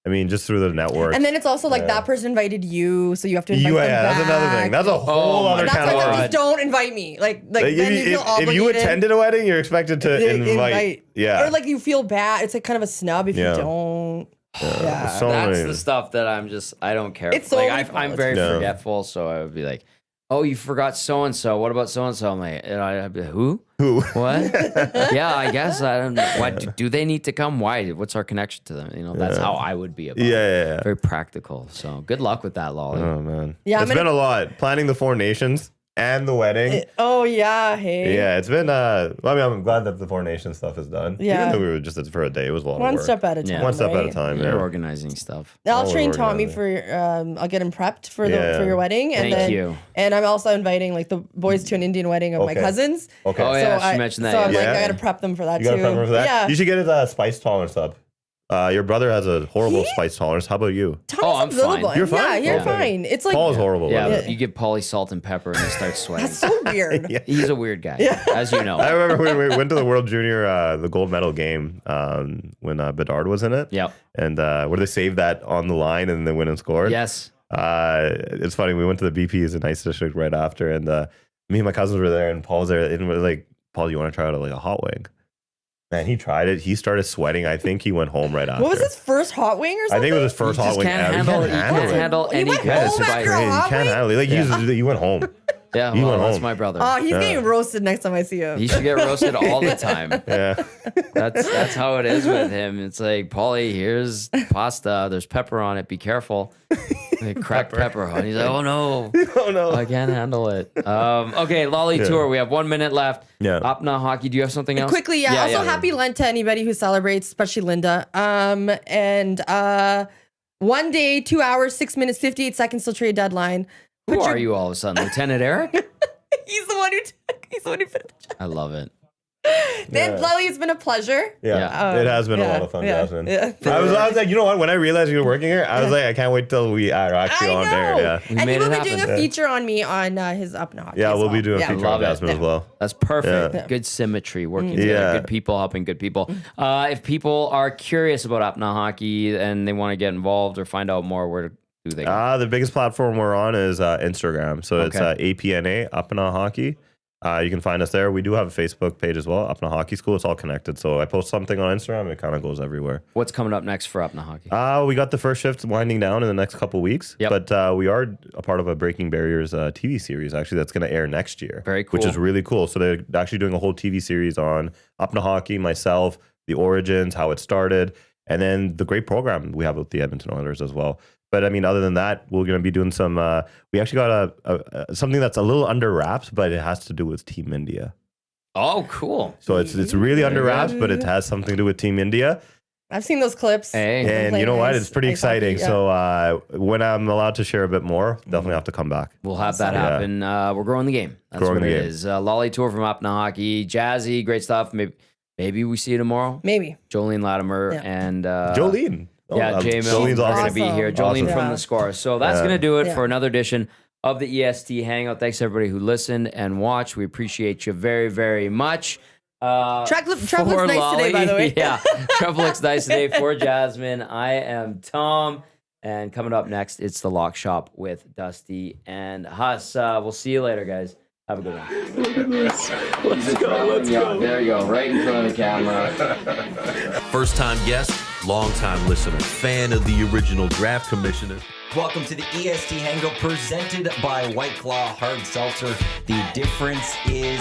I mean, just through the network. And then it's also like that person invited you, so you have to invite them that's back. another thing. That's a whole my other That's can why of I worms. just don't invite me. Like then you feel If obligated. you attended a wedding, you're expected to invite. Yeah. Or like you feel bad. It's like kind of a snub if Yeah. you don't. Yeah. So That's many- the stuff that I don't care. It's so like many I'm very Yeah. forgetful, so I would be like, "Oh, you forgot so and so. What about so and so?" I'm like, and I'd be like, "Who? Who? What? Yeah, I guess I don't know. Why do they need to come? Why? What's our connection to them? That's how I would be about it. Yeah. Very practical. So good luck with that, Lolly. Oh man. Yeah, It's been a lot. Planning the 4 nations and the wedding. Oh yeah. Hey. Yeah, it's been. I'm glad that the 4 Nations stuff is done. Yeah. Even though we were just for a day, it was a lot of One work. step at a time. Yeah. One step at a right? time. You're Yeah. organizing stuff. I'll Always train Tommy organizing. for. I'll get him prepped for Yeah. your wedding, and Thank then you. and I'm also inviting like the boys to an Indian wedding of my Okay. cousins. Okay. Oh, yeah. So she mentioned that, So I'm yeah. like, Yeah. I gotta prep them for that You gotta too. prep them for that. Yeah. You should get his spice tolerance up. Your brother has a horrible spice tolerance. How about you? Tom's I'm a little fine. bit- You're fine? Yeah, you're Okay. fine. It's like Paul's horrible. Yeah, with but it. you give Paulie salt and pepper and he starts sweating. that's so weird. Yeah. He's a weird guy, as you know. I remember when we went to the World Junior, the gold medal game when Bedard was in it. Yep. And where they saved that on the line and then went and scored. Yes. It's funny. We went to the BP's in Ice District right after, and me and my cousins were there, and Paul was there, and we're like, Paul, you want to try out like a hot wing? Man, he tried it. He started sweating. I think he went home right after. What was his first hot wing or I something? think it was his first You hot just wing can't ever. handle, He you can't can't handle it. handle He any went kind of home after spice. a He hot can't wing? handle it. Like he went home. Yeah, He well, went that's home. my brother. Oh, he's Yeah. getting roasted next time I see him. He should get roasted all the time. Yeah. That's how it is with him. It's like, Paulie, here's pasta. There's pepper on it. Be careful. Like, cracked pepper. And he's like, oh no, Oh no. I can't handle it. Okay, Lali Toor. We have 1 minute left. Yeah. Apna Hockey. Do you have something else? Quickly, yeah. Also, happy Lent to anybody who celebrates, especially Linda. And 1 day, 2 hours, 6 minutes, 58 seconds till trade deadline. Who are you all of a sudden, Lieutenant Eric? He's the one who finished. I love it. Then, Lali, it's been a pleasure. Yeah. It has been a lot of fun, Jasmine. Yeah. I was like, you know what? When I realized you were working here, I was like, I can't wait till we are actually I on know. there. Yeah. We And made he will it be doing happen. a feature on me on his Apna Hockey. Yeah, as we'll well. be doing a feature on love it. Jasmine as well. That's perfect. Yeah. Good symmetry, working together. Yeah. Good people helping good people. If people are curious about Apna Hockey and they want to get involved or find out more, where do they go? The biggest platform we're on is Instagram. So it's Okay. APNA, Apna Hockey. You can find us there. We do have a Facebook page as well, Apna Hockey School. It's all connected. So I post something on Instagram, it kind of goes everywhere. What's coming up next for Apna Hockey? We got the first shift winding down in the next couple weeks. Yep. But we are a part of a Breaking Barriers TV series, actually, that's going to air next year. Very Which cool. is really cool. So they're actually doing a whole TV series on Apna Hockey, myself, the origins, how it started, and then the great program we have with the Edmonton Oilers as well. But I mean, other than that, we're going to be doing some. We actually got something that's a little under wraps, but it has to do with Team India. Oh, cool. So it's really under wraps, but it has something to do with Team India. I've seen those clips. Hey. And you know what? It's pretty Ice hockey, exciting. yeah. So when I'm allowed to share a bit more, definitely have to come back. We'll have that Yeah. happen. We're growing the game. That's Growing what the it game. is. Lali Toor from Apna Hockey. Jazzy, great stuff. Maybe we see you tomorrow. Maybe. Jolene Latimer Yeah. and Jolene. Yeah, J Mill Jolene's are awesome. going to be here. Jolene Awesome. from Yeah. the Score. So that's Yeah. going to do it Yeah. for another edition of the EST Hangout. Thanks everybody who listened and watched. We appreciate you very, very much. Trev looks for nice today, by the way. Yeah, Trev looks nice today for Jasmine. I am Tom. And coming up next, it's the Lock Shop with Dusty and Huss. We'll see you later, guys. Have a good one. Let's go. There you go, right in front of the camera. First time guest, long time listener, fan of the original draft commissioner. Welcome to the EST Hangout presented by White Claw Hard Seltzer. The difference is